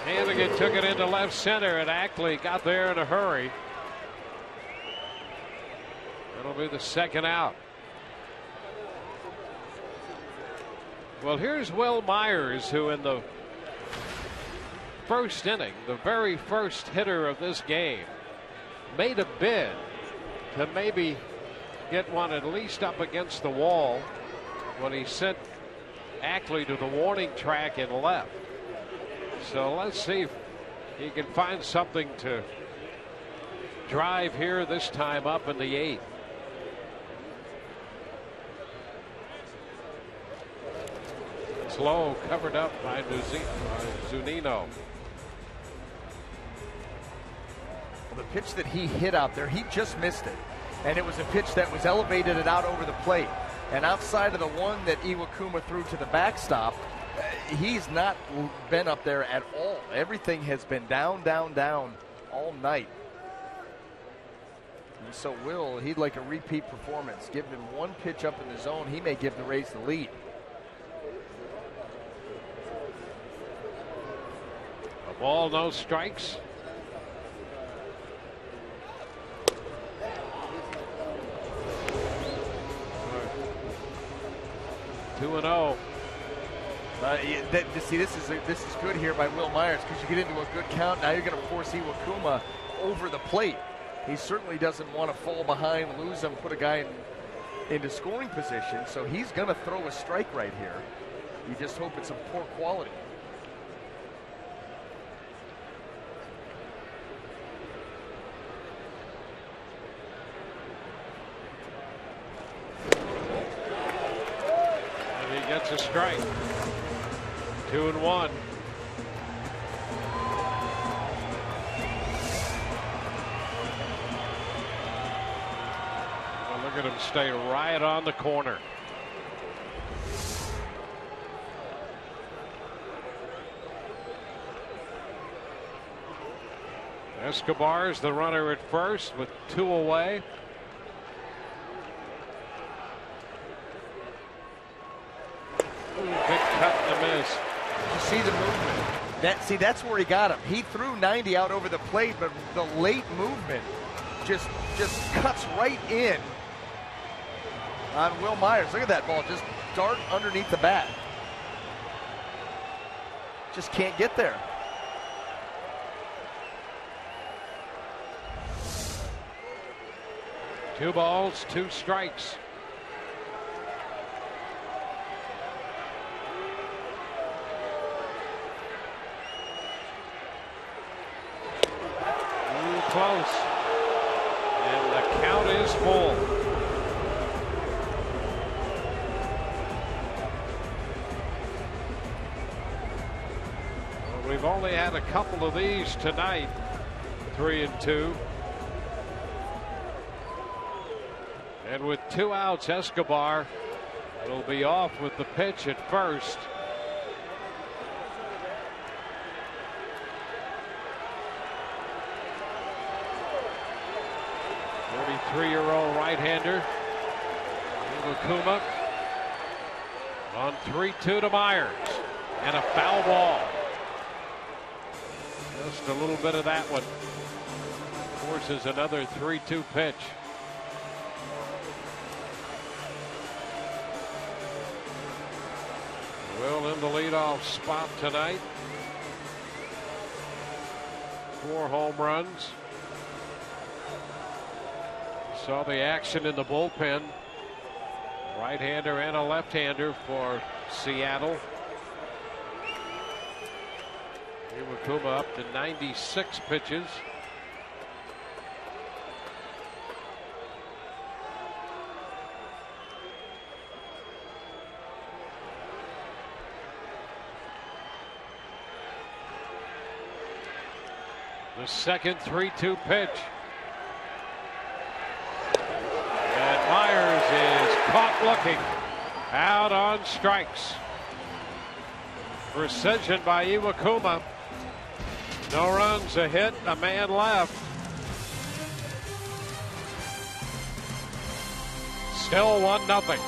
Hannigan took it into left center, and Ackley got there in a hurry. That'll be the 2nd out. Well, here's Will Myers, who in the 1st inning, the very first hitter of this game, made a bid to maybe get one at least up against the wall when he sent Ackley to the warning track and left. So let's see if he can find something to drive here, this time up in the 8th. It's low, covered up by Zunino. The pitch that he hit out there, he just missed it. And it was a pitch that was elevated and out over the plate. And outside of the one that Iwakuma threw to the backstop, he's not been up there at all. Everything has been down, down, down all night. And so Will, he'd like a repeat performance. Give him one pitch up in the zone. He may give the Rays the lead. A ball, no strikes. 2-0. See, this is good here by Will Myers, because you get into a good count. Now you're going to force Iwakuma over the plate. He certainly doesn't want to fall behind, lose him, put a guy into scoring position. So he's going to throw a strike right here. You just hope it's of poor quality. That's a strike. 2-1. Well, look at him stay right on the corner. Escobar is the runner at first with 2 away. Big cut and a miss. You see the movement. That's where he got him. He threw 90 out over the plate, but the late movement just cuts right in on Will Myers. Look at that ball, just dart underneath the bat. Just can't get there. Two balls, 2 strikes. Close. And the count is full. Well, we've only had a couple of these tonight. 3-2. And with 2 outs, Escobar will be off with the pitch at first. 33-year-old right-hander Iwakuma on 3-2 to Myers, and a foul ball. Just a little bit of that one forces another 3-2 pitch. Will in the leadoff spot tonight. 4 home runs. Saw the action in the bullpen. Right-hander and a left-hander for Seattle. Iwakuma up to 96 pitches. The second 3-2 pitch. And Myers is caught looking. Out on strikes. Precision by Iwakuma. No runs, a hit, a man left. Still 1-0.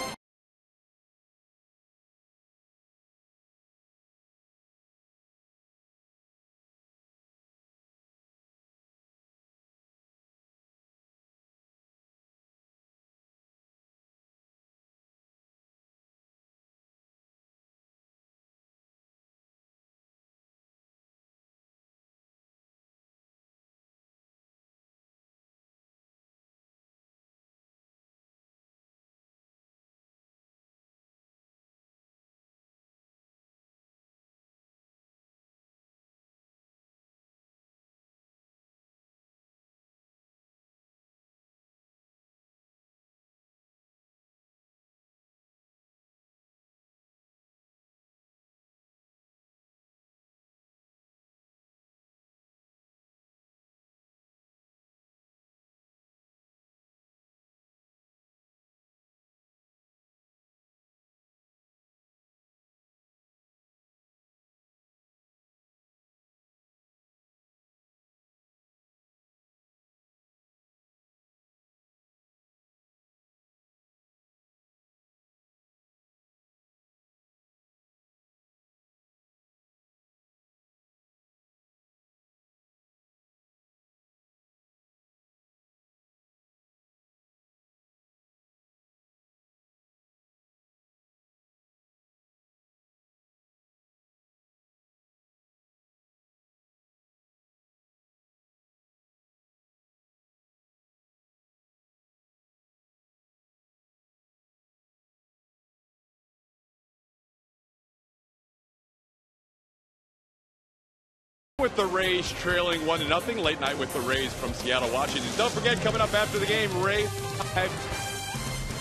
With the Rays trailing 1-0, late night with the Rays from Seattle, Washington. Don't forget, coming up after the game, Rays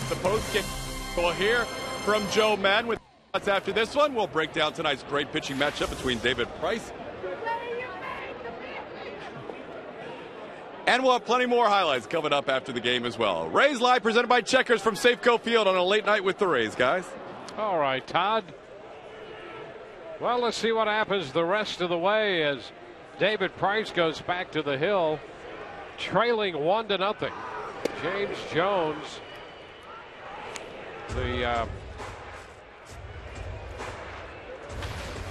the post kick. We'll hear from Joe Madden with After this one, we'll break down tonight's great pitching matchup between David Price. And we'll have plenty more highlights coming up after the game as well. Rays Live presented by Checkers from Safeco Field on a late night with the Rays, guys. All right, Todd. Well, let's see what happens the rest of the way as David Price goes back to the hill, trailing 1-0. James Jones, the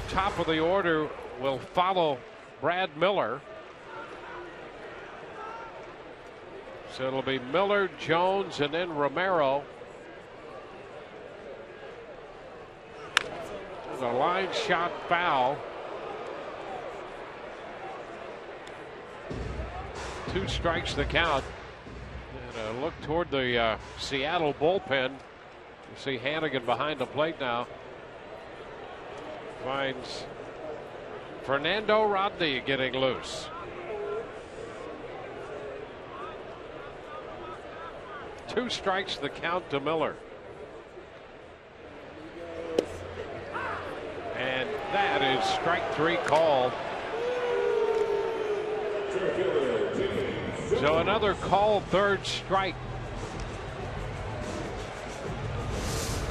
top of the order, will follow Brad Miller. So it'll be Miller, Jones, and then Romero. The line shot foul. 2 strikes the count. And a look toward the Seattle bullpen. You see Hannigan behind the plate now. Finds Fernando Rodney getting loose. Two strikes the count to Miller. And that is strike 3 call. So another call, 3rd strike.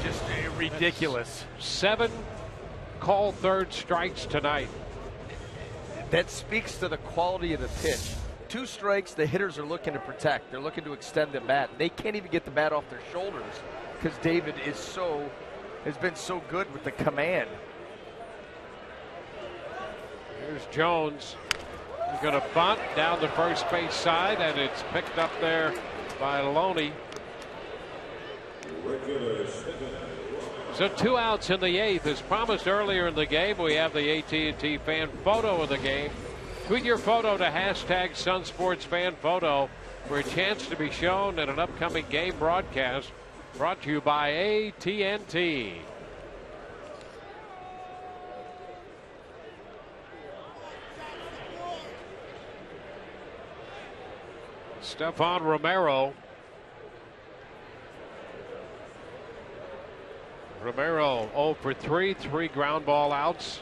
Just ridiculous. 7 call 3rd strikes tonight. That speaks to the quality of the pitch. 2 strikes, the hitters are looking to protect. They're looking to extend the bat. They can't even get the bat off their shoulders because David has been so good with the command. Here's Jones. He's going to bunt down the first base side, and it's picked up there by Loney. So 2 outs in the 8th. As promised earlier in the game, we have the AT&T fan photo of the game. Tweet your photo to hashtag #SunSportsFanPhoto for a chance to be shown in an upcoming game broadcast brought to you by AT&T. Stephon Romero. Romero 0 for 3, 3 ground ball outs.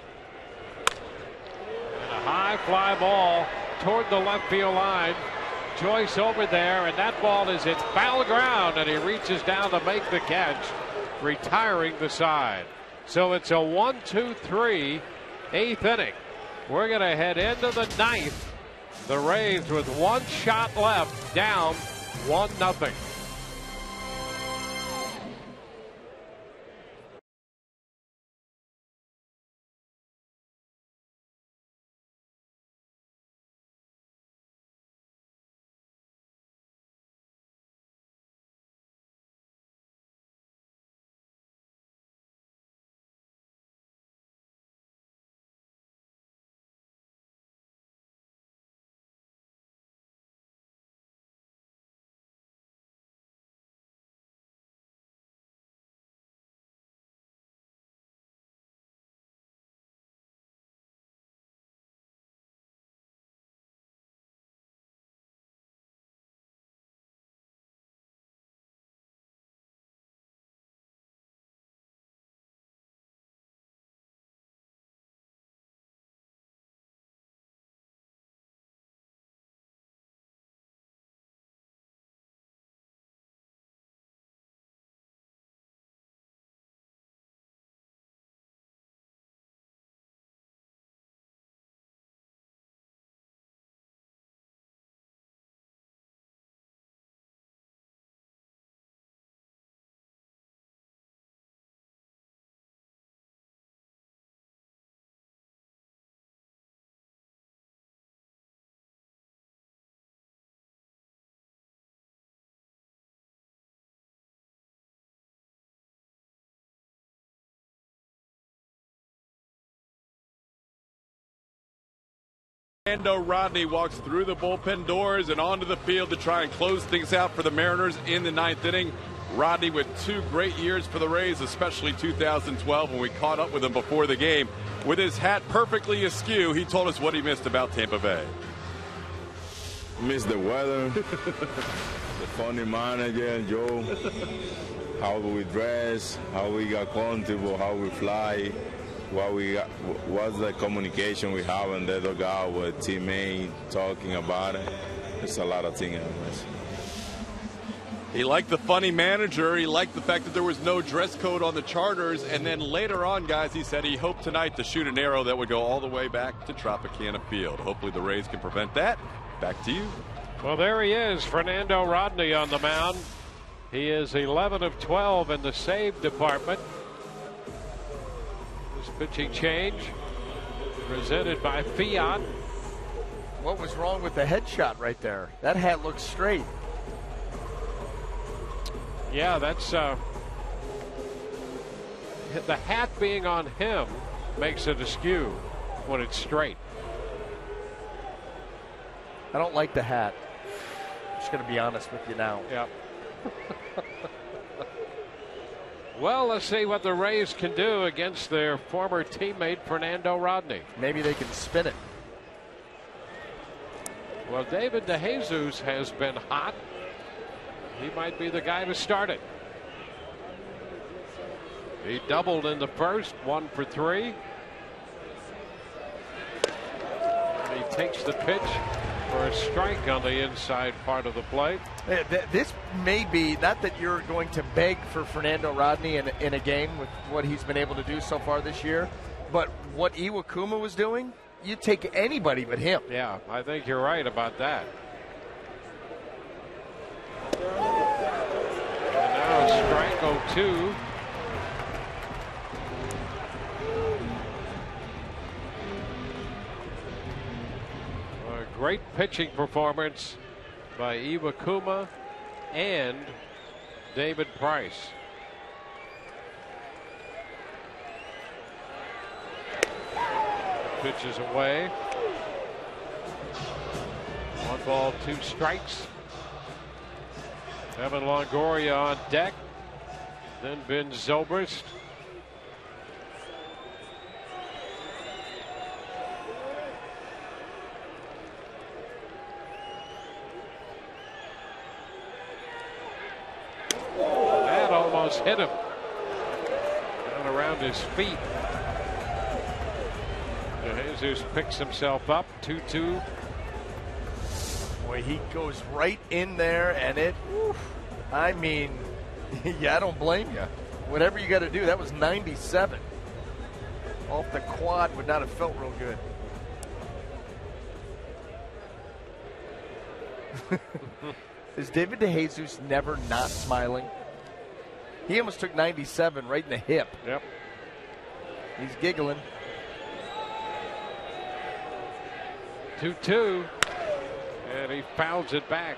And a high fly ball toward the left field line. Joyce over there, and that ball is in foul ground, and he reaches down to make the catch, retiring the side. So it's a 1-2-3 8th inning. We're going to head into the 9th. The Rays with 1 shot left, down 1-0. Fernando Rodney walks through the bullpen doors and onto the field to try and close things out for the Mariners in the 9th inning. Rodney with 2 great years for the Rays, especially 2012 when we caught up with him before the game. With his hat perfectly askew, he told us what he missed about Tampa Bay. Miss the weather, the funny manager, Joe. how we dress, how we got comfortable, how we fly, what's the communication we have in the dugout with teammates talking about it. There's a lot of things. He liked the funny manager. He liked the fact that there was no dress code on the charters. And then later on, guys, he said he hoped tonight to shoot an arrow that would go all the way back to Tropicana Field. Hopefully the Rays can prevent that. Back to you. Well, there he is, Fernando Rodney on the mound. He is 11 of 12 in the save department. This pitching change presented by Fiat. What was wrong with the headshot right there? That hat looks straight. Yeah, that's the hat being on him makes it askew when it's straight. I don't like the hat. I'm just going to be honest with you now. Yep. Well, let's see what the Rays can do against their former teammate Fernando Rodney. Maybe they can spin it. Well, David DeJesus has been hot. He might be the guy to start it. He doubled in the first, 1 for 3. And he takes the pitch for a strike on the inside part of the plate. This may be, not that you're going to beg for Fernando Rodney in a game with what he's been able to do so far this year, but what Iwakuma was doing, you take anybody but him. Yeah, I think you're right about that. And now strike 0-2. A great pitching performance by Iwakuma and David Price. Pitches away. 1 ball, 2 strikes. Evan Longoria on deck. Then Ben Zobrist. That almost hit him. Down around his feet. Jesus picks himself up. 2-2. Boy, he goes right in there, and it, I mean, yeah, I don't blame you. Whatever you got to do, that was 97. Off the quad would not have felt real good. Is David DeJesus never not smiling? He almost took 97 right in the hip. Yep. He's giggling. 2-2. And he fouls it back.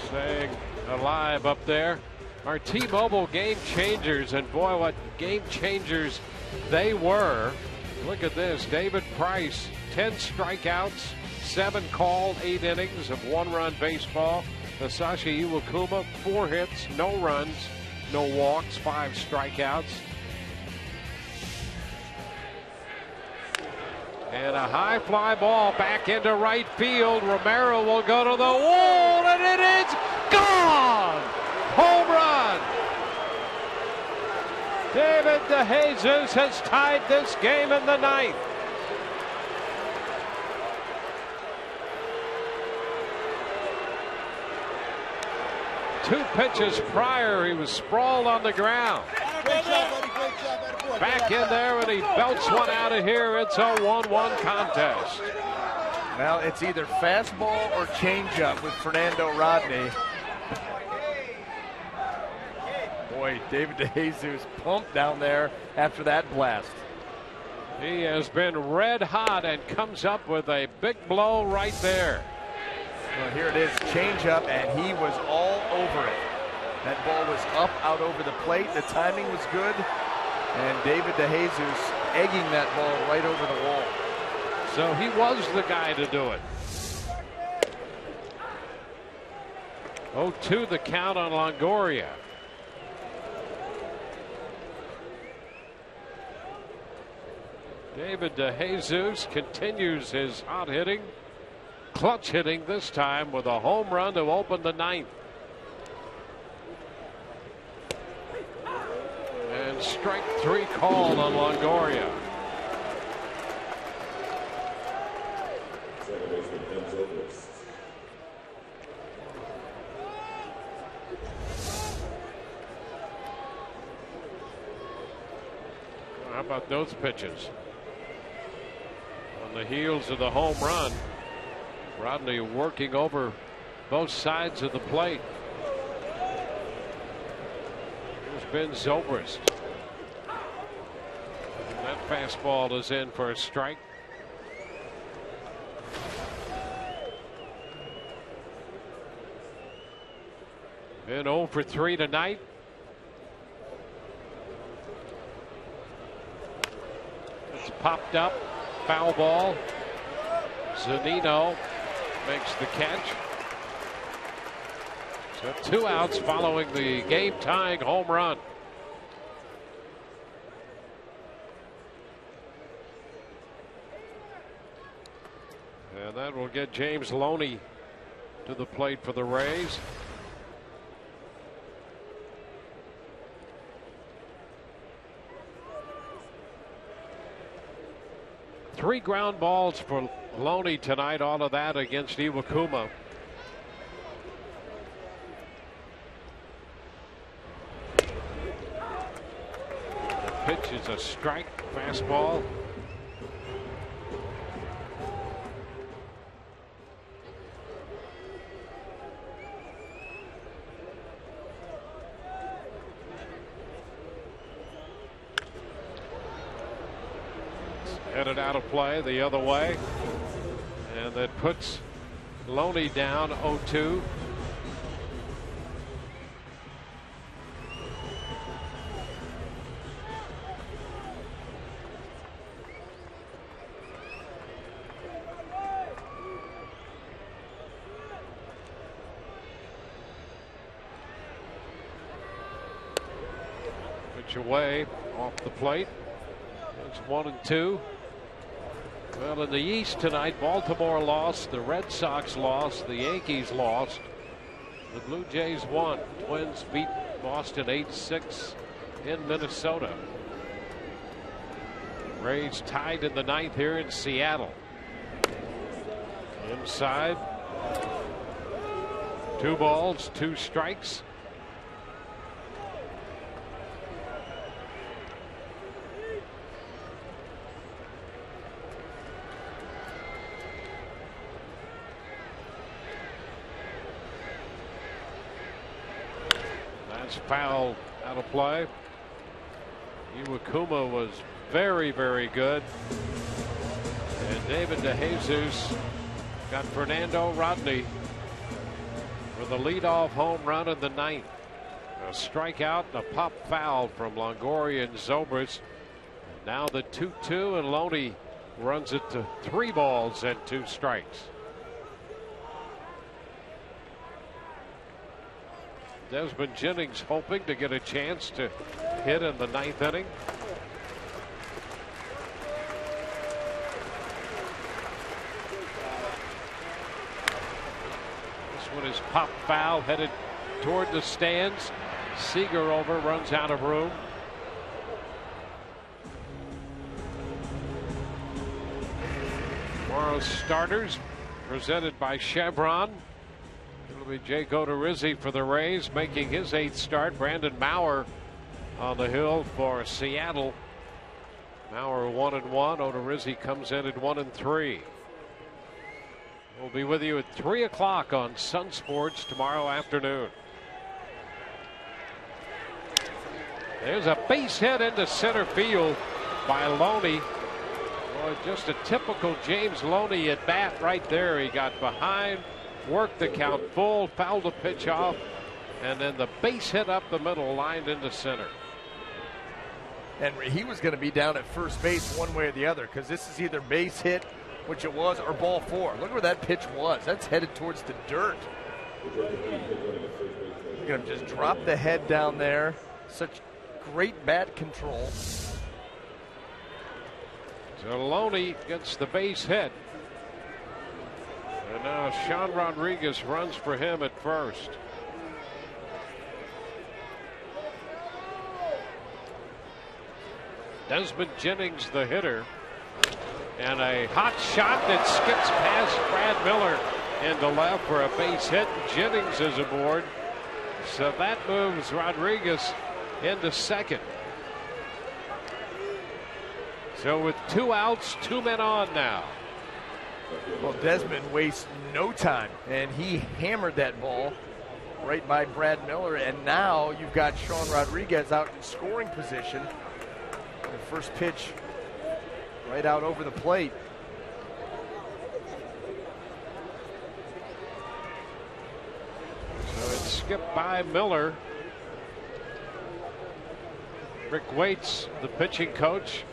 Staying alive up there. Our T-Mobile game changers, and boy, what game changers they were. Look at this. David Price, 10 strikeouts, 7 called, 8 innings of 1-run baseball. Masashi Iwakuma, 4 hits, no runs, no walks, 5 strikeouts. And a high fly ball back into right field. Romero will go to the wall, and it is gone! Home run! David DeJesus has tied this game in the 9th. Two pitches prior, he was sprawled on the ground. Back in there, and he belts one out of here. It's a 1-1 contest. Well, it's either fastball or changeup with Fernando Rodney. Boy, David DeJesus pumped down there after that blast. He has been red hot and comes up with a big blow right there. Well, here it is, changeup, and he was all over it. That ball was up, out over the plate. The timing was good. And David DeJesus egging that ball right over the wall. So he was the guy to do it. 0-2 the count on Longoria. David DeJesus continues his hot hitting. Clutch hitting this time with a home run to open the 9th. And strike 3 called on Longoria. How about those pitches? On the heels of the home run, Rodney working over both sides of the plate. Here's Ben Zobrist. And that fastball is in for a strike. Ben 0 for 3 tonight. It's popped up. Foul ball. Zunino makes the catch. So 2 outs following the game-tying home run. And that will get James Loney to the plate for the Rays. Three ground balls for Loney tonight, all of that against Iwakuma. The pitch is a strike, fastball. Headed out of play the other way, and that puts Loney down 0-2. Pitch away off the plate. It's 1-2. Well, in the East tonight, Baltimore lost, the Red Sox lost, the Yankees lost, the Blue Jays won. Twins beat Boston 8-6 in Minnesota. Rays tied in the 9th here in Seattle. Inside, 2 balls, 2 strikes. Foul out of play. Iwakuma was very, very good. And David DeJesus got Fernando Rodney for the leadoff home run in the 9th. A strikeout and a pop foul from Longoria and Zobrist. Now the 2-2, and Loney runs it to 3 balls and 2 strikes. Desmond Jennings hoping to get a chance to hit in the 9th inning. This one is pop foul, headed toward the stands. Seager over, runs out of room. Tomorrow's starters presented by Chevron. It'll be Jake Odorizzi for the Rays, making his 8th start. Brandon Maurer on the hill for Seattle. Maurer 1-1. Odorizzi comes in at 1-3. We'll be with you at 3 o'clock on Sun Sports tomorrow afternoon. There's a base hit into center field by Loney. Boy, just a typical James Loney at bat right there. He got behind, worked the count full, fouled the pitch off, and then the base hit up the middle, lined into center. And he was going to be down at first base one way or the other, because this is either base hit, which it was, or ball 4. Look where that pitch was. That's headed towards the dirt. You're going to just drop the head down there. Such great bat control. So Loney gets the base hit. And now Sean Rodriguez runs for him at first. Desmond Jennings, the hitter. And a hot shot that skips past Brad Miller into left for a base hit. Jennings is aboard. So that moves Rodriguez into second. So with 2 outs, 2 men on now. Well, Desmond wastes no time, and he hammered that ball right by Brad Miller. And now you've got Sean Rodriguez out in scoring position. The first pitch right out over the plate. So it's skipped by Miller. Rick Waits, the pitching coach,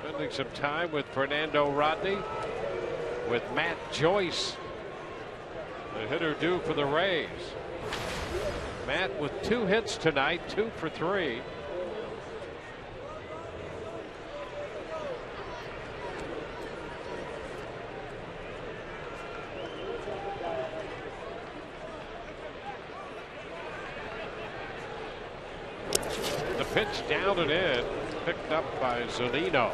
spending some time with Fernando Rodney, with Matt Joyce, the hitter due for the Rays. Matt with 2 hits tonight, 2 for 3. The pitch down and in, picked up by Zunino.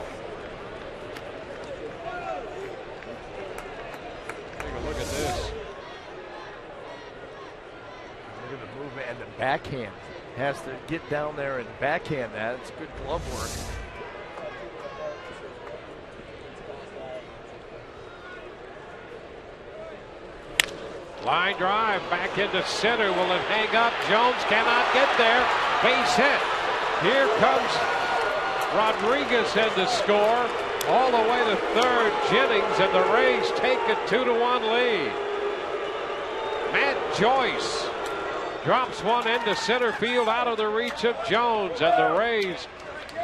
Take a look at this. Look at the movement and the backhand. Has to get down there and backhand that. It's good glove work. Line drive back into center. Will it hang up? Jones cannot get there. Base hit. Here comes Rodriguez in to score. All the way to third. Jennings and the Rays take a 2-1 lead. Matt Joyce drops one into center field out of the reach of Jones, and the Rays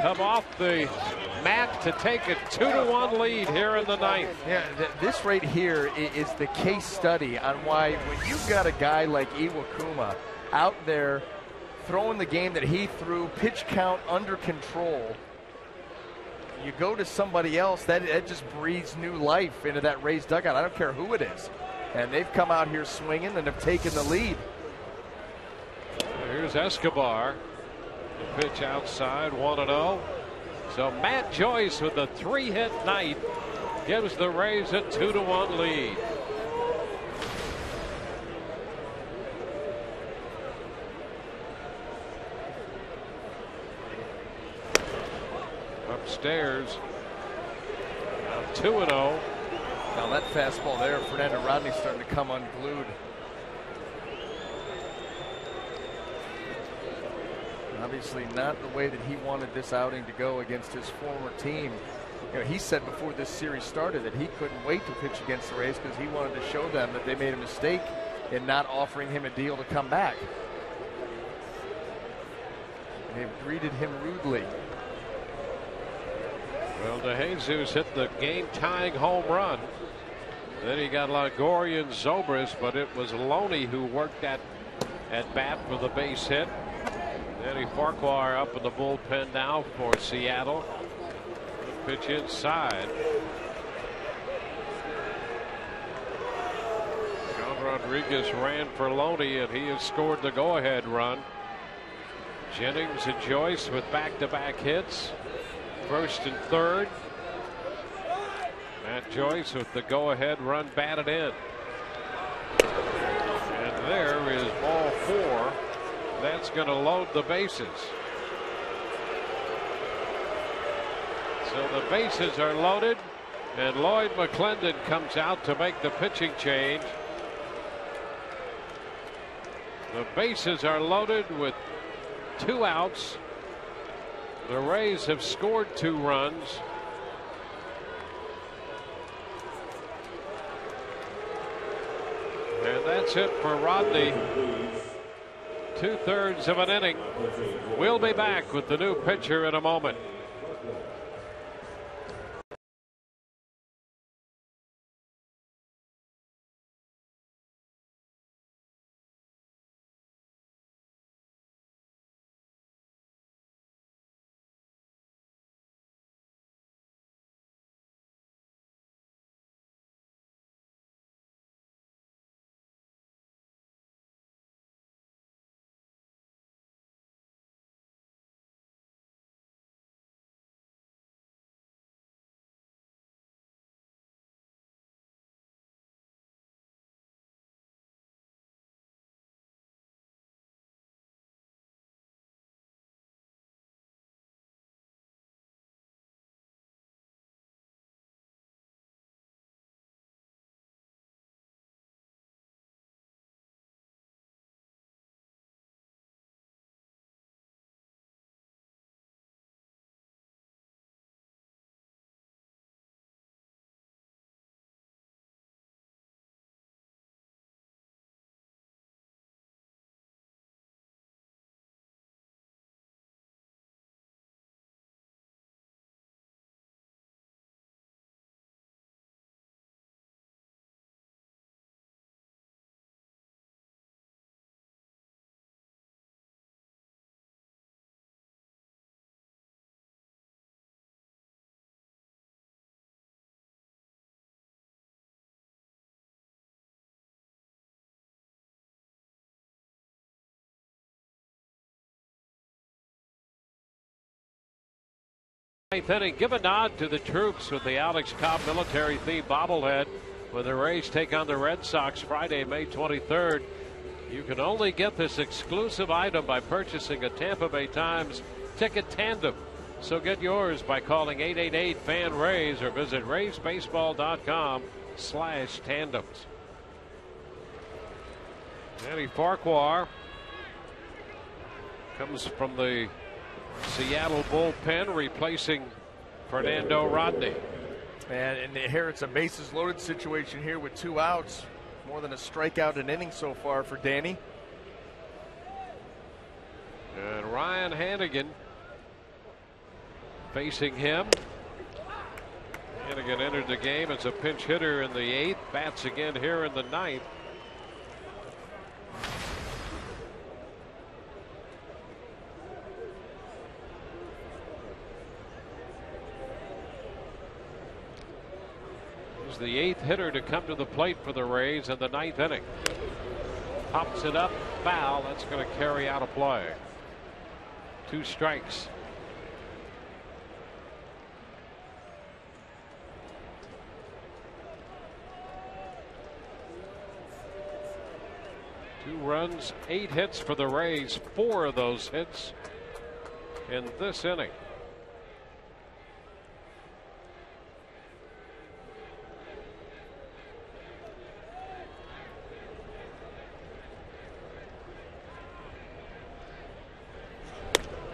come off the mat to take a 2-1 lead here in the ninth. Yeah, this right here is the case study on why when you've got a guy like Iwakuma out there throwing the game that he threw, pitch count under control, you go to somebody else, that just breathes new life into that Rays dugout. I don't care who it is. And they've come out here swinging and have taken the lead. Here's Escobar. The pitch outside, 1-0. So Matt Joyce with a 3-hit night gives the Rays a 2-1 lead. Upstairs. Now 2-0. Now that fastball there, Fernando Rodney starting to come unglued. Obviously not the way that he wanted this outing to go against his former team. You know, he said before this series started that he couldn't wait to pitch against the Rays because he wanted to show them that they made a mistake in not offering him a deal to come back. And they've greeted him rudely. Well, DeJesus hit the game-tying home run. Then he got Longoria and Zobrist, but it was Loney who worked at bat for the base hit. Danny Farquhar up in the bullpen now for Seattle. Pitch inside. John Rodriguez ran for Loney, and he has scored the go-ahead run. Jennings and Joyce with back-to-back hits. First and third. Matt Joyce with the go-ahead run batted in. And there is ball 4. That's going to load the bases. So the bases are loaded, and Lloyd McClendon comes out to make the pitching change. The bases are loaded with 2 outs. The Rays have scored 2 runs. And that's it for Rodney. 2/3 of an inning. We'll be back with the new pitcher in a moment. Ninth inning, give a nod to the troops with the Alex Cobb military-themed bobblehead when the Rays take on the Red Sox Friday, May 23rd. You can only get this exclusive item by purchasing a Tampa Bay Times ticket tandem. So get yours by calling 888-FAN-RAYS or visit raysbaseball.com/tandems. Danny Farquhar comes from the Seattle bullpen, replacing Fernando Rodney. And here it's a bases loaded situation here with 2 outs. More than a strikeout an inning so far for Danny. And Ryan Hannigan facing him. Hannigan entered the game as a pinch hitter in the 8th. Bats again here in the 9th. He's the 8th hitter to come to the plate for the Rays in the 9th inning. Pops it up, foul. That's going to carry out a play. 2 strikes. Two runs, 8 hits for the Rays. 4 of those hits in this inning.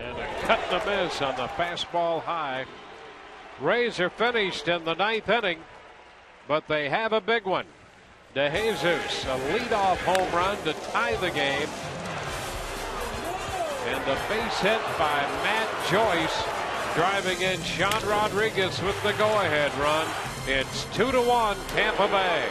And a cut and a miss on the fastball high. Rays are finished in the 9th inning, but they have a big one. DeJesus, a leadoff home run to tie the game. And the base hit by Matt Joyce, driving in Sean Rodriguez with the go-ahead run. It's 2-1 Tampa Bay.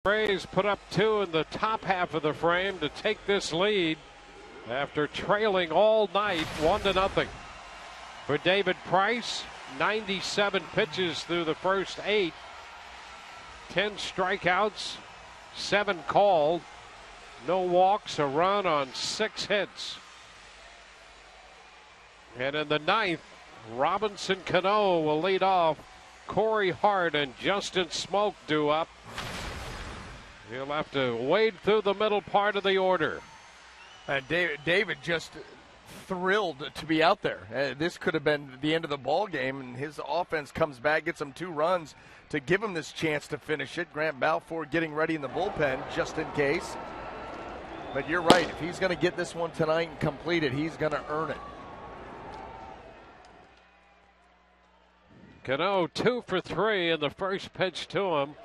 Rays put up 2 in the top half of the frame to take this lead after trailing all night 1-0. For David Price, 97 pitches through the first 8, 10 strikeouts, 7 called, no walks, a run on 6 hits. And in the 9th, Robinson Cano will lead off. Corey Hart and Justin Smoke due up. He'll have to wade through the middle part of the order. David just thrilled to be out there. This could have been the end of the ball game, and his offense comes back, gets him 2 runs to give him this chance to finish it. Grant Balfour getting ready in the bullpen just in case. But you're right. If he's going to get this one tonight and complete it, he's going to earn it. Cano 2 for 3, and the first pitch to him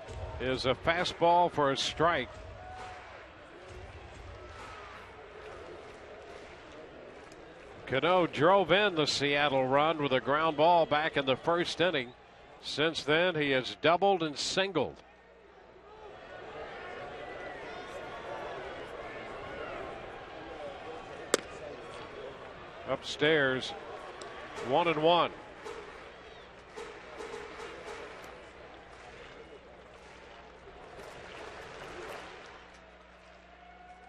is a fastball for a strike. Cano drove in the Seattle run with a ground ball back in the first inning. Since then, he has doubled and singled. Upstairs, 1-1.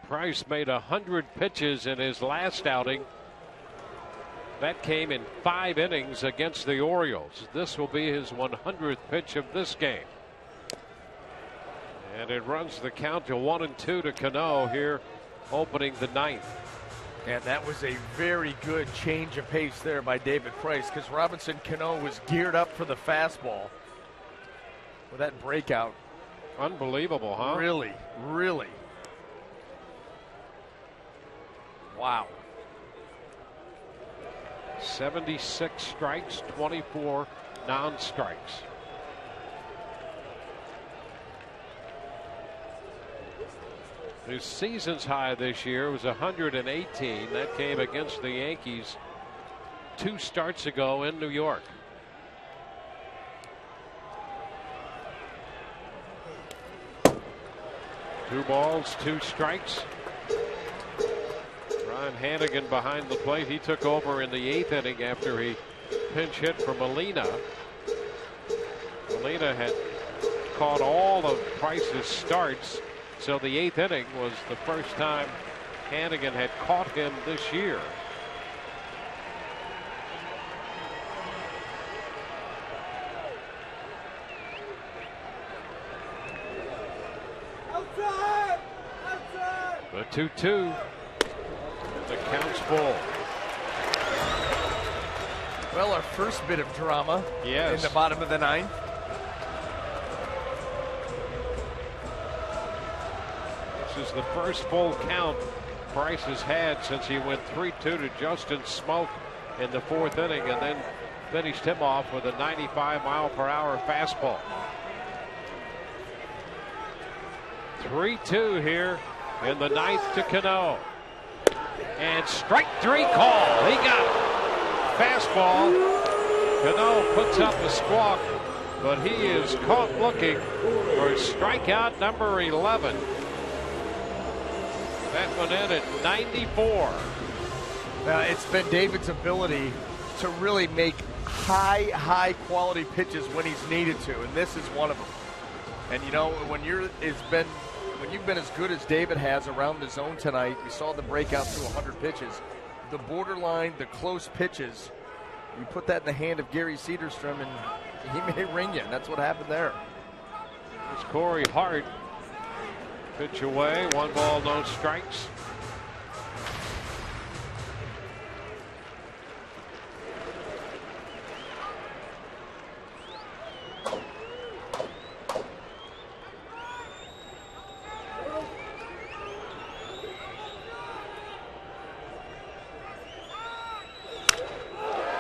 Price made 100 pitches in his last outing. That came in 5 innings against the Orioles. This will be his 100th pitch of this game. And it runs the count to 1-2 to Cano here, opening the 9th. And that was a very good change of pace there by David Price, because Robinson Cano was geared up for the fastball with that breakout. Unbelievable, huh? Really, really. Wow. 76 strikes, 24 non-strikes. His season's high this year was 118. That came against the Yankees 2 starts ago in New York. Two balls, 2 strikes. Ryan Hannigan behind the plate. He took over in the 8th inning after he pinch hit for Molina. Molina had caught all of Price's starts, so the 8th inning was the first time Hannigan had caught him this year. The 2-2. The count's full. Well, our first bit of drama in the bottom of the 9th. This is the first full count Price has had since he went 3-2 to Justin Smoke in the 4th inning and then finished him off with a 95-mile-per-hour fastball. 3-2 here in the 9th to Cano. And strike 3 call. He got it. Fastball. Cano puts up a squawk, but he is caught looking for strikeout number 11. That one in at 94. Now, it's been David's ability to really make high quality pitches when he's needed to, and this is one of them. And you know, when you've been as good as David has around the zone tonight, we saw the breakout to 100 pitches. The borderline, the close pitches, you put that in the hand of Gary Cederstrom, and he may ring you. And that's what happened there. It's Corey Hart. Pitch away, 1 ball, no strikes.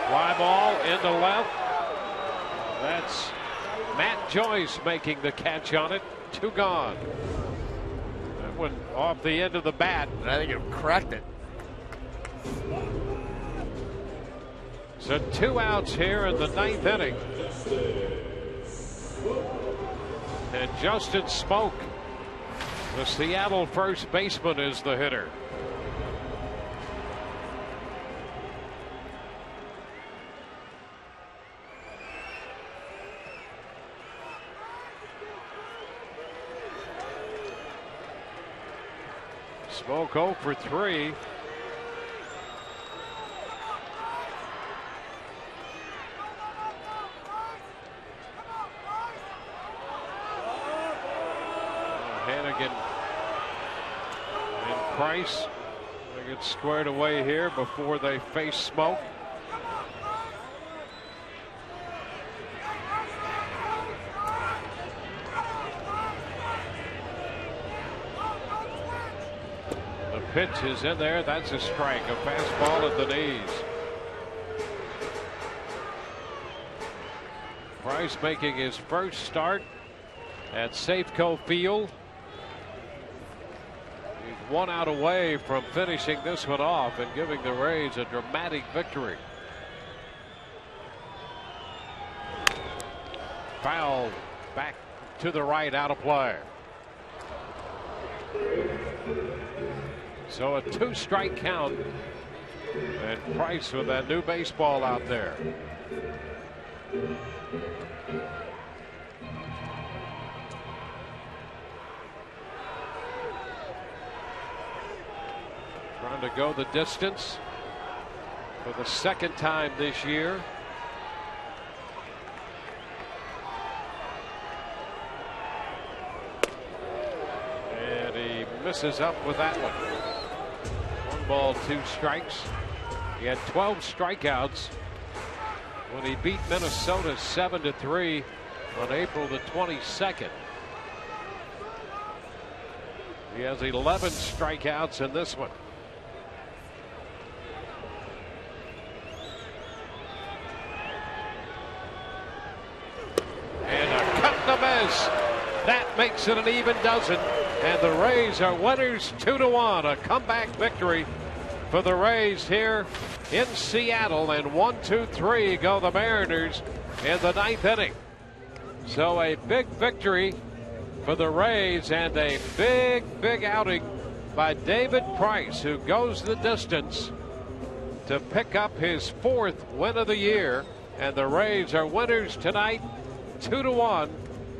Fly ball into left. That's Matt Joyce making the catch on it. 2 gone. That one off the end of the bat. And I think it cracked it. So 2 outs here in the 9th inning. And Justin Smoke, the Seattle first baseman, is the hitter. Smoke 0 for 3. Hannigan and Price, they get squared away here before they face Smoke. Pitch is in there. That's a strike. A fastball at the knees. Price making his first start at Safeco Field. He's 1 out away from finishing this one off and giving the Rays a dramatic victory. Foul back to the right, out of play. So a 2-strike count, and Price with that new baseball out there. Trying to go the distance for the second time this year. And he misses up with that one. 1 ball, 2 strikes. He had 12 strikeouts when he beat Minnesota 7-3 on April the 22nd. He has 11 strikeouts in this one. And a cut to miss. That makes it an even dozen. And the Rays are winners 2-1. A comeback victory for the Rays here in Seattle. And 1-2-3 go the Mariners in the 9th inning. So a big victory for the Rays and a big outing by David Price, who goes the distance to pick up his 4th win of the year. And the Rays are winners tonight 2-1.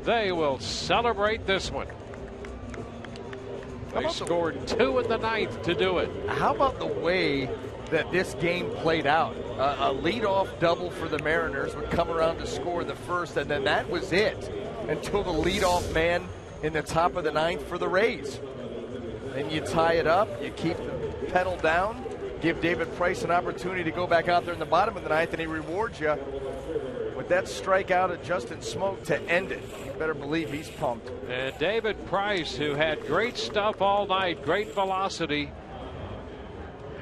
They will celebrate this one. They scored 2 in the 9th to do it. How about the way that this game played out? A leadoff double for the Mariners would come around to score the first, and then that was it until the leadoff man in the top of the 9th for the Rays. Then you tie it up, you keep the pedal down, give David Price an opportunity to go back out there in the bottom of the 9th, and he rewards you with that strikeout of Justin Smoak to end it. You better believe he's pumped. And David Price, who had great stuff all night, great velocity,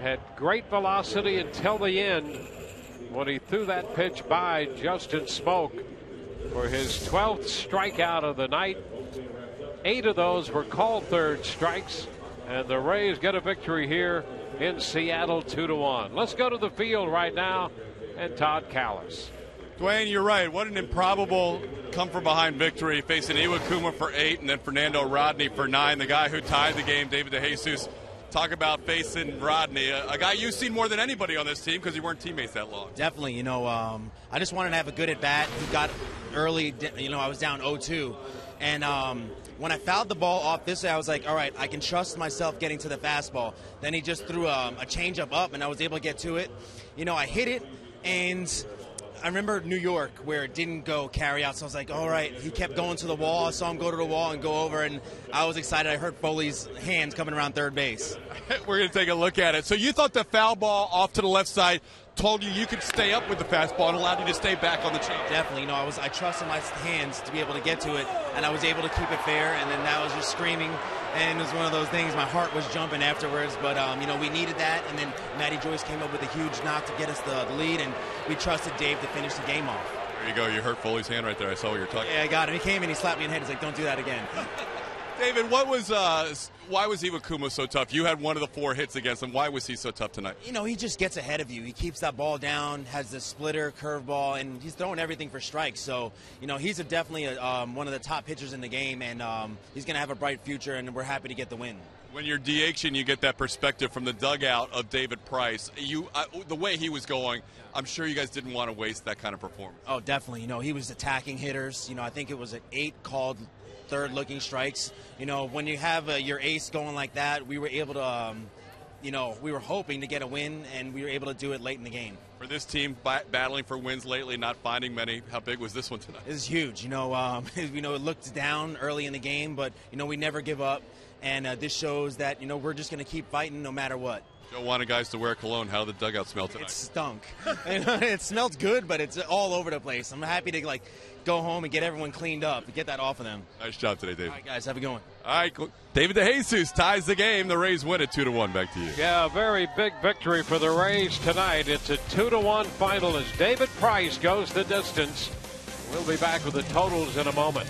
had great velocity until the end when he threw that pitch by Justin Smoak for his 12th strikeout of the night. 8 of those were called third strikes, and the Rays get a victory here in Seattle 2-1. Let's go to the field right now and Todd Callis. Dwayne, you're right. What an improbable come-from-behind victory, facing Iwakuma for 8 and then Fernando Rodney for 9. The guy who tied the game, David DeJesus. Talk about facing Rodney, a guy you've seen more than anybody on this team because you weren't teammates that long. Definitely. You know, I just wanted to have a good at-bat. He got early. You know, I was down 0-2. And when I fouled the ball off this way, I was like, all right, I can trust myself getting to the fastball. Then he just threw a changeup up, and I was able to get to it. You know, I hit it, and I remember New York where it didn't go carry out, so I was like, all right. He kept going to the wall. I saw him go to the wall and go over, and I was excited. I heard Foley's hands coming around third base. We're going to take a look at it. So you thought the foul ball off to the left side told you could stay up with the fastball and allowed you to stay back on the change. Definitely. You know, I trusted my hands to be able to get to it, and I was able to keep it fair, and then that was just screaming, and it was one of those things. My heart was jumping afterwards, but, you know, we needed that, and then Matty Joyce came up with a huge knock to get us the lead, and we trusted Dave to finish the game off. There you go. You hurt Foley's hand right there. I saw what you were talking about. Yeah, I got him. He came and he slapped me in the head. He's like, don't do that again. David, why was Iwakuma so tough? You had one of the 4 hits against him. Why was he so tough tonight? You know, he just gets ahead of you. He keeps that ball down, has the splitter, curveball, and he's throwing everything for strikes. So, you know, he's definitely one of the top pitchers in the game, and he's going to have a bright future, and we're happy to get the win. When you're DHing, you get that perspective from the dugout of David Price. The way he was going, I'm sure you guys didn't want to waste that kind of performance. Oh, definitely. You know, he was attacking hitters. You know, I think it was 8 called third-looking strikes. You know, when you have your ace going like that, we were able to, you know, we were hoping to get a win, and we were able to do it late in the game. For this team battling for wins lately, not finding many, how big was this one tonight? It was huge. You know, it looked down early in the game, but, you know, we never give up, and this shows that, you know, we're just going to keep fighting no matter what. Joe wanted guys to wear cologne. How did the dugout smell tonight? It stunk. It smelled good, but it's all over the place. I'm happy to, go home and get everyone cleaned up and get that off of them. Nice job today, David. All right, guys, have a good one. All right, David DeJesus ties the game. The Rays win it 2-1. Back to you. Yeah, a very big victory for the Rays tonight. It's a 2-1 final as David Price goes the distance. We'll be back with the totals in a moment.